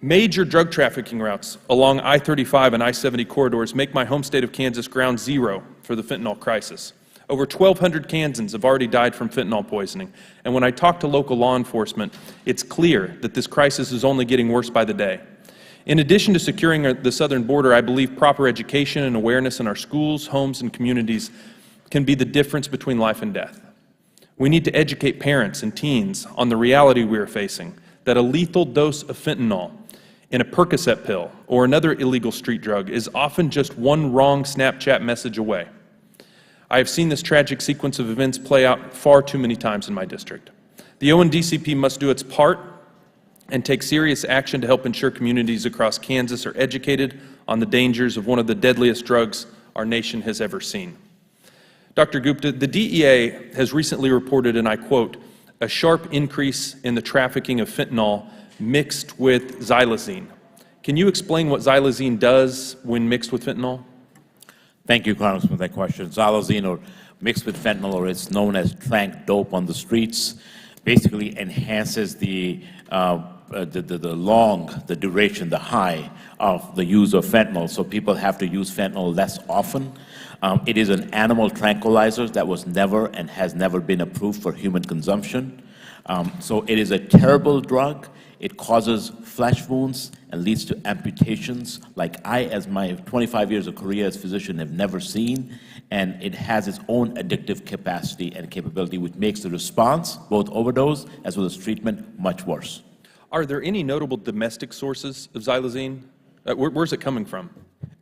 Major drug trafficking routes along I-35 and I-70 corridors make my home state of Kansas ground zero for the fentanyl crisis. Over 1,200 Kansans have already died from fentanyl poisoning, and when I talk to local law enforcement, it's clear that this crisis is only getting worse by the day. In addition to securing the southern border, I believe proper education and awareness in our schools, homes, and communities can be the difference between life and death. We need to educate parents and teens on the reality we are facing, that a lethal dose of fentanyl in a Percocet pill or another illegal street drug is often just one wrong Snapchat message away. I have seen this tragic sequence of events play out far too many times in my district. The ONDCP must do its part and take serious action to help ensure communities across Kansas are educated on the dangers of one of the deadliest drugs our nation has ever seen. Dr. Gupta, the DEA has recently reported, and I quote, a sharp increase in the trafficking of fentanyl mixed with xylazine. Can you explain what xylazine does when mixed with fentanyl? Thank you, Congressman, for that question. Xylazine, or mixed with fentanyl, or it's known as trank dope on the streets, basically enhances the duration, the high of the use of fentanyl. So people have to use fentanyl less often. It is an animal tranquilizer that was never and has never been approved for human consumption. So it is a terrible drug. It causes flesh wounds and leads to amputations like I, as my 25 years of career as physician, have never seen. And it has its own addictive capacity and capability, which makes the response, both overdose as well as treatment, much worse. Are there any notable domestic sources of xylazine? Where's it coming from?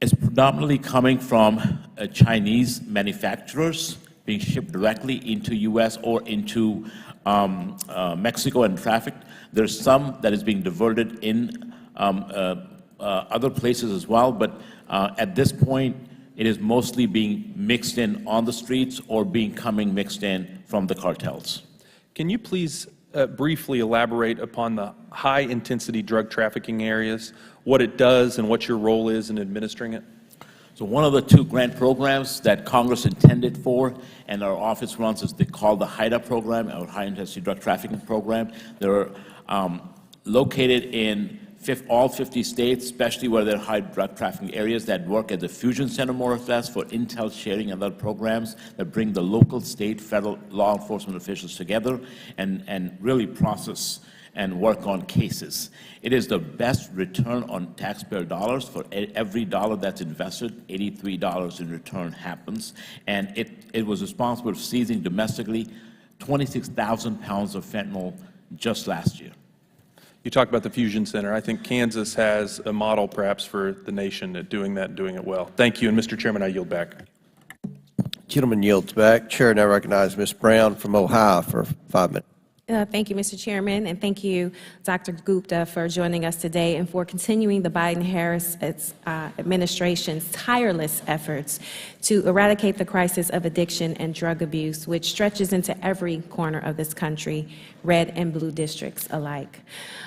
It's predominantly coming from Chinese manufacturers being shipped directly into U.S. or into Mexico and trafficked. There's some that is being diverted in other places as well, but at this point, it is mostly being mixed in on the streets or coming mixed in from the cartels. Can you please briefly elaborate upon the high-intensity drug trafficking areas, what it does and what your role is in administering it? So one of the two grant programs that Congress intended for and our office runs is called the HIDA program, or High Intensity Drug Trafficking Program. They're located in all 50 states, especially where there are high drug trafficking areas, that work as a fusion center, more or less, for intel sharing and other programs that bring the local, state, federal law enforcement officials together and really process and work on cases. It is the best return on taxpayer dollars. For every dollar that's invested, $83 in return happens. And it was responsible for seizing domestically 26,000 pounds of fentanyl just last year. You talked about the Fusion Center. I think Kansas has a model perhaps for the nation at doing that and doing it well. Thank you, and Mr. Chairman, I yield back. Gentleman yields back. Chair now recognizes Ms. Brown from Ohio for 5 minutes. Thank you, Mr. Chairman, and thank you, Dr. Gupta, for joining us today and for continuing the Biden-Harris administration's tireless efforts to eradicate the crisis of addiction and drug abuse, which stretches into every corner of this country, red and blue districts alike.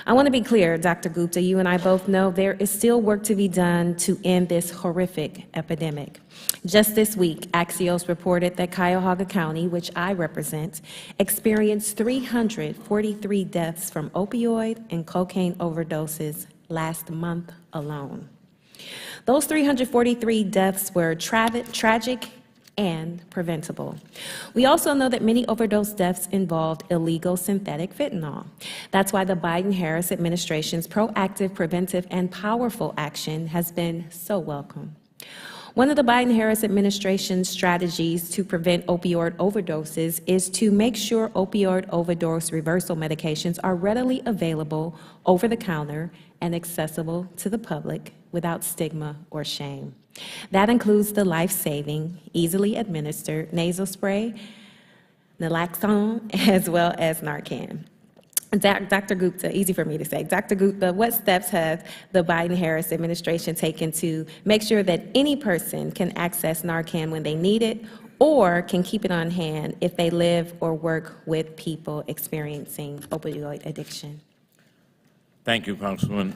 I want to be clear, Dr. Gupta, you and I both know there is still work to be done to end this horrific epidemic. Just this week, Axios reported that Cuyahoga County, which I represent, experienced 343 deaths from opioid and cocaine overdoses last month alone. Those 343 deaths were tragic and preventable. We also know that many overdose deaths involved illegal synthetic fentanyl. That's why the Biden-Harris administration's proactive, preventive, and powerful action has been so welcome. One of the Biden-Harris administration's strategies to prevent opioid overdoses is to make sure opioid overdose reversal medications are readily available over the counter and accessible to the public without stigma or shame. That includes the life-saving, easily administered nasal spray, naloxone, as well as Narcan. Dr. Gupta, easy for me to say, Dr. Gupta, what steps has the Biden-Harris administration taken to make sure that any person can access Narcan when they need it, or can keep it on hand if they live or work with people experiencing opioid addiction? Thank you, Congresswoman.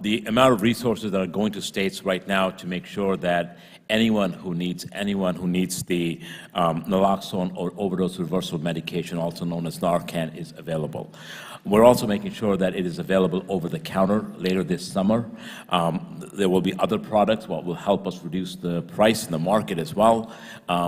The amount of resources that are going to states right now to make sure that anyone who needs the naloxone or overdose reversal medication, also known as Narcan, is available. We're also making sure that it is available over the counter later this summer. There will be other products what will help us reduce the price in the market as well.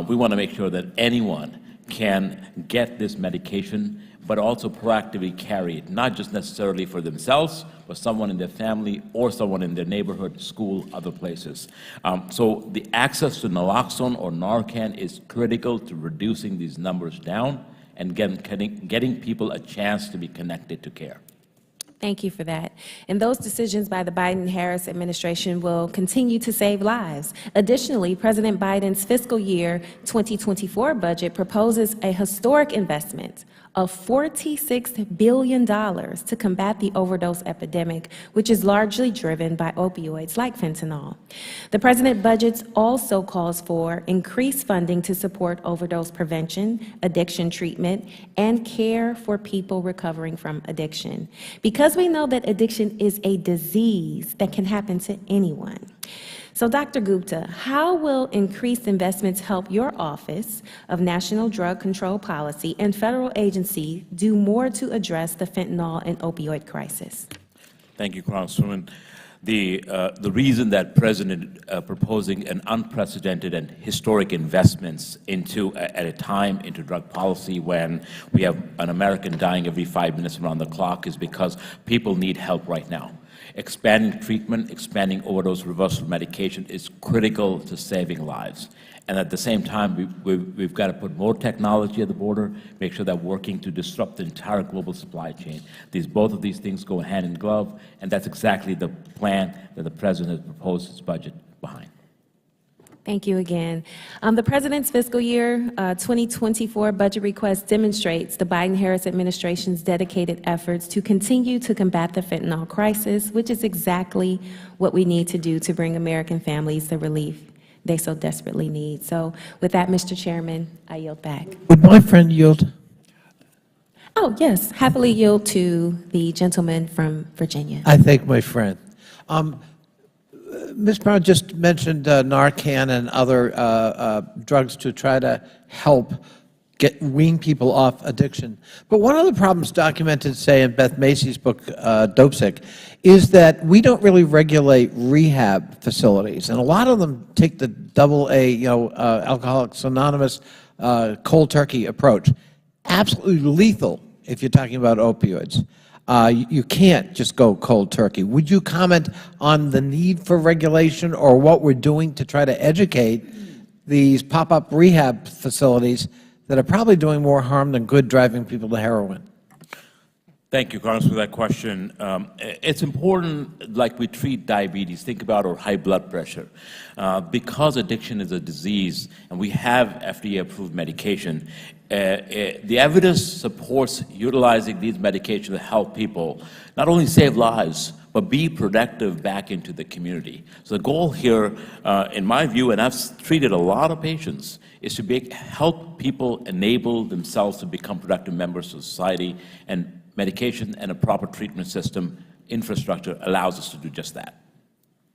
We want to make sure that anyone can get this medication but also proactively carry it, not just necessarily for themselves, but someone in their family or someone in their neighborhood, school, other places. So the access to naloxone or Narcan is critical to reducing these numbers down and getting people a chance to be connected to care. Thank you for that. And those decisions by the Biden-Harris administration will continue to save lives. Additionally, President Biden's fiscal year 2024 budget proposes a historic investment of $46 billion to combat the overdose epidemic, which is largely driven by opioids like fentanyl. The President's budget also calls for increased funding to support overdose prevention, addiction treatment, and care for people recovering from addiction. Because we know that addiction is a disease that can happen to anyone. So, Dr. Gupta, how will increased investments help your Office of National Drug Control Policy and federal agencies do more to address the fentanyl and opioid crisis? Thank you, Congresswoman. The reason that President proposing an unprecedented and historic investments at a time into drug policy when we have an American dying every 5 minutes around the clock is because people need help right now. Expanding treatment, expanding overdose reversal medication is critical to saving lives. And at the same time, we've got to put more technology at the border, make sure that we're working to disrupt the entire global supply chain. Both of these things go hand in glove, and that's exactly the plan that the President has proposed his budget behind. Thank you again. The President's fiscal year 2024 budget request demonstrates the Biden-Harris administration's dedicated efforts to continue to combat the fentanyl crisis, which is exactly what we need to do to bring American families the relief they so desperately need. So with that, Mr. Chairman, I yield back. Would my friend yield? Oh, yes, happily yield to the gentleman from Virginia. I thank my friend. Ms. Brown just mentioned Narcan and other drugs to try to help wean people off addiction. But one of the problems documented, say, in Beth Macy's book, Dope Sick, is that we don't really regulate rehab facilities. And a lot of them take the AA, Alcoholics Anonymous, cold turkey approach. Absolutely lethal if you're talking about opioids. You can't just go cold turkey. Would you comment on the need for regulation or what we're doing to try to educate these pop-up rehab facilities that are probably doing more harm than good, driving people to heroin? Thank you, Congress, for that question. It's important, like we treat diabetes, think about our high blood pressure. Because addiction is a disease and we have FDA-approved medication, the evidence supports utilizing these medications to help people not only save lives, but be productive back into the community. So the goal here, in my view, and I've treated a lot of patients, is to help people enable themselves to become productive members of society, and medication and a proper treatment system infrastructure allows us to do just that.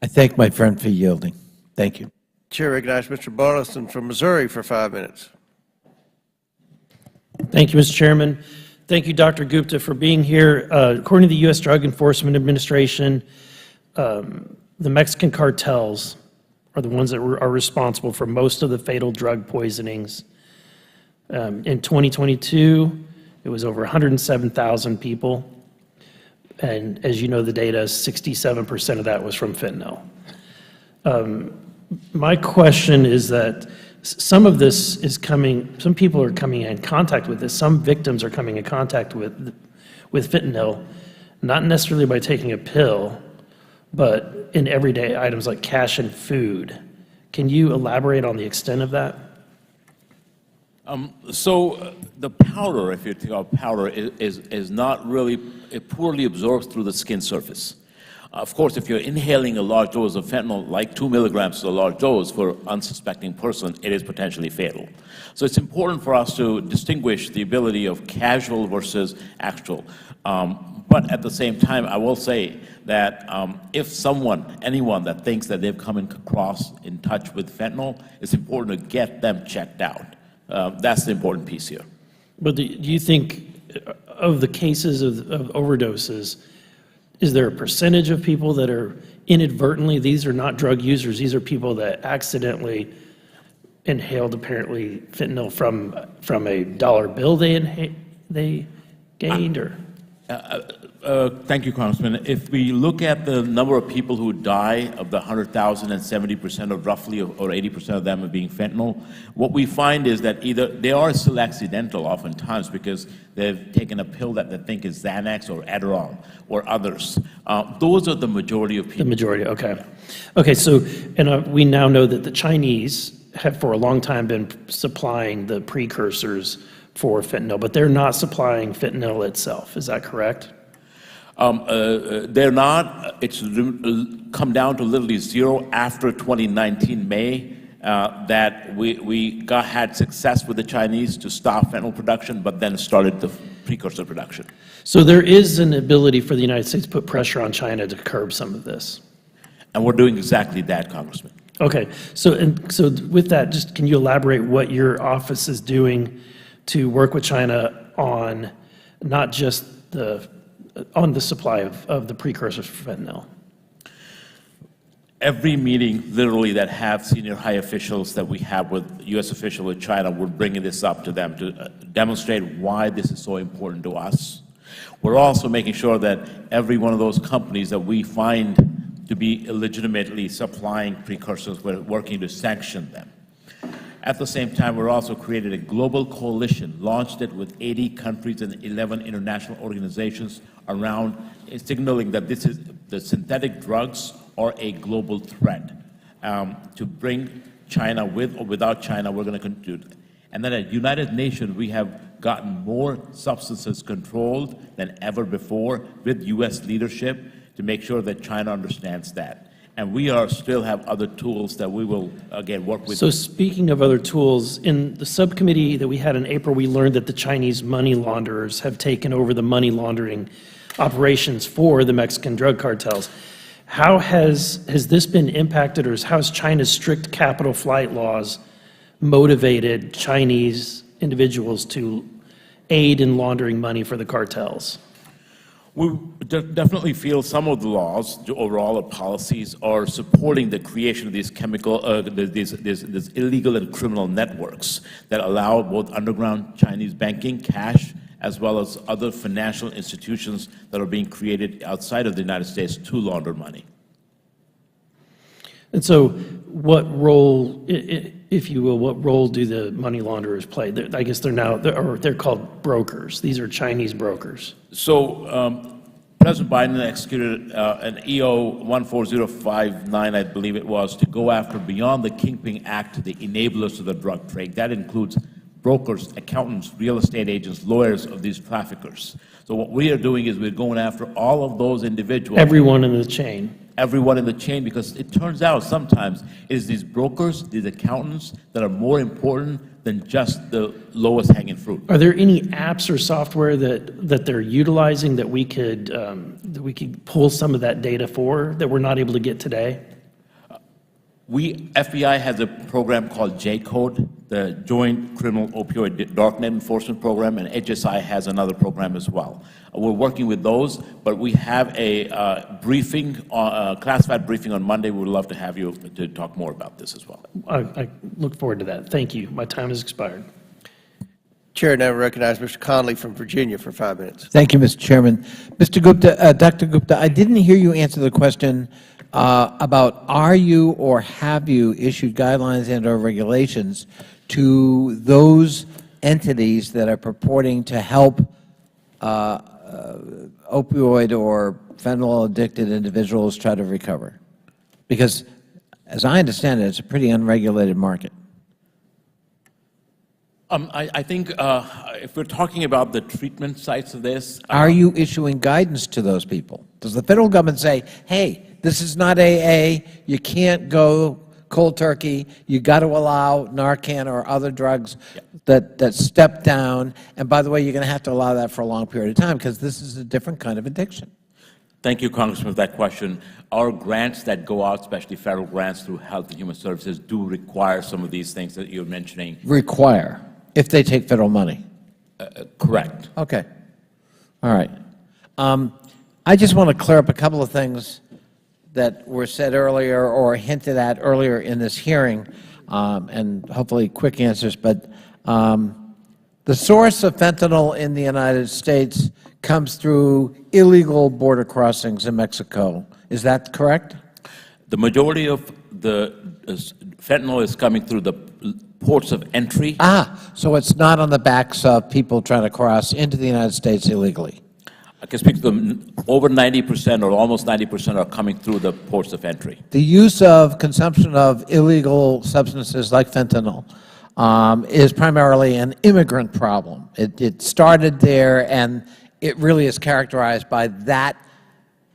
I thank my friend for yielding. Thank you. Chair recognizes Mr. Burleson from Missouri for 5 minutes. Thank you, Mr. Chairman. Thank you, Dr. Gupta, for being here. According to the U.S. Drug Enforcement Administration, the Mexican cartels are the ones that are responsible for most of the fatal drug poisonings. In 2022, it was over 107,000 people. And as you know, the data, 67% of that was from fentanyl. My question is that some of this is some people are coming in contact with this. Some victims are coming in contact with fentanyl, not necessarily by taking a pill, but in everyday items like cash and food. Can you elaborate on the extent of that? So the powder, if you think of powder, is not really, it poorly absorbs through the skin surface. Of course, if you're inhaling a large dose of fentanyl, like 2 milligrams is a large dose for an unsuspecting person, it is potentially fatal. So it's important for us to distinguish the ability of casual versus actual. But at the same time, I will say that if anyone that thinks that they've come in touch with fentanyl, it's important to get them checked out. That's the important piece here. But do you think of the cases of overdoses, is there a percentage of people that are inadvertently, these are not drug users, these are people that accidentally inhaled apparently fentanyl from a dollar bill they gained, or? Thank you, Congressman. If we look at the number of people who die, of the 100,000, and 70% of roughly, or 80% of them are being fentanyl, what we find is that either they are still accidental oftentimes because they've taken a pill that they think is Xanax or Adderall or others. Those are the majority of people. The majority, okay. Okay, so, and we now know that the Chinese have for a long time been supplying the precursors for fentanyl, but they're not supplying fentanyl itself. Is that correct? They're not. It's come down to literally zero after 2019 May. That we had success with the Chinese to stop fentanyl production, but then started the precursor production. So there is an ability for the United States to put pressure on China to curb some of this. And we're doing exactly that, Congressman. Okay, so with that, just can you elaborate what your office is doing to work with China on not just on the supply of the precursors for fentanyl? Every meeting, literally, that have senior high officials that we have with U.S. officials with China, we're bringing this up to them to demonstrate why this is so important to us. We're also making sure that every one of those companies that we find to be illegitimately supplying precursors, we're working to sanction them. At the same time, we're also created a global coalition, launched it with 80 countries and 11 international organizations around, signaling that this is the synthetic drugs are a global threat. To bring China, with or without China, we're going to continue. And then at United Nations, we have gotten more substances controlled than ever before with U.S. leadership to make sure that China understands that. And we still have other tools that we will, again, work with. So speaking of other tools, in the subcommittee that we had in April, we learned that the Chinese money launderers have taken over the money laundering operations for the Mexican drug cartels. How has this been impacted, or how has China's strict capital flight laws motivated Chinese individuals to aid in laundering money for the cartels? We definitely feel some of the laws, overall policies, are supporting the creation of these these illegal and criminal networks that allow both underground Chinese banking, cash, as well as other financial institutions that are being created outside of the United States to launder money. And so what role, if you will, what role do the money launderers play? I guess they're called brokers. These are Chinese brokers. So President Biden executed an EO 14059, I believe it was, to go after beyond the Kingpin Act, the enablers of the drug trade. That includes brokers, accountants, real estate agents, lawyers of these traffickers. So what we are doing is we're going after all of those individuals. Everyone in the chain. Everyone in the chain, because it turns out sometimes it is these brokers, these accountants that are more important than just the lowest hanging fruit. Are there any apps or software that they're utilizing that we could pull some of that data for that we're not able to get today? FBI has a program called J-Code, the Joint Criminal Opioid Darknet Enforcement Program, and HSI has another program as well. We're working with those, but we have a briefing, classified briefing on Monday. We would love to have you to talk more about this as well. I look forward to that. Thank you. My time has expired. Chair now recognizes Mr. Conley from Virginia for 5 minutes. Thank you, Mr. Chairman. Mr. Gupta, Dr. Gupta, I didn't hear you answer the question about are you or have you issued guidelines and/or regulations to those entities that are purporting to help opioid or fentanyl-addicted individuals try to recover? Because, as I understand it, it's a pretty unregulated market. I think if we're talking about the treatment sites of this... Are you issuing guidance to those people? Does the federal government say, hey, this is not AA, you can't go cold turkey, you got to allow Narcan or other drugs that step down, and by the way, you're going to have to allow that for a long period of time because this is a different kind of addiction? Thank you, Congressman, for that question. Our grants that go out, especially federal grants through Health and Human Services, do require some of these things that you're mentioning. Require, if they take federal money? Correct. Okay. All right. I just want to clear up a couple of things that were said earlier or hinted at earlier in this hearing, and hopefully quick answers. But The source of fentanyl in the United States comes through illegal border crossings in Mexico. Is that correct? The majority of the fentanyl is coming through the ports of entry. So it's not on the backs of people trying to cross into the United States illegally. I can speak to them. Over 90% or almost 90% are coming through the ports of entry. The use of consumption of illegal substances like fentanyl is primarily an immigrant problem. It started there, and it really is characterized by that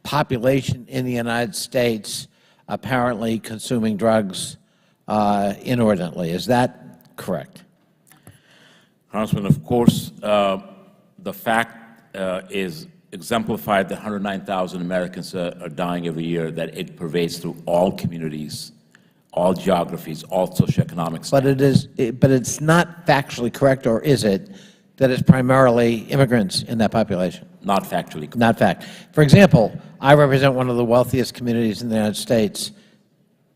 population in the United States apparently consuming drugs inordinately. Is that correct? Congressman, of course, the fact is exemplified that 109,000 Americans are dying every year, that it pervades through all communities, all geographies, all socioeconomic status. But it's not factually correct, or is it, that it's primarily immigrants in that population? Not factually correct. Not fact. For example, I represent one of the wealthiest communities in the United States.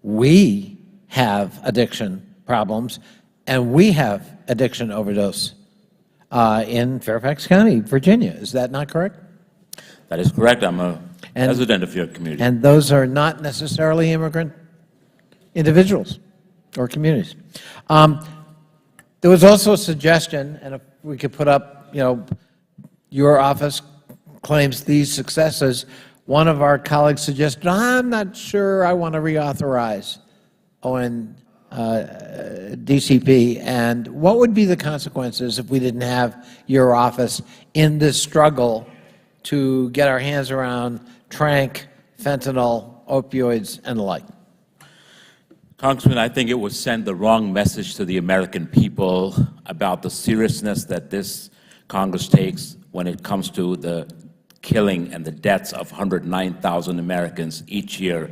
We have addiction problems, and we have addiction overdose in Fairfax County, Virginia. Is that not correct? That is correct. I'm a resident of your community. And those are not necessarily immigrant individuals or communities. There was also a suggestion, and if we could put up, your office claims these successes. One of our colleagues suggested, I'm not sure I want to reauthorize DCP, and what would be the consequences if we didn't have your office in this struggle to get our hands around tranq, fentanyl, opioids, and the like? Congressman, I think it would send the wrong message to the American people about the seriousness that this Congress takes when it comes to the killing and the deaths of 109,000 Americans each year.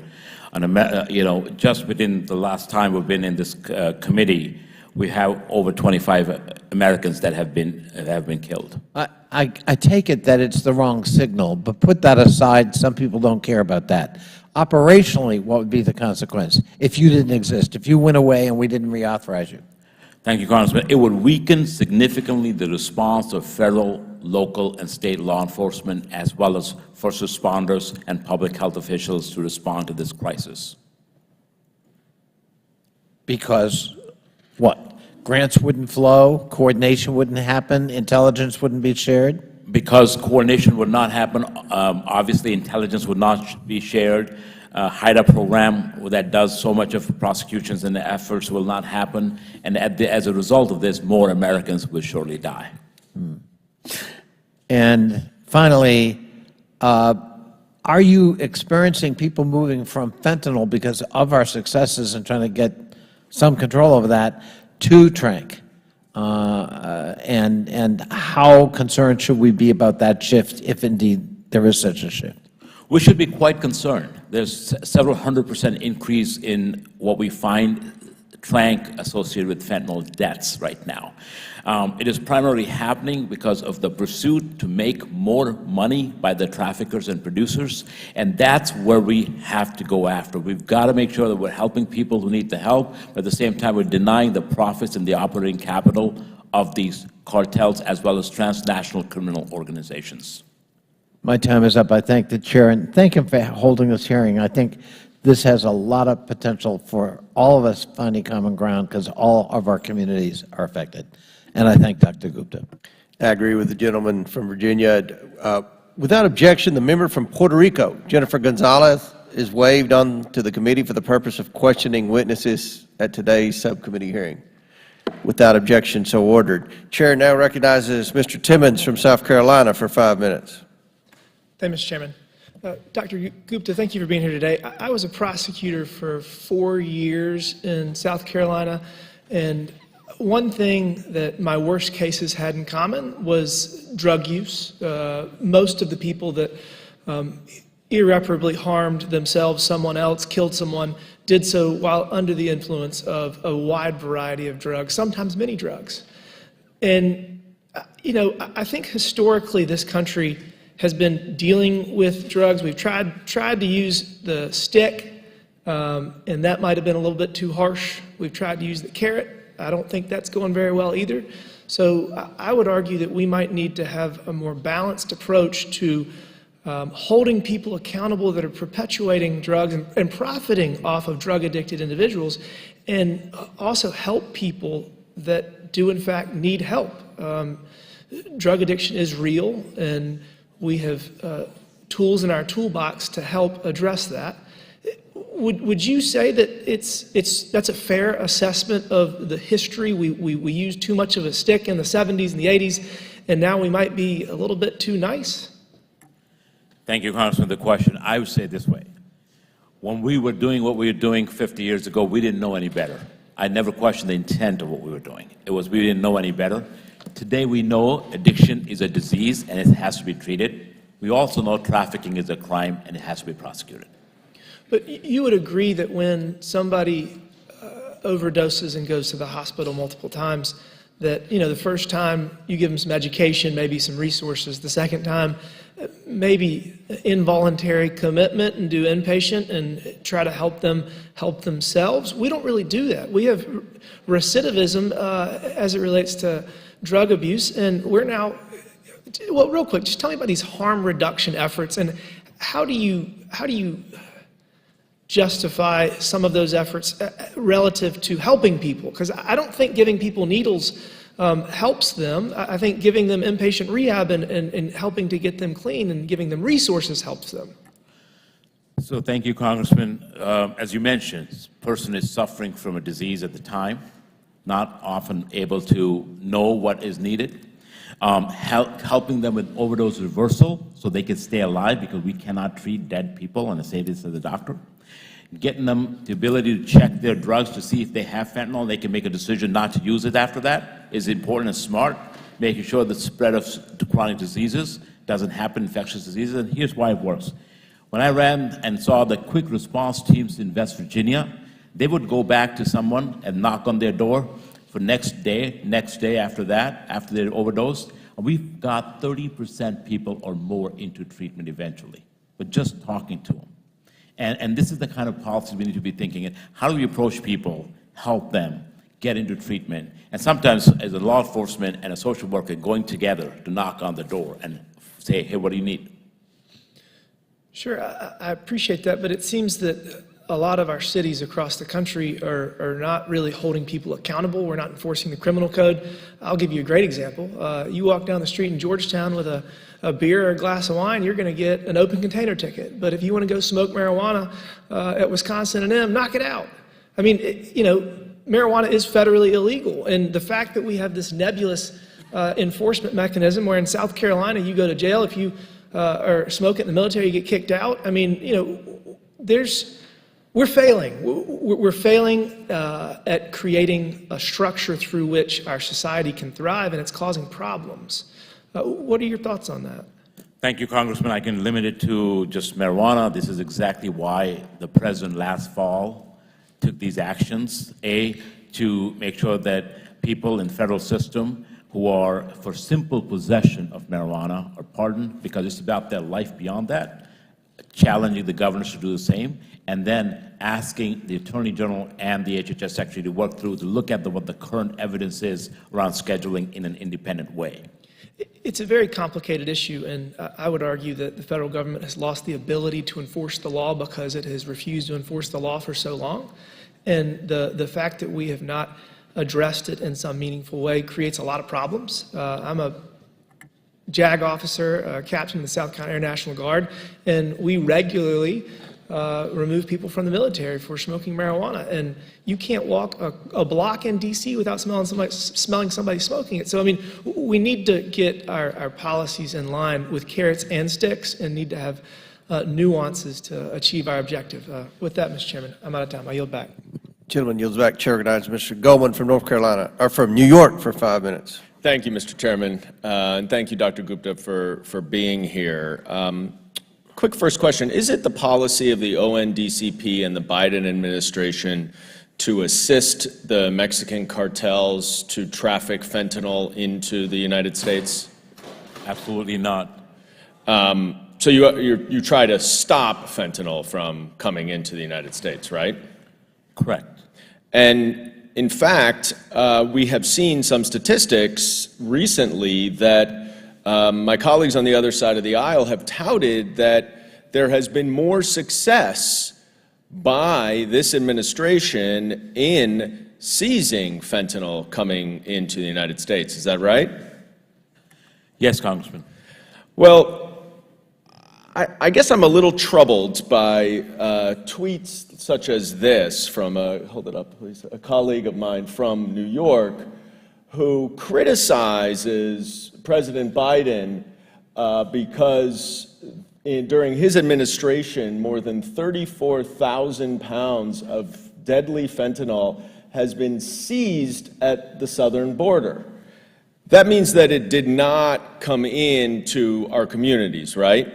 Just within the last time we've been in this committee, we have over 25 Americans that have been killed. I take it that it's the wrong signal, but put that aside. Some people don't care about that. Operationally, what would be the consequence if you didn't exist, if you went away and we didn't reauthorize you? Thank you, Congressman. It would weaken significantly the response of federal, local, and state law enforcement, as well as first responders and public health officials to respond to this crisis. Because what? Grants wouldn't flow, coordination wouldn't happen, intelligence wouldn't be shared? Because coordination would not happen, obviously intelligence would not be shared. HIDA program that does so much of prosecutions and efforts will not happen. And as a result of this, more Americans will surely die. And finally, are you experiencing people moving from fentanyl because of our successes in trying to get some control over that to tranq? And how concerned should we be about that shift, if indeed there is such a shift? We should be quite concerned. There's several 100% increase in what we find tranq associated with fentanyl deaths right now. It is primarily happening because of the pursuit to make more money by the traffickers and producers, and that's where we have to go after. We've got to make sure that we're helping people who need the help, but at the same time we're denying the profits and the operating capital of these cartels as well as transnational criminal organizations. My time is up. I thank the chair and thank him for holding this hearing. I think this has a lot of potential for all of us finding common ground because all of our communities are affected. And I thank Dr. Gupta. I agree with the gentleman from Virginia. Without objection, the member from Puerto Rico, Jennifer Gonzalez, is waived on to the committee for the purpose of questioning witnesses at today's subcommittee hearing. Without objection, so ordered. Chair now recognizes Mr. Timmons from South Carolina for 5 minutes. Thank you, Mr. Chairman. Dr. Gupta, thank you for being here today. I was a prosecutor for 4 years in South Carolina, and one thing that my worst cases had in common was drug use. Most of the people that irreparably harmed themselves, someone else, killed someone, did so while under the influence of a wide variety of drugs, sometimes many drugs. And, I think historically this country has been dealing with drugs. We've tried to use the stick, and that might have been a little bit too harsh. We've tried to use the carrot. I don't think that's going very well either. So I would argue that we might need to have a more balanced approach to holding people accountable that are perpetuating drugs and profiting off of drug-addicted individuals, and also help people that do in fact need help. Drug addiction is real, and we have tools in our toolbox to help address that. Would you say that that's a fair assessment of the history? We used too much of a stick in the 70s and the 80s, and now we might be a little bit too nice? Thank you, Congressman, for the question. I would say it this way. When we were doing what we were doing 50 years ago, we didn't know any better. I never questioned the intent of what we were doing. It was we didn't know any better. Today we know addiction is a disease and it has to be treated. We also know trafficking is a crime and it has to be prosecuted. But you would agree that when somebody overdoses and goes to the hospital multiple times, that the first time you give them some education, maybe some resources. The second time, maybe involuntary commitment and do inpatient and try to help them help themselves. We don't really do that. We have recidivism as it relates to drug abuse, and we're now, well, real quick, just tell me about these harm reduction efforts, and how do you justify some of those efforts relative to helping people? Because I don't think giving people needles helps them. I think giving them inpatient rehab and helping to get them clean and giving them resources helps them. So thank you, Congressman. As you mentioned, this person is suffering from a disease at the time, not often able to know what is needed. Helping them with overdose reversal so they can stay alive, because we cannot treat dead people, and I say this as a doctor. Getting them the ability to check their drugs to see if they have fentanyl, they can make a decision not to use it after that, is important and smart. Making sure the spread of chronic diseases doesn't happen, infectious diseases, and here's why it works. When I ran and saw the quick response teams in West Virginia, they would go back to someone and knock on their door for next day after that, after they overdosed, and we've got 30% people or more into treatment eventually, but just talking to them. And this is the kind of policy we need to be thinking in. How do we approach people, help them get into treatment? And sometimes as a law enforcement and a social worker going together to knock on the door and say, hey, what do you need? Sure, I appreciate that, but it seems that a lot of our cities across the country are not really holding people accountable. We're not enforcing the criminal code. I'll give you a great example. You walk down the street in Georgetown with a beer or a glass of wine, you're going to get an open container ticket. But if you want to go smoke marijuana at Wisconsin and knock it out. I mean, marijuana is federally illegal. And the fact that we have this nebulous enforcement mechanism where in South Carolina you go to jail if you are smoking in the military, you get kicked out. I mean, we're failing. We're failing at creating a structure through which our society can thrive, and it's causing problems. What are your thoughts on that? Thank you, Congressman. I can limit it to just marijuana. This is exactly why the President last fall took these actions. A, to make sure that people in the federal system who are for simple possession of marijuana are pardoned, because it's about their life beyond that, challenging the governors to do the same, and then asking the Attorney General and the HHS Secretary to work through to look at what the current evidence is around scheduling in an independent way. It's a very complicated issue, and I would argue that the federal government has lost the ability to enforce the law because it has refused to enforce the law for so long. And the fact that we have not addressed it in some meaningful way creates a lot of problems. I'm a JAG officer, captain in the South Carolina Air National Guard, and we regularly remove people from the military for smoking marijuana. And you can't walk a block in D.C. without smelling somebody smoking it. So, I mean, we need to get our policies in line with carrots and sticks and need to have nuances to achieve our objective. With that, Mr. Chairman, I'm out of time. I yield back. Gentleman yields back. Chair recognizes Mr. Goldman from North Carolina, or from New York, for 5 minutes. Thank you, Mr. Chairman, and thank you, Dr. Gupta, for being here. Quick first question. Is it the policy of the ONDCP and the Biden administration to assist the Mexican cartels to traffic fentanyl into the United States? Absolutely not. So you try to stop fentanyl from coming into the United States, right? Correct. And in fact, we have seen some statistics recently that my colleagues on the other side of the aisle have touted that there has been more success by this administration in seizing fentanyl coming into the United States. Is that right? Yes, Congressman. Well, I guess I'm a little troubled by tweets such as this from hold it up, please, a colleague of mine from New York who criticizes President Biden because during his administration, more than 34,000 pounds of deadly fentanyl has been seized at the southern border. That means that it did not come into our communities, right?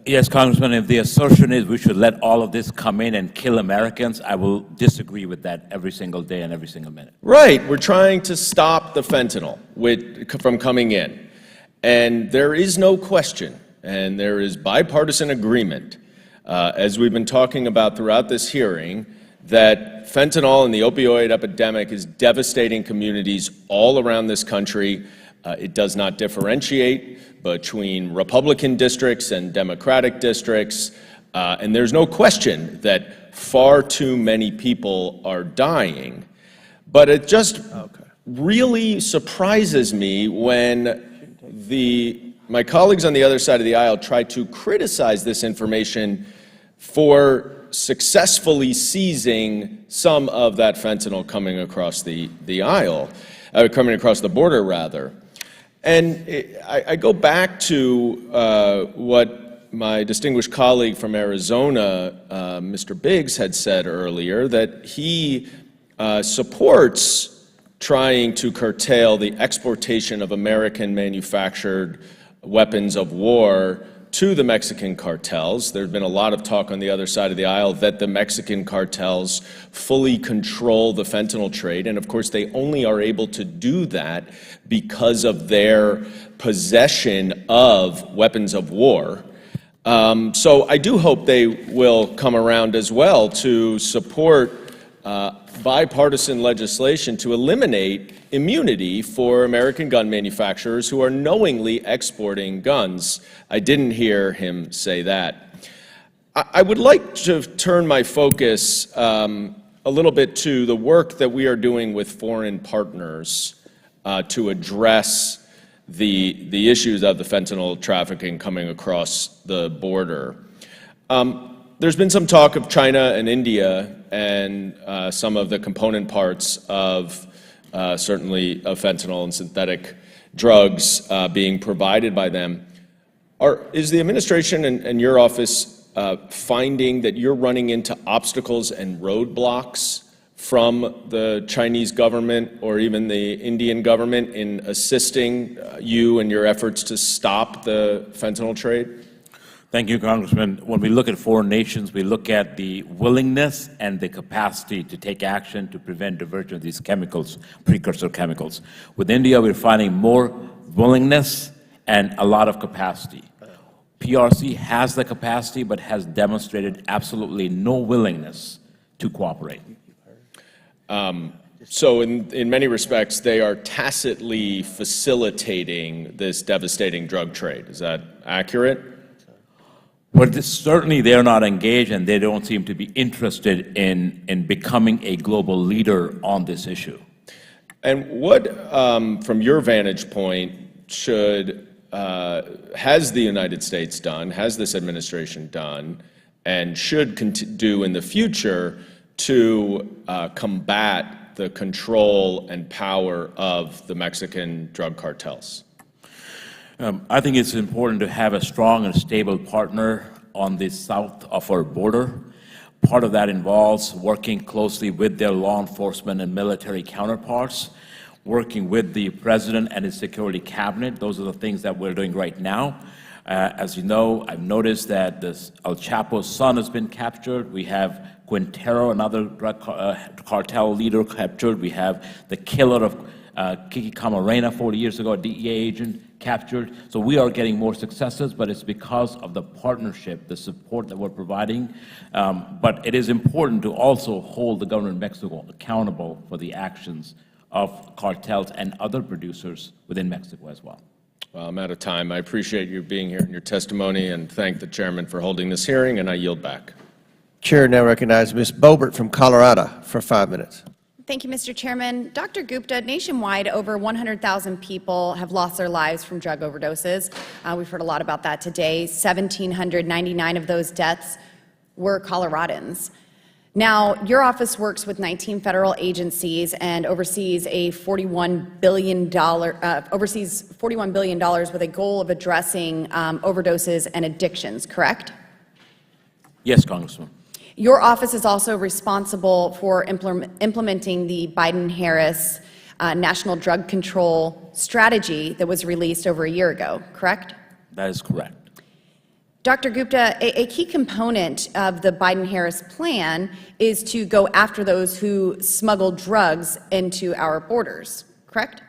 Yes, Congressman, if the assertion is we should let all of this come in and kill Americans, I will disagree with that every single day and every single minute. Right. We're trying to stop the fentanyl from coming in. And there is no question, and there is bipartisan agreement, as we've been talking about throughout this hearing, that fentanyl and the opioid epidemic is devastating communities all around this country. It does not differentiate between Republican districts and Democratic districts, and there's no question that far too many people are dying. But it just really surprises me when my colleagues on the other side of the aisle try to criticize this information for successfully seizing some of that fentanyl coming across the aisle, coming across the border, rather. And I go back to what my distinguished colleague from Arizona, Mr. Biggs, had said earlier, that he supports trying to curtail the exportation of American-manufactured weapons of war to the Mexican cartels. There's been a lot of talk on the other side of the aisle that the Mexican cartels fully control the fentanyl trade, and of course they only are able to do that because of their possession of weapons of war. So I do hope they will come around as well to support bipartisan legislation to eliminate immunity for American gun manufacturers who are knowingly exporting guns. I didn't hear him say that. I would like to turn my focus a little bit to the work that we are doing with foreign partners to address the issues of the fentanyl trafficking coming across the border. There's been some talk of China and India and some of the component parts of certainly of fentanyl and synthetic drugs being provided by them. Is the administration and your office finding that you're running into obstacles and roadblocks from the Chinese government or even the Indian government in assisting you in your efforts to stop the fentanyl trade? Thank you, Congressman. When we look at foreign nations, we look at the willingness and the capacity to take action to prevent diversion of these chemicals, precursor chemicals. With India, we're finding more willingness and a lot of capacity. PRC has the capacity, but has demonstrated absolutely no willingness to cooperate. So in many respects, they are tacitly facilitating this devastating drug trade. Is that accurate? Well, certainly they're not engaged, and they don't seem to be interested in becoming a global leader on this issue. And what, from your vantage point, has the United States done, has this administration done, and should do in the future to combat the control and power of the Mexican drug cartels? I think it's important to have a strong and stable partner on the south of our border. Part of that involves working closely with their law enforcement and military counterparts, working with the president and his security cabinet. Those are the things that we're doing right now. As you know, I've noticed that El Chapo's son has been captured. We have Quintero, another drug cartel leader, captured. We have the killer of Kiki Camarena 40 years ago, a DEA agent, captured. So we are getting more successes, but it's because of the partnership, the support that we're providing. But it is important to also hold the government of Mexico accountable for the actions of cartels and other producers within Mexico as well. Well, I'm out of time. I appreciate you being here and your testimony, and thank the chairman for holding this hearing, and I yield back. Chair now recognizes Ms. Boebert from Colorado for 5 minutes. Thank you, Mr. Chairman. Dr. Gupta, nationwide, over 100,000 people have lost their lives from drug overdoses. We've heard a lot about that today. 1,799 of those deaths were Coloradans. Now, your office works with 19 federal agencies and oversees $41 billion with a goal of addressing overdoses and addictions, correct? Yes, Congressman. Your office is also responsible for implementing the Biden-Harris National Drug Control Strategy that was released over a year ago, correct? That is correct. Dr. Gupta, a key component of the Biden-Harris plan is to go after those who smuggle drugs into our borders, correct?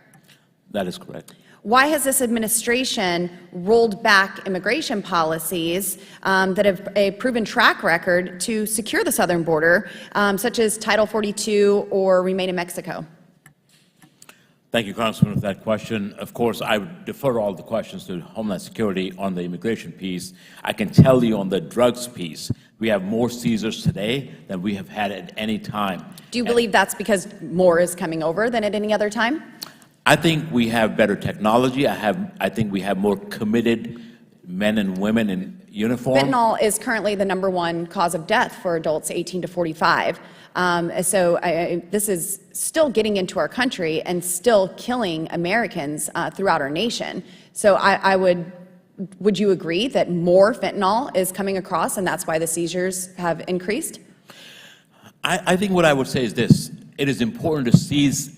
That is correct. Why has this administration rolled back immigration policies that have a proven track record to secure the southern border, such as Title 42 or Remain in Mexico? Thank you, Congressman, for that question. Of course, I would defer all the questions to Homeland Security on the immigration piece. I can tell you on the drugs piece, we have more seizures today than we have had at any time. Do you believe that's because more is coming over than at any other time? I think we have better technology. I think we have more committed men and women in uniform. Fentanyl is currently the #1 cause of death for adults 18 to 45. This is still getting into our country and still killing Americans throughout our nation. So would you agree that more fentanyl is coming across and that's why the seizures have increased? I think what I would say is this. It is important to seize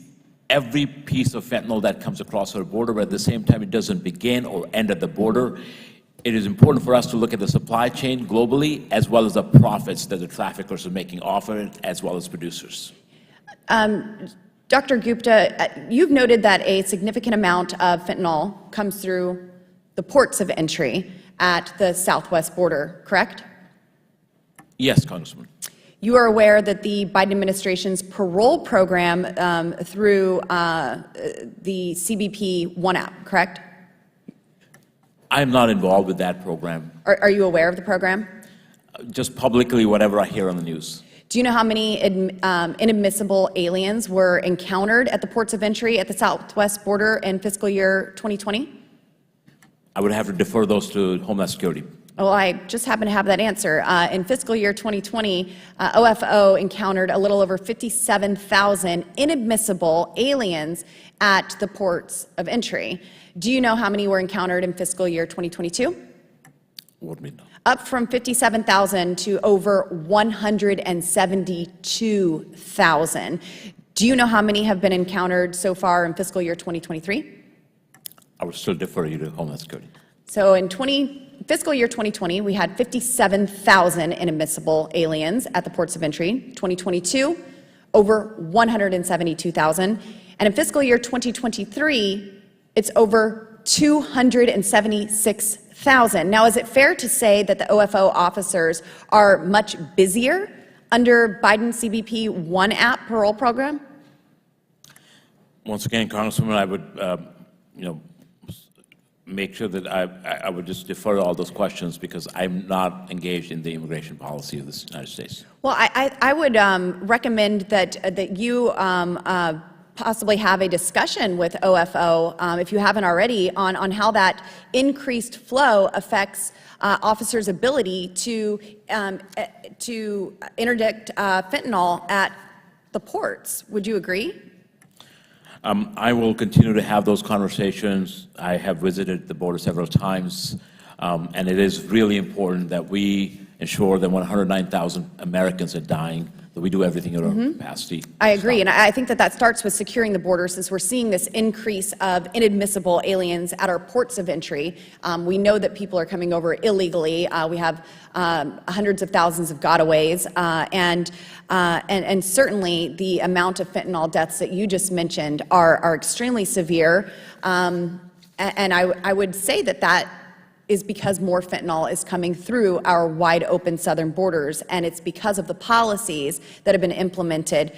every piece of fentanyl that comes across our border, but at the same time, it doesn't begin or end at the border. It is important for us to look at the supply chain globally, as well as the profits that the traffickers are making off of it, as well as producers. Dr. Gupta, you've noted that a significant amount of fentanyl comes through the ports of entry at the southwest border, correct? Yes, Congressman. You are aware that the Biden administration's parole program through the CBP One app, correct? I'm not involved with that program. Are you aware of the program? Just publicly, whatever I hear on the news. Do you know how many inadmissible aliens were encountered at the ports of entry at the southwest border in fiscal year 2020? I would have to defer those to Homeland Security. Well, I just happen to have that answer. In fiscal year 2020, OFO encountered a little over 57,000 inadmissible aliens at the ports of entry. Do you know how many were encountered in fiscal year 2022? What do you mean? Up from 57,000 to over 172,000. Do you know how many have been encountered so far in fiscal year 2023? I would still defer you to Homeland Security. So in fiscal year 2020, we had 57,000 inadmissible aliens at the ports of entry. 2022, over 172,000. And in fiscal year 2023, it's over 276,000. Now, is it fair to say that the OFO officers are much busier under Biden CBP One app parole program? Once again, Congresswoman, I would, make sure that I would just defer all those questions because I'm not engaged in the immigration policy of the United States. Well, I would recommend that you possibly have a discussion with OFO, if you haven't already, on how that increased flow affects officers' ability to interdict fentanyl at the ports. Would you agree? I will continue to have those conversations. I have visited the border several times, and it is really important that we ensure that 109,000 Americans are dying, that we do everything in our capacity. I agree, and I think that starts with securing the border, since we're seeing this increase of inadmissible aliens at our ports of entry. We know that people are coming over illegally. We have hundreds of thousands of gotaways, and certainly the amount of fentanyl deaths that you just mentioned are extremely severe. And I would say that that is because more fentanyl is coming through our wide open southern borders, and it's because of the policies that have been implemented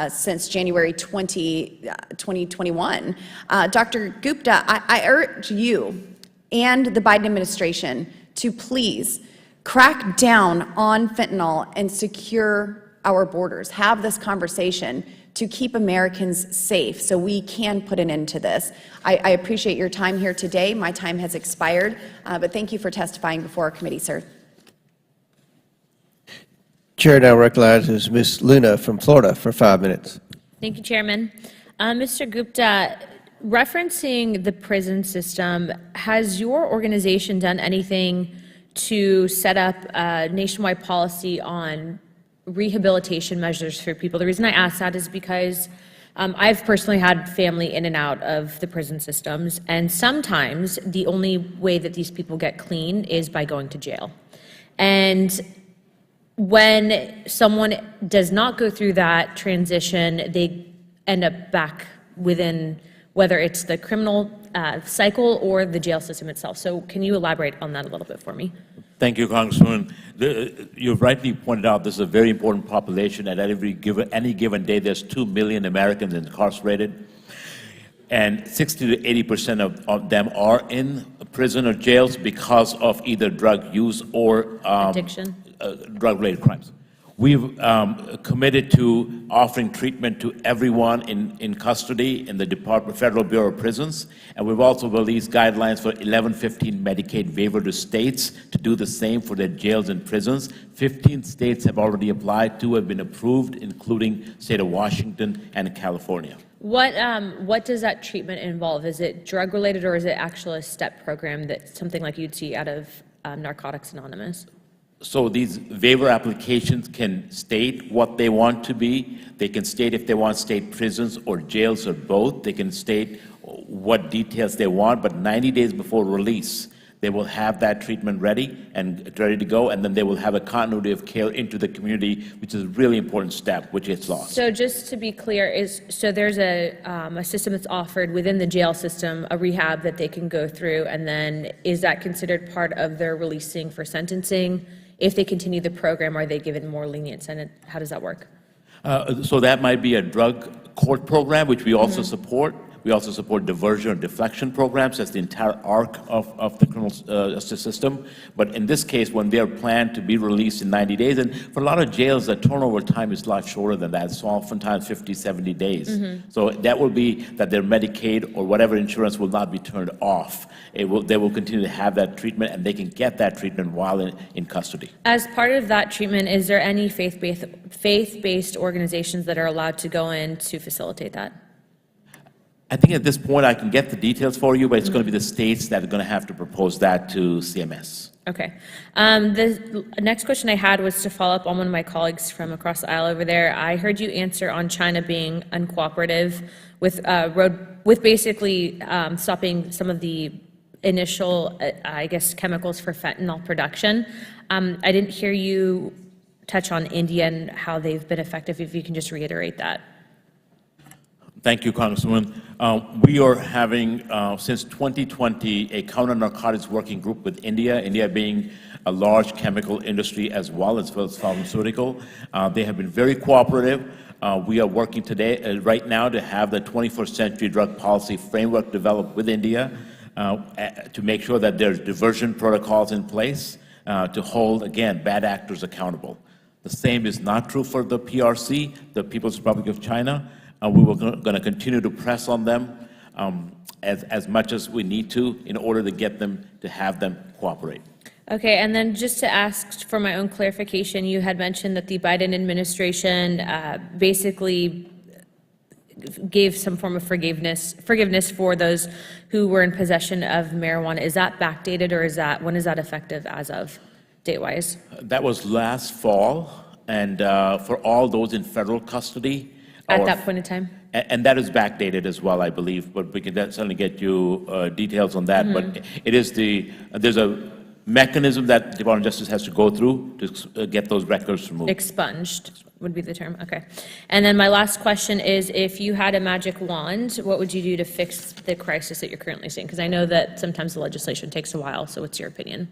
since January 2021. Dr. Gupta, I urge you and the Biden administration to please crack down on fentanyl and secure our borders. Have this conversation to keep Americans safe so we can put an end to this. I appreciate your time here today. My time has expired, but thank you for testifying before our committee, sir. Chair now recognizes Ms. Luna from Florida for 5 minutes. Thank you, Chairman. Mr. Gupta, referencing the prison system, has your organization done anything to set up a nationwide policy on rehabilitation measures for people? The reason I ask that is because I've personally had family in and out of the prison systems, and sometimes the only way that these people get clean is by going to jail. And when someone does not go through that transition, they end up back within, whether it's the criminal cycle or the jail system itself. So can you elaborate on that a little bit for me? Thank you, Congresswoman. You rightly pointed out this is a very important population, and at any given day, there's 2 million Americans incarcerated, and 60 to 80% of them are in prison or jails because of either drug use or Addiction. Drug-related crimes. We've committed to offering treatment to everyone in custody in the Federal Bureau of Prisons, and we've also released guidelines for 1115 Medicaid waiver to states to do the same for their jails and prisons. 15 states have already applied, 2 have been approved, including state of Washington and California. What does that treatment involve? Is it drug-related, or is it actually a STEP program that something like you'd see out of Narcotics Anonymous? So these waiver applications can state what they want to be. They can state if they want state prisons or jails or both. They can state what details they want, but 90 days before release, they will have that treatment ready to go, and then they will have a continuity of care into the community, which is a really important step, which gets lost. So just to be clear, so there's a system that's offered within the jail system, a rehab that they can go through, and then is that considered part of their releasing for sentencing? If they continue the program, are they given more lenient sentence? How does that work? So that might be a drug court program, which we also support. We also support diversion or deflection programs. That's the entire arc of the criminal justice system. But in this case, when they're planned to be released in 90 days, and for a lot of jails, the turnover time is a lot shorter than that. It's oftentimes 50, 70 days. So that will be that their Medicaid or whatever insurance will not be turned off. They will continue to have that treatment, and they can get that treatment while in custody. As part of that treatment, is there any faith-based organizations that are allowed to go in to facilitate that? I think at this point I can get the details for you, but it's going to be the states that are going to have to propose that to CMS. Okay. The next question I had was to follow up on one of my colleagues from across the aisle over there. I heard you answer on China being uncooperative with basically stopping some of the initial, I guess, chemicals for fentanyl production. I didn't hear you touch on India and how they've been effective, if you can just reiterate that. Thank you, Congresswoman. We are having, since 2020, a counter-narcotics working group with India, India being a large chemical industry as well as pharmaceutical. They have been very cooperative. We are working right now to have the 21st century drug policy framework developed with India to make sure that there's diversion protocols in place to hold, again, bad actors accountable. The same is not true for the PRC, the People's Republic of China. We were going to continue to press on them as much as we need to in order to get them to have them cooperate. Okay, and then just to ask for my own clarification, you had mentioned that the Biden administration basically gave some form of forgiveness for those who were in possession of marijuana. Is that backdated, or when is that effective as of date-wise? That was last fall, and for all those in federal custody. At that point in time? And that is backdated as well, I believe, but we can certainly get you details on that. But it is there's a mechanism that the Department of Justice has to go through to get those records removed. Expunged would be the term, okay. And then my last question is, if you had a magic wand, what would you do to fix the crisis that you're currently seeing? Because I know that sometimes the legislation takes a while, so what's your opinion?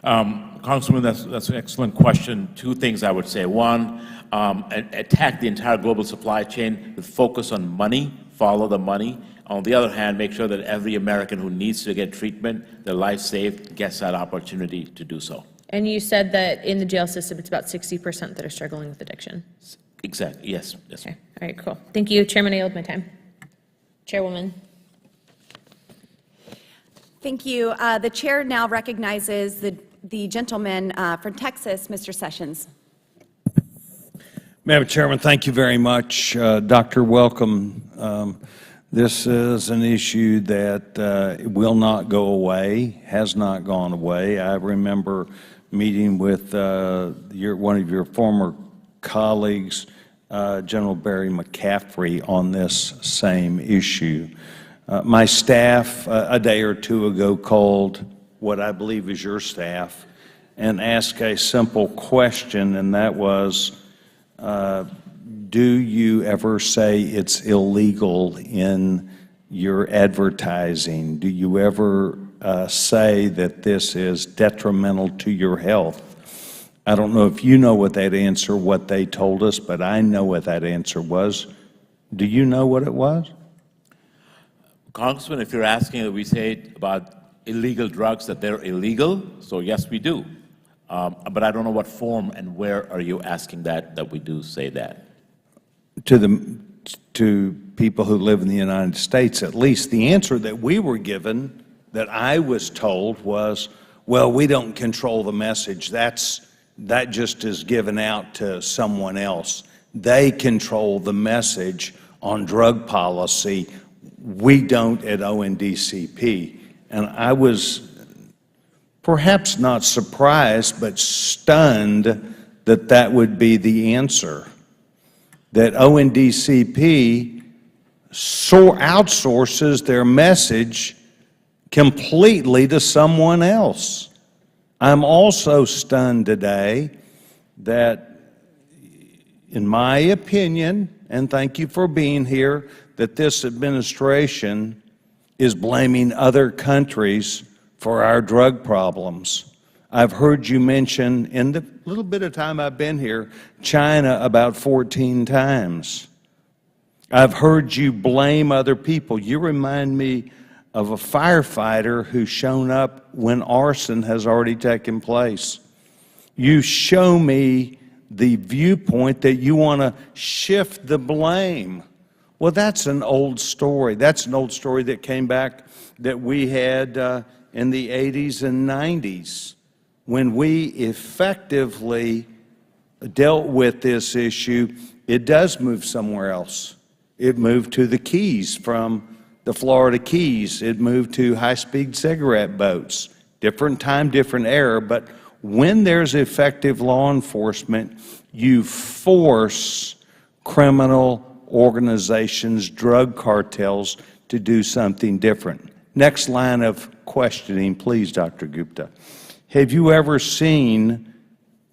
Congresswoman, that's an excellent question. Two things I would say. One, attack the entire global supply chain with focus on money, follow the money. On the other hand, make sure that every American who needs to get treatment, their life saved, gets that opportunity to do so. And you said that in the jail system, it's about 60% that are struggling with addiction. Exactly, yes. Okay, all right, cool. Thank you. Chairman, I yield my time. Chairwoman. Thank you. The chair now recognizes the gentleman from Texas, Mr. Sessions. Madam Chairman, thank you very much. Doctor, welcome. This is an issue that will not go away, has not gone away. I remember meeting with one of your former colleagues, General Barry McCaffrey, on this same issue. My staff, a day or two ago, called what I believe is your staff and asked a simple question, and that was, do you ever say it's illegal in your advertising? Do you ever say that this is detrimental to your health? I don't know if you know what they told us, but I know what that answer was. Do you know what it was? Congressman, if you're asking that we say about illegal drugs that they're illegal, so yes, we do. But I don't know what form and where are you asking that we do say that. To people who live in the United States, at least the answer that we were given, that I was told, was, well, we don't control the message. That just is given out to someone else. They control the message on drug policy. We don't at ONDCP. And I was perhaps not surprised, but stunned that that would be the answer. That ONDCP outsources their message completely to someone else. I'm also stunned today that, in my opinion, and thank you for being here, that this administration is blaming other countries for our drug problems. I've heard you mention, in the little bit of time I've been here, China about 14 times. I've heard you blame other people. You remind me of a firefighter who's shown up when arson has already taken place. You show me the viewpoint that you want to shift the blame. Well, that's an old story. That's an old story that came back that we had in the 80s and 90s. When we effectively dealt with this issue, it does move somewhere else. It moved to the Keys from the Florida Keys. It moved to high-speed cigarette boats. Different time, different era, but when there's effective law enforcement, you force criminal organizations, drug cartels, to do something different. Next line of questioning, please, Dr. Gupta. Have you ever seen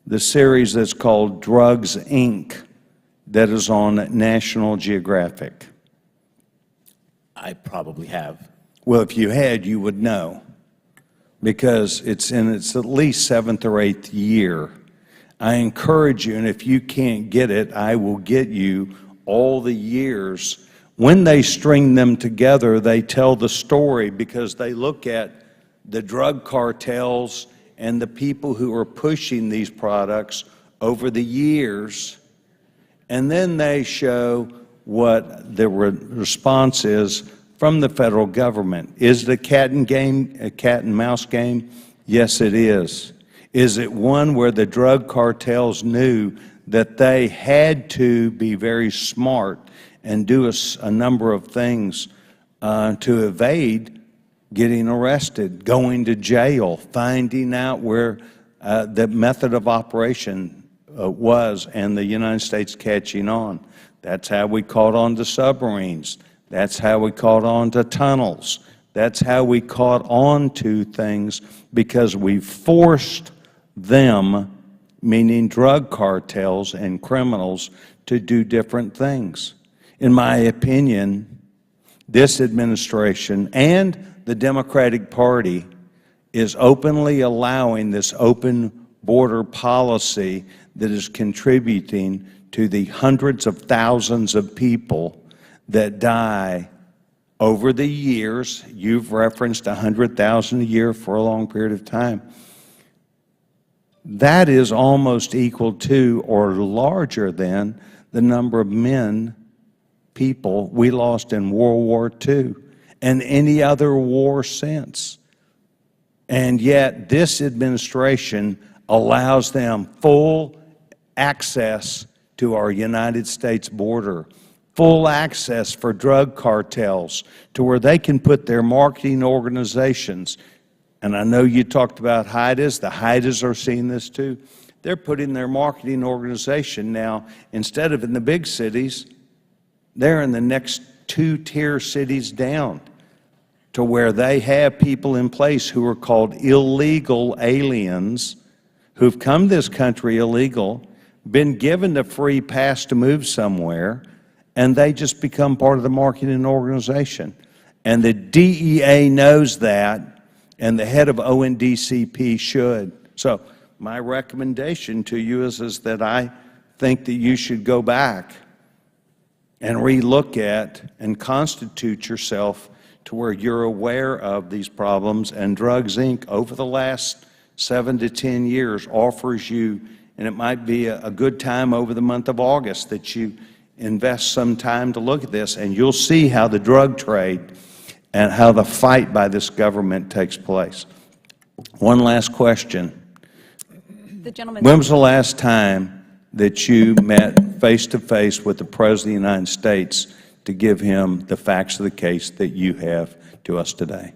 the series that's called Drugs, Inc., that is on National Geographic? I probably have. Well, if you had, you would know, because it's in its at least 7th or 8th year. I encourage you, and if you can't get it, I will get you all the years. When they string them together, they tell the story, because they look at the drug cartels and the people who are pushing these products over the years, and then they show what the response is from the federal government. Is it a cat and mouse game? Yes, it is. Is it one where the drug cartels knew that they had to be very smart and do a number of things to evade getting arrested, going to jail, finding out where the method of operation was, and the United States catching on? That's how we caught on to submarines. That's how we caught on to tunnels. That's how we caught on to things, because we forced them, meaning drug cartels and criminals, to do different things. In my opinion, this administration and the Democratic Party is openly allowing this open border policy that is contributing to the hundreds of thousands of people that die over the years. You've referenced 100,000 a year for a long period of time. That is almost equal to or larger than the number of people we lost in World War II and any other war since. And yet this administration allows them full access to our United States border, full access for drug cartels to where they can put their marketing organizations. And I know you talked about HIDAs. The HIDAs are seeing this too. They're putting their marketing organization now, instead of in the big cities, they're in the next 2-tier cities down, to where they have people in place who are called illegal aliens, who've come to this country illegal, been given the free pass to move somewhere, and they just become part of the marketing organization. And the DEA knows that, and the head of ONDCP should. So my recommendation to you is that I think that you should go back and relook at and constitute yourself to where you're aware of these problems. And Drugs, Inc., over the last 7 to 10 years, offers you, and it might be a good time over the month of August that you invest some time to look at this, and you'll see how the drug trade and how the fight by this government takes place. One last question. The gentleman. When was the last time that you met face-to-face with the President of the United States to give him the facts of the case that you have to us today?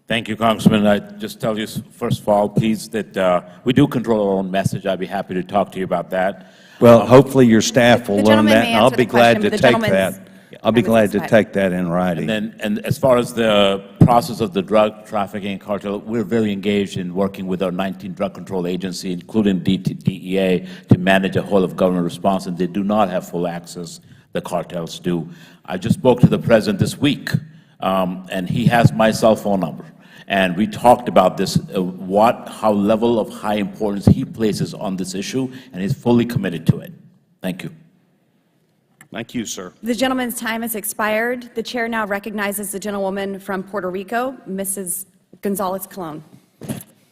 Thank you, Congressman. I just tell you, first of all, please, that we do control our own message. I'd be happy to talk to you about that. Well, hopefully your staff will learn that, and I'll be glad to the take that. I'll be glad to take that in writing. And as far as the process of the drug trafficking cartel, we're very engaged in working with our 19 drug control agencies, including DEA, to manage a whole of government response, and they do not have full access. The cartels do. I just spoke to the President this week, and he has my cell phone number. And we talked about this, how level of high importance he places on this issue, and he's fully committed to it. Thank you. Thank you, sir. The gentleman's time has expired. The chair now recognizes the gentlewoman from Puerto Rico, Mrs. Gonzalez-Colon.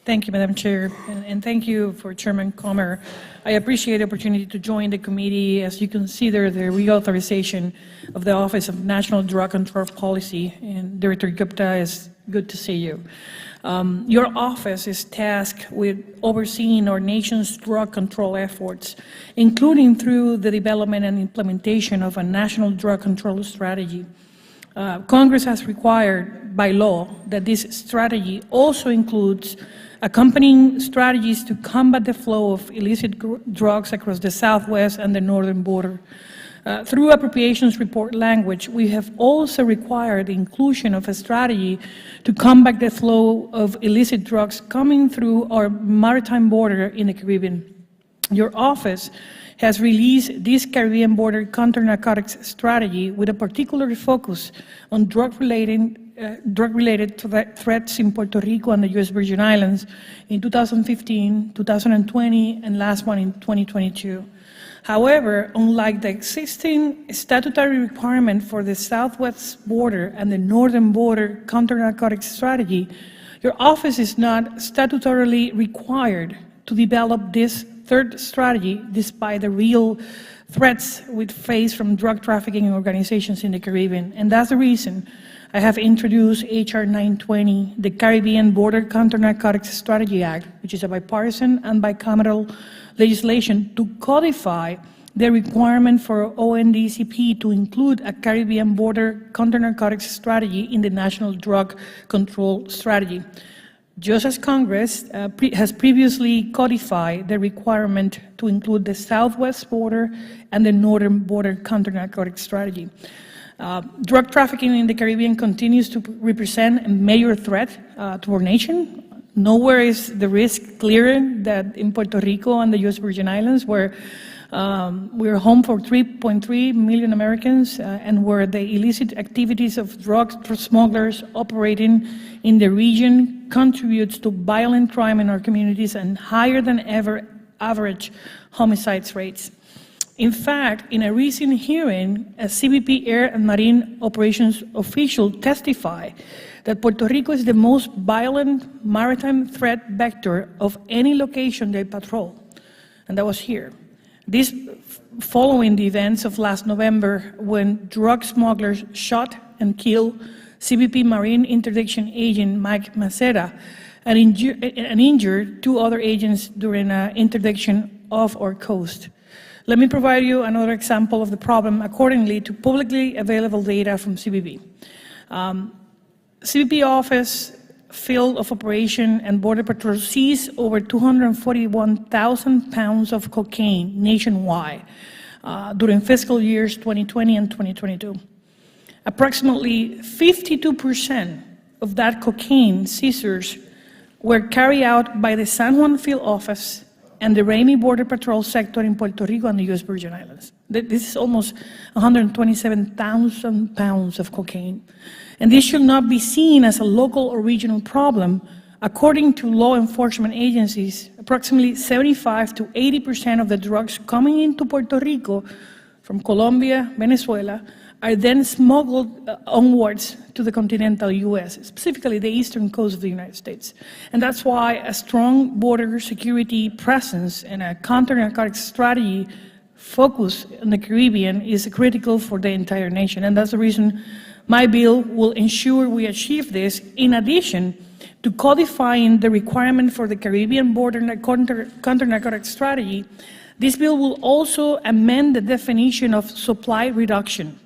Thank you, Madam Chair, and thank you for Chairman Comer. I appreciate the opportunity to join the committee as you consider the reauthorization of the Office of National Drug Control Policy. And Director Gupta, it's good to see you. Your office is tasked with overseeing our nation's drug control efforts, including through the development and implementation of a national drug control strategy. Congress has required by law that this strategy also includes accompanying strategies to combat the flow of illicit drugs across the southwest and the northern border. Through appropriations report language, we have also required the inclusion of a strategy to combat the flow of illicit drugs coming through our maritime border in the Caribbean. Your office has released this Caribbean border counter-narcotics strategy with a particular focus on drug-related threats in Puerto Rico and the U.S. Virgin Islands in 2015, 2020, and last one in 2022. However, unlike the existing statutory requirement for the southwest border and the northern border counter-narcotics strategy, your office is not statutorily required to develop this third strategy despite the real threats we face from drug trafficking organizations in the Caribbean. And that's the reason I have introduced H.R. 920, the Caribbean Border Counter-Narcotics Strategy Act, which is a bipartisan and bicameral legislation to codify the requirement for ONDCP to include a Caribbean border counter-narcotics strategy in the National Drug Control Strategy. Just as Congress has previously codified the requirement to include the southwest border and the northern border counter-narcotics strategy. Drug trafficking in the Caribbean continues to represent a major threat to our nation. Nowhere is the risk clearer than in Puerto Rico and the U.S. Virgin Islands, where we're home for 3.3 million Americans, and where the illicit activities of drug smugglers operating in the region contributes to violent crime in our communities and higher than ever average homicides rates. In fact, in a recent hearing, a CBP Air and Marine Operations official testified that Puerto Rico is the most violent maritime threat vector of any location they patrol, and that was here. This following the events of last November, when drug smugglers shot and killed CBP Marine Interdiction Agent Mike Macera and injured 2 other agents during an interdiction off our coast. Let me provide you another example of the problem accordingly to publicly available data from CBP. CBP Office Field of Operation and Border Patrol seized over 241,000 pounds of cocaine nationwide during fiscal years 2020 and 2022. Approximately 52% of that cocaine seizures were carried out by the San Juan Field Office and the Ramey Border Patrol sector in Puerto Rico and the U.S. Virgin Islands. This is almost 127,000 pounds of cocaine. And this should not be seen as a local or regional problem. According to law enforcement agencies, approximately 75 to 80% of the drugs coming into Puerto Rico from Colombia, Venezuela, are then smuggled onwards to the continental U.S., specifically the eastern coast of the United States. And that's why a strong border security presence and a counter-narcotics strategy focus on the Caribbean is critical for the entire nation. And that's the reason my bill will ensure we achieve this, in addition to codifying the requirement for the Caribbean border counter-narcotics strategy. This bill will also amend the definition of supply reduction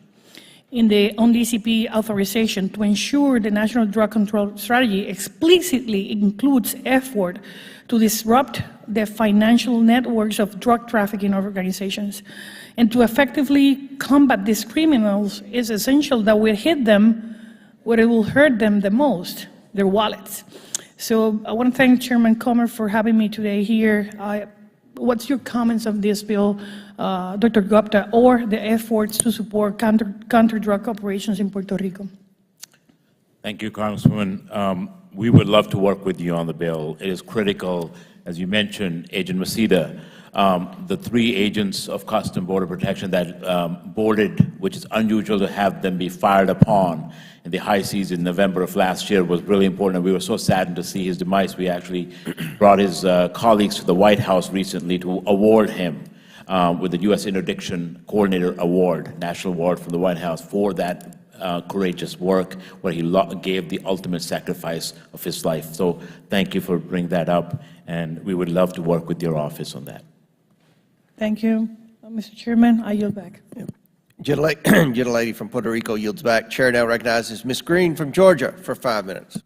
in the ONDCP authorization to ensure the National Drug Control Strategy explicitly includes effort to disrupt the financial networks of drug trafficking organizations. And to effectively combat these criminals, it's essential that we hit them where it will hurt them the most, their wallets. So I want to thank Chairman Comer for having me today here. What's your comments on this bill, Dr. Gupta, or the efforts to support counter-drug operations in Puerto Rico? Thank you, Congresswoman. We would love to work with you on the bill. It is critical, as you mentioned, Agent Maceda, the 3 agents of Customs Border Protection that boarded, which is unusual to have them be fired upon in the high seas in November of last year, was really important. We were so saddened to see his demise. We actually brought his colleagues to the White House recently to award him with the U.S. Interdiction Coordinator Award, National Award from the White House for that courageous work where he gave the ultimate sacrifice of his life. So thank you for bringing that up, and we would love to work with your office on that. Thank you. Mr. Chairman, I yield back. Gentlelady from Puerto Rico yields back. Chair now recognizes Ms. Green from Georgia for 5 minutes.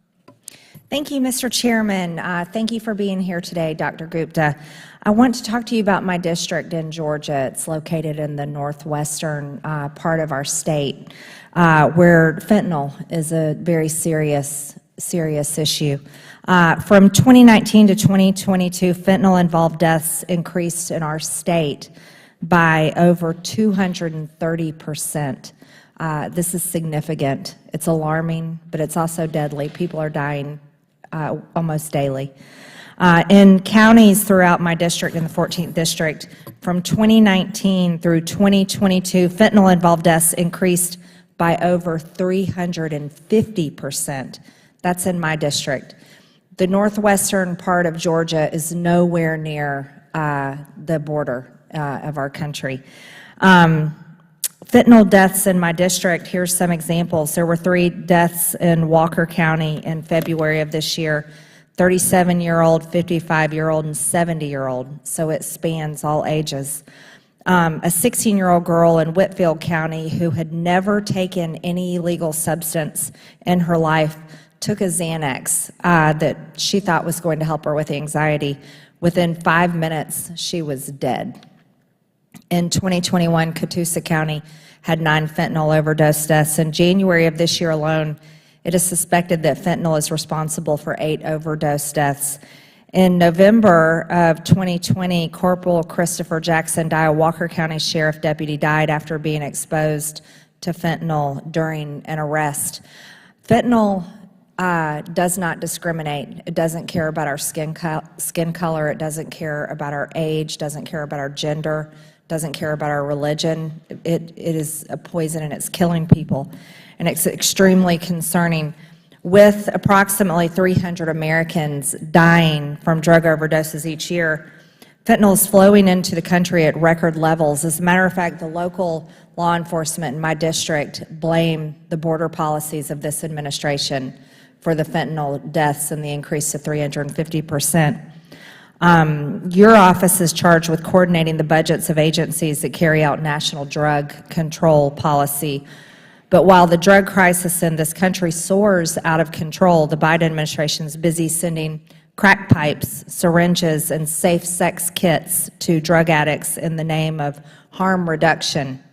Thank you, Mr. Chairman. Thank you for being here today, Dr. Gupta. I want to talk to you about my district in Georgia. It's located in the northwestern part of our state, where fentanyl is a very serious issue. From 2019 to 2022, fentanyl-involved deaths increased in our state by over 230%. This is significant. It's alarming, but it's also deadly. People are dying almost daily. In counties throughout my district, in the 14th district, from 2019 through 2022, fentanyl-involved deaths increased by over 350%. That's in my district. The northwestern part of Georgia is nowhere near the border of our country. Fentanyl deaths in my district, here's some examples. There were 3 deaths in Walker County in February of this year, 37-year-old, 55-year-old, and 70-year-old, so it spans all ages. A 16-year-old girl in Whitfield County who had never taken any illegal substance in her life took a Xanax that she thought was going to help her with anxiety. Within 5 minutes, she was dead. In 2021, Catoosa County had 9 fentanyl overdose deaths. In January of this year alone, it is suspected that fentanyl is responsible for 8 overdose deaths. In November of 2020, Corporal Christopher Jackson Dye, a Walker County Sheriff deputy, died after being exposed to fentanyl during an arrest. Fentanyl does not discriminate. It doesn't care about our skin color. It doesn't care about our age, doesn't care about our gender, doesn't care about our religion. It is a poison and it's killing people. And it's extremely concerning. With approximately 300 Americans dying from drug overdoses each year, fentanyl is flowing into the country at record levels. As a matter of fact, the local law enforcement in my district blame the border policies of this administration for the fentanyl deaths and the increase to 350%. Your office is charged with coordinating the budgets of agencies that carry out national drug control policy. But while the drug crisis in this country soars out of control, the Biden administration is busy sending crack pipes, syringes, and safe sex kits to drug addicts in the name of harm reduction.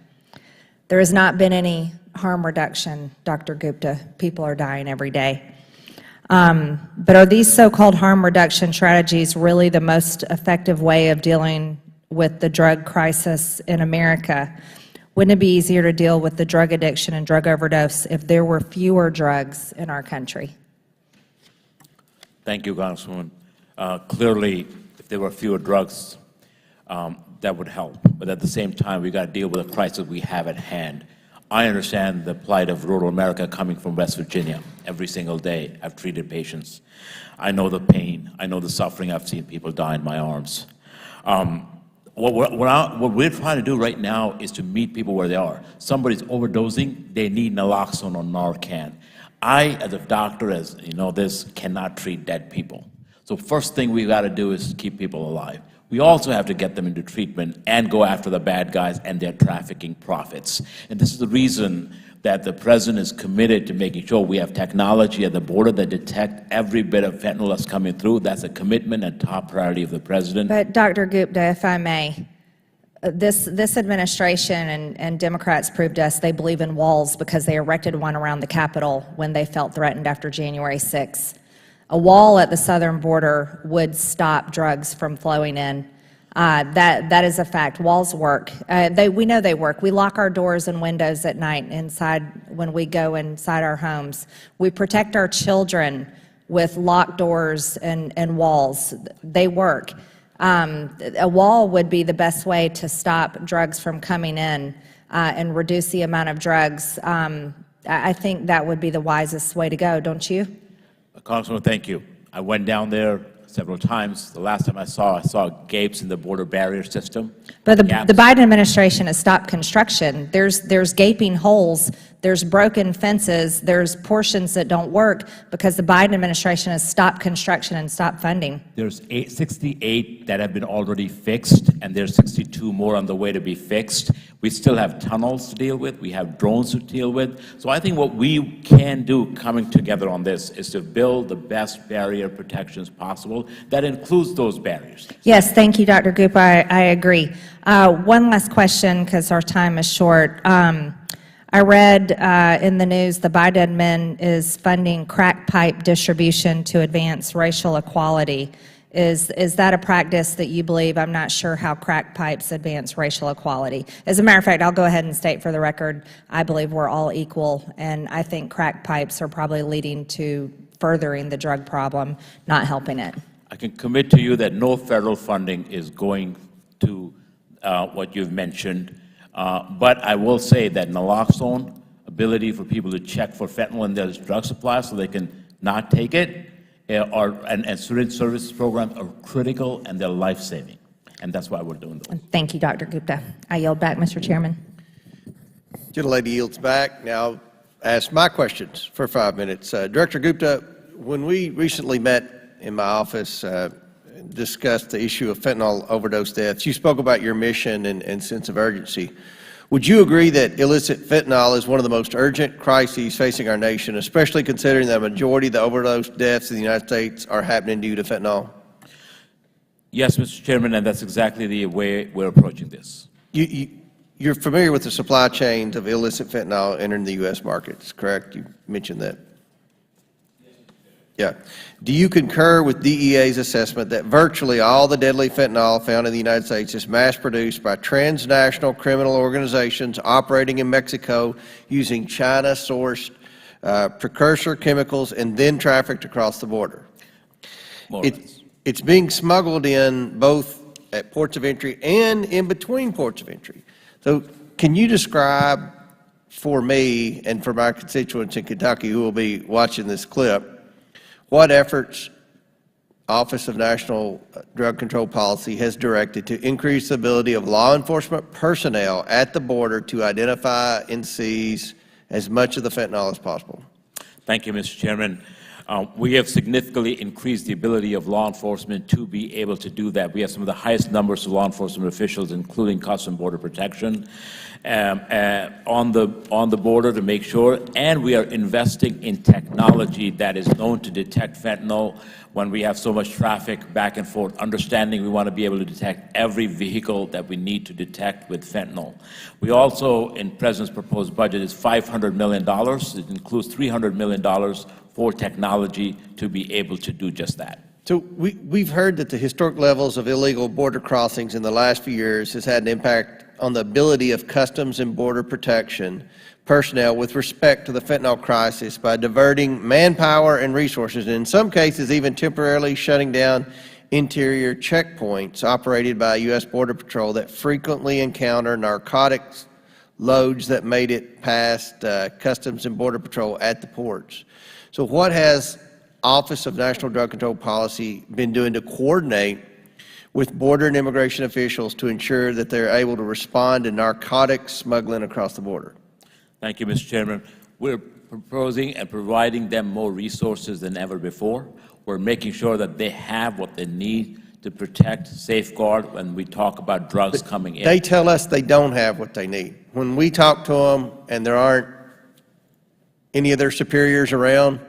There has not been any harm reduction, Dr. Gupta. People are dying every day. But are these so-called harm reduction strategies really the most effective way of dealing with the drug crisis in America? Wouldn't it be easier to deal with the drug addiction and drug overdose if there were fewer drugs in our country? Thank you, Congresswoman. Clearly, if there were fewer drugs, that would help. But at the same time, we've got to deal with the crisis we have at hand. I understand the plight of rural America coming from West Virginia. Every single day, I've treated patients. I know the pain. I know the suffering. I've seen people die in my arms. What we're trying to do right now is to meet people where they are. Somebody's overdosing, they need naloxone or Narcan. I, as a doctor, as you know this, cannot treat dead people. So first thing we've got to do is keep people alive. We also have to get them into treatment and go after the bad guys and their trafficking profits. And this is the reason that the President is committed to making sure we have technology at the border that detect every bit of fentanyl that's coming through. That's a commitment and top priority of the President. But Dr. Gupta, if I may, this administration and Democrats proved to us they believe in walls because they erected one around the Capitol when they felt threatened after January 6th. A wall at the southern border would stop drugs from flowing in. That is a fact. Walls work. We know they work. We lock our doors and windows at night inside when we go inside our homes. We protect our children with locked doors and walls. They work. A wall would be the best way to stop drugs from coming in and reduce the amount of drugs. I think that would be the wisest way to go, don't you? Congressman, thank you. I went down there several times. The last time I saw gapes in the border barrier system. But the Biden administration has stopped construction. There's gaping holes, there's broken fences, there's portions that don't work because the Biden administration has stopped construction and stopped funding. There's 68 that have been already fixed, and there's 62 more on the way to be fixed. We still have tunnels to deal with. We have drones to deal with. So I think what we can do coming together on this is to build the best barrier protections possible. That includes those barriers. Yes, thank you, Dr. Gupta. I agree. One last question, because our time is short. I read in the news the Biden admin is funding crack pipe distribution to advance racial equality. Is that a practice that you believe? I'm not sure how crack pipes advance racial equality. As a matter of fact, I'll go ahead and state for the record, I believe we're all equal, and I think crack pipes are probably leading to furthering the drug problem, not helping it. I can commit to you that no federal funding is going to what you've mentioned, but I will say that naloxone, ability for people to check for fentanyl in their drug supply so they can not take it, and syringe services programs are critical and they're life-saving, and that's why we're doing those. Thank you, Dr. Gupta. I yield back, Mr. Chairman. Gentlelady yields back. Now ask my questions for 5 minutes. Director Gupta, when we recently met in my office, discussed the issue of fentanyl overdose deaths, you spoke about your mission and sense of urgency. Would you agree that illicit fentanyl is one of the most urgent crises facing our nation, especially considering that a majority of the overdose deaths in the United States are happening due to fentanyl? Yes, Mr. Chairman, and that's exactly the way we're approaching this. You're familiar with the supply chains of illicit fentanyl entering the U.S. markets, correct? You mentioned that. Yeah. Do you concur with DEA's assessment that virtually all the deadly fentanyl found in the United States is mass-produced by transnational criminal organizations operating in Mexico using China-sourced precursor chemicals and then trafficked across the border? It's being smuggled in both at ports of entry and in between ports of entry. So can you describe for me and for my constituents in Kentucky who will be watching this clip, what efforts Office of National Drug Control Policy has directed to increase the ability of law enforcement personnel at the border to identify and seize as much of the fentanyl as possible? Thank you, Mr. Chairman. We have significantly increased the ability of law enforcement to be able to do that. We have some of the highest numbers of law enforcement officials, including Customs and Border Protection, on the border to make sure, and we are investing in technology that is known to detect fentanyl when we have so much traffic back and forth, understanding we want to be able to detect every vehicle that we need to detect with fentanyl. We also, in President's proposed budget, is $500 million. It includes $300 million for technology to be able to do just that. So we've heard that the historic levels of illegal border crossings in the last few years has had an impact on the ability of Customs and Border Protection personnel with respect to the fentanyl crisis by diverting manpower and resources, and in some cases even temporarily shutting down interior checkpoints operated by U.S. Border Patrol that frequently encounter narcotics loads that made it past Customs and Border Patrol at the ports. So what has Office of National Drug Control Policy been doing to coordinate with border and immigration officials to ensure that they're able to respond to narcotics smuggling across the border? Thank you, Mr. Chairman. We're proposing and providing them more resources than ever before. We're making sure that they have what they need to protect, safeguard when we talk about drugs coming in. They tell us they don't have what they need. When we talk to them and there aren't any of their superiors around,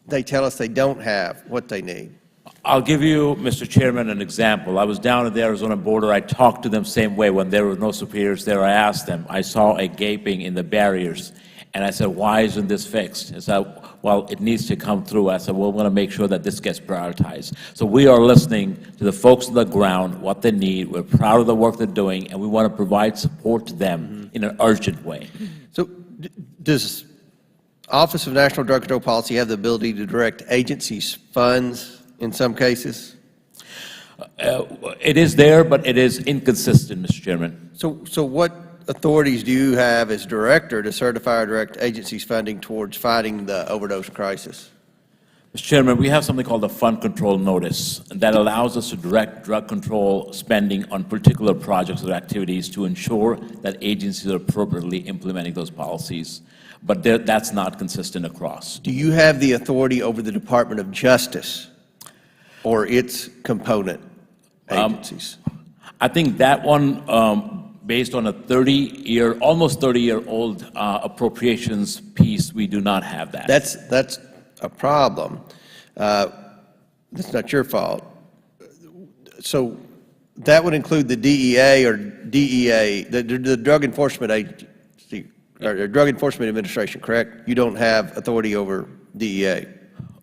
they tell us they don't have what they need. I'll give you, Mr. Chairman, an example. I was down at the Arizona border. I talked to them same way when there were no superiors there. I asked them. I saw a gaping in the barriers, and I said, why isn't this fixed? I said, well, it needs to come through. I said, well, we're going to make sure that this gets prioritized. So we are listening to the folks on the ground, what they need. We're proud of the work they're doing, and we want to provide support to them in an urgent way. So does Office of National Drug Control Policy have the ability to direct agencies' funds in some cases? It is there, but it is inconsistent, Mr. Chairman. So what authorities do you have as director to certify or direct agencies' funding towards fighting the overdose crisis? Mr. Chairman, we have something called a fund control notice that allows us to direct drug control spending on particular projects or activities to ensure that agencies are appropriately implementing those policies. But that's not consistent across. Do you have the authority over the Department of Justice or its component agencies? I think that one, based on a almost 30-year-old appropriations piece, we do not have that. That's a problem. That's not your fault. So that would include the DEA or DEA, the Drug Enforcement Agency, or Drug Enforcement Administration, correct? You don't have authority over DEA.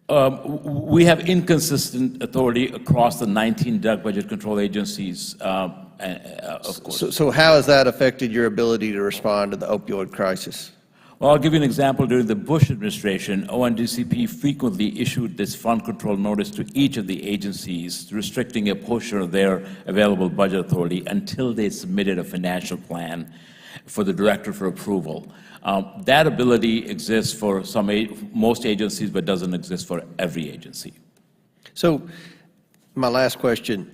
We have inconsistent authority across the 19 drug budget control agencies, of course. So how has that affected your ability to respond to the opioid crisis? Well, I'll give you an example. During the Bush administration, ONDCP frequently issued this fund control notice to each of the agencies, restricting a portion of their available budget authority until they submitted a financial plan for the director for approval. That ability exists for most agencies, but doesn't exist for every agency. So my last question,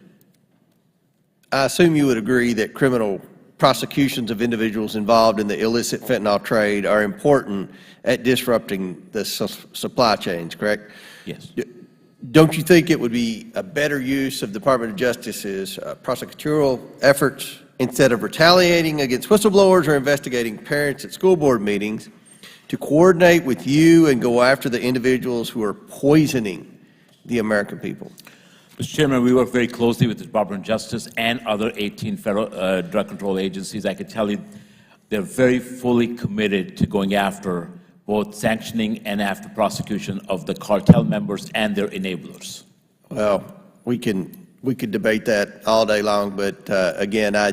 I assume you would agree that criminal prosecutions of individuals involved in the illicit fentanyl trade are important at disrupting the supply chains, correct? Yes. Don't you think it would be a better use of the Department of Justice's prosecutorial efforts instead of retaliating against whistleblowers or investigating parents at school board meetings to coordinate with you and go after the individuals who are poisoning the American people? Mr. Chairman, we work very closely with the Department of Justice and other 18 federal drug control agencies. I can tell you they're very fully committed to going after both sanctioning and after prosecution of the cartel members and their enablers. Well, we could debate that all day long, but again, I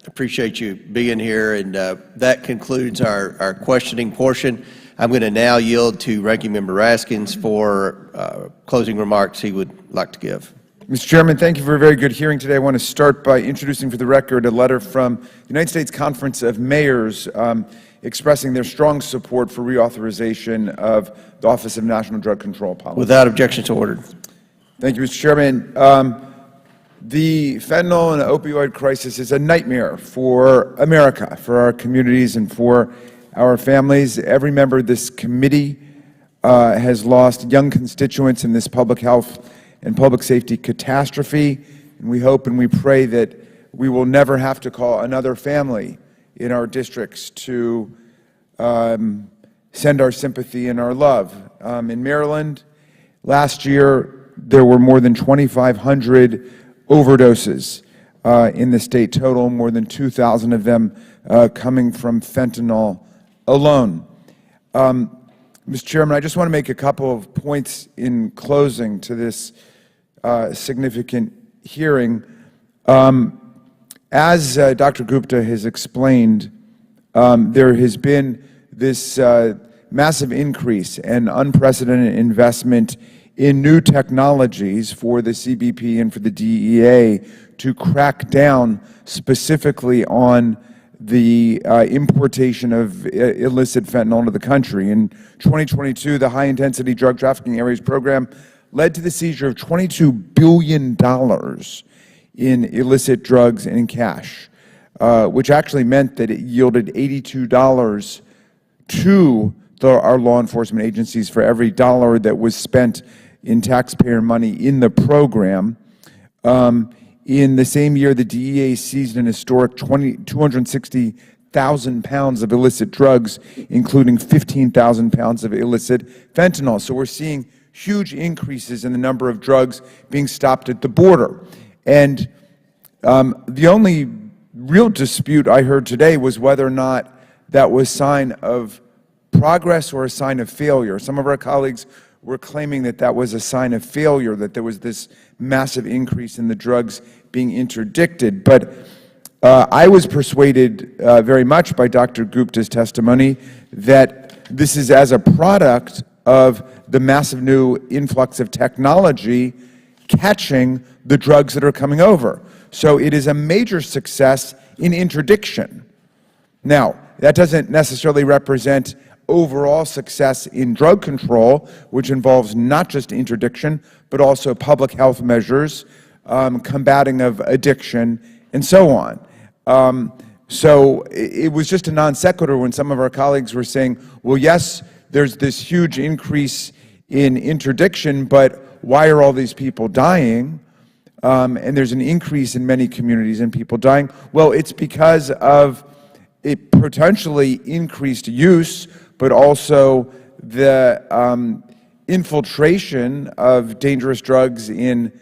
appreciate you being here, and that concludes our questioning portion. I'm going to now yield to Ranking Member Raskins for closing remarks he would like to give. Mr. Chairman, thank you for a very good hearing today. I want to start by introducing for the record a letter from the United States Conference of Mayors expressing their strong support for reauthorization of the Office of National Drug Control Policy. Without objections ordered. Thank you, Mr. Chairman. The fentanyl and opioid crisis is a nightmare for America, for our communities, and for our families. Every member of this committee has lost young constituents in this public health and public safety catastrophe, and we hope and we pray that we will never have to call another family in our districts to send our sympathy and our love. In Maryland, last year, there were more than 2,500 overdoses in the state total, more than 2,000 of them coming from fentanyl alone. Mr. Chairman, I just want to make a couple of points in closing to this significant hearing. As Dr. Gupta has explained, there has been this massive increase and unprecedented investment in new technologies for the CBP and for the DEA to crack down specifically on the importation of illicit fentanyl into the country. In 2022, the High-Intensity Drug Trafficking Areas Program led to the seizure of $22 billion in illicit drugs and in cash, which actually meant that it yielded $82 to our law enforcement agencies for every dollar that was spent in taxpayer money in the program. In the same year, the DEA seized an historic 260,000 pounds of illicit drugs, including 15,000 pounds of illicit fentanyl. So we're seeing huge increases in the number of drugs being stopped at the border. And the only real dispute I heard today was whether or not that was a sign of progress or a sign of failure. Some of our colleagues were claiming that that was a sign of failure, that there was this massive increase in the drugs being interdicted. But I was persuaded very much by Dr. Gupta's testimony that this is as a product of the massive new influx of technology catching the drugs that are coming over. So it is a major success in interdiction. Now, that doesn't necessarily represent overall success in drug control, which involves not just interdiction, but also public health measures, combating of addiction, and so on. So it was just a non sequitur when some of our colleagues were saying, well, yes, there's this huge increase in interdiction, but why are all these people dying? And there's an increase in many communities in people dying. Well, it's because of a potentially increased use, but also the infiltration of dangerous drugs in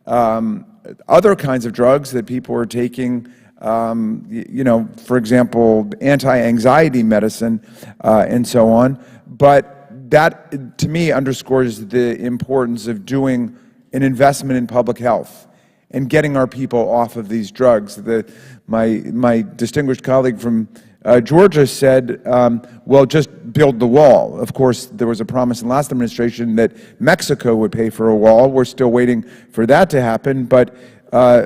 other kinds of drugs that people are taking, you know, for example, anti-anxiety medicine and so on. But that, to me, underscores the importance of doing an investment in public health and getting our people off of these drugs. My distinguished colleague from Georgia said, well, just build the wall. Of course, there was a promise in the last administration that Mexico would pay for a wall. We're still waiting for that to happen. But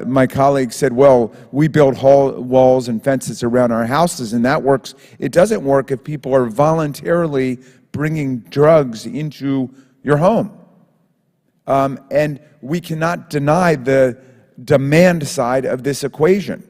my colleague said, well, we build walls and fences around our houses, and that works. It doesn't work if people are voluntarily bringing drugs into your home. And we cannot deny the demand side of this equation.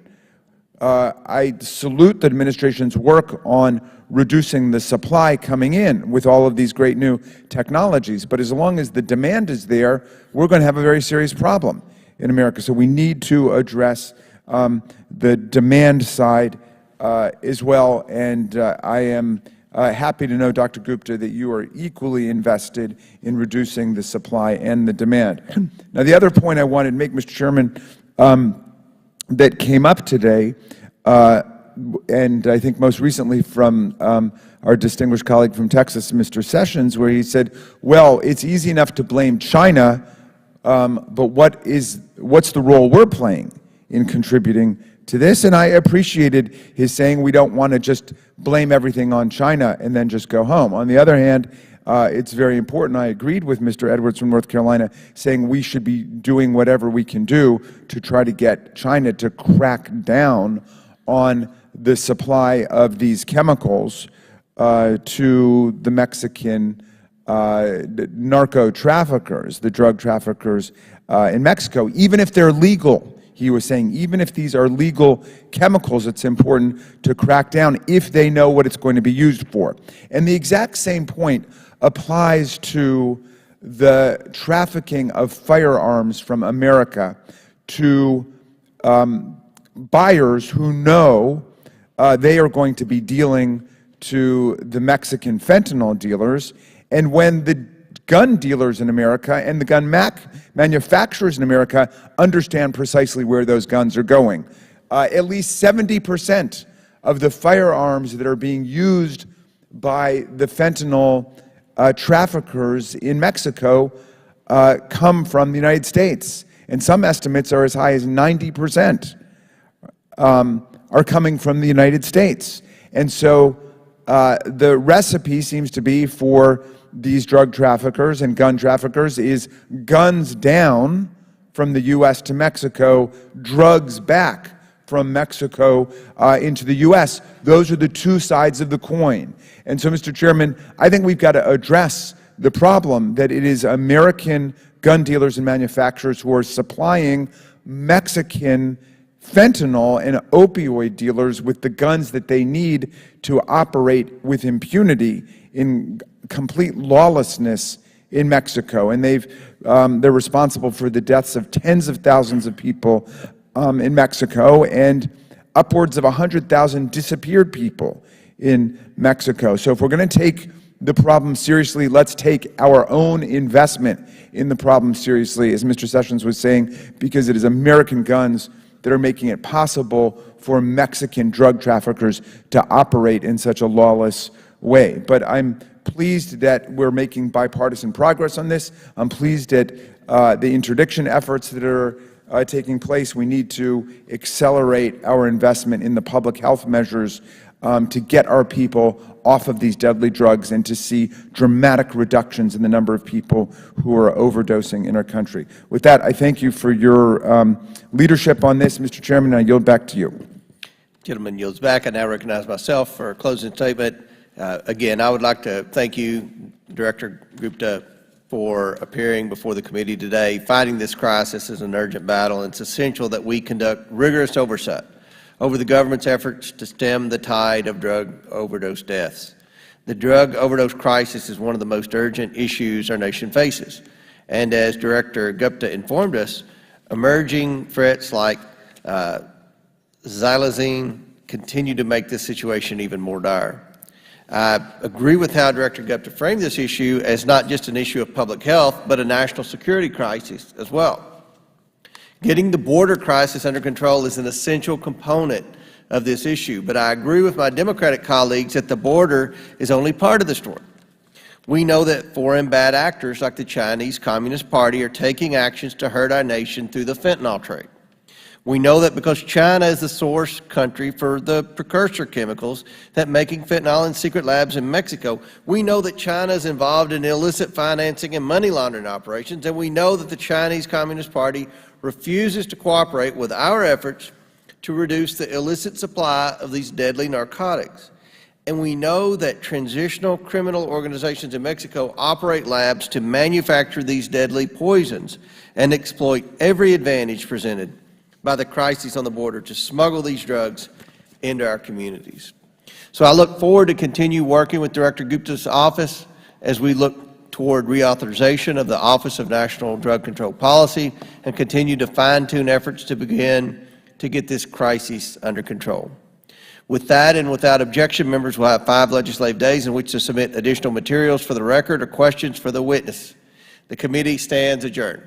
I salute the administration's work on reducing the supply coming in with all of these great new technologies. But as long as the demand is there, we're going to have a very serious problem in America. So we need to address the demand side as well. And I am happy to know, Dr. Gupta, that you are equally invested in reducing the supply and the demand. Now, the other point I wanted to make, Mr. Chairman, that came up today, and I think most recently from our distinguished colleague from Texas, Mr. Sessions, where he said, well, it's easy enough to blame China, but what's the role we're playing in contributing to this? And I appreciated his saying we don't want to just blame everything on China and then just go home. On the other hand, it's very important. I agreed with Mr. Edwards from North Carolina saying we should be doing whatever we can do to try to get China to crack down on the supply of these chemicals to the Mexican narco traffickers, the drug traffickers in Mexico, even if they're legal. He was saying, even if these are legal chemicals, it's important to crack down if they know what it's going to be used for. And the exact same point applies to the trafficking of firearms from America to buyers who know they are going to be dealing to the Mexican fentanyl dealers. And when the gun dealers in America and the gun manufacturers in America understand precisely where those guns are going. At least 70% of the firearms that are being used by the fentanyl traffickers in Mexico come from the United States. And some estimates are as high as 90% are coming from the United States. And so the recipe seems to be for these drug traffickers and gun traffickers is guns down from the U.S. to Mexico, drugs back from Mexico into the U.S. Those are the two sides of the coin. And so, Mr. Chairman, I think we've got to address the problem that it is American gun dealers and manufacturers who are supplying Mexican fentanyl and opioid dealers with the guns that they need to operate with impunity in complete lawlessness in Mexico. And they're responsible for the deaths of tens of thousands of people in Mexico and upwards of 100,000 disappeared people in Mexico. So if we're going to take the problem seriously, let's take our own investment in the problem seriously, as Mr. Sessions was saying, because it is American guns that are making it possible for Mexican drug traffickers to operate in such a lawless way. But I'm pleased that we're making bipartisan progress on this. I'm pleased at the interdiction efforts that are taking place. We need to accelerate our investment in the public health measures to get our people off of these deadly drugs and to see dramatic reductions in the number of people who are overdosing in our country. With that, I thank you for your leadership on this, Mr. Chairman, and I yield back to you. Gentleman yields back. I now recognize myself for a closing statement. Again, I would like to thank you, Director Gupta, for appearing before the committee today. Fighting this crisis is an urgent battle, and it's essential that we conduct rigorous oversight over the government's efforts to stem the tide of drug overdose deaths. The drug overdose crisis is one of the most urgent issues our nation faces. And as Director Gupta informed us, emerging threats like xylazine continue to make this situation even more dire. I agree with how Director Gupta framed this issue as not just an issue of public health, but a national security crisis as well. Getting the border crisis under control is an essential component of this issue, but I agree with my Democratic colleagues that the border is only part of the story. We know that foreign bad actors like the Chinese Communist Party are taking actions to hurt our nation through the fentanyl trade. We know that because China is the source country for the precursor chemicals that making fentanyl in secret labs in Mexico. We know that China is involved in illicit financing and money laundering operations, and we know that the Chinese Communist Party refuses to cooperate with our efforts to reduce the illicit supply of these deadly narcotics. And we know that transitional criminal organizations in Mexico operate labs to manufacture these deadly poisons and exploit every advantage presented by the crisis on the border to smuggle these drugs into our communities. So I look forward to continue working with Director Gupta's office as we look toward reauthorization of the Office of National Drug Control Policy and continue to fine-tune efforts to begin to get this crisis under control. With that and without objection, members will have 5 legislative days in which to submit additional materials for the record or questions for the witness. The committee stands adjourned.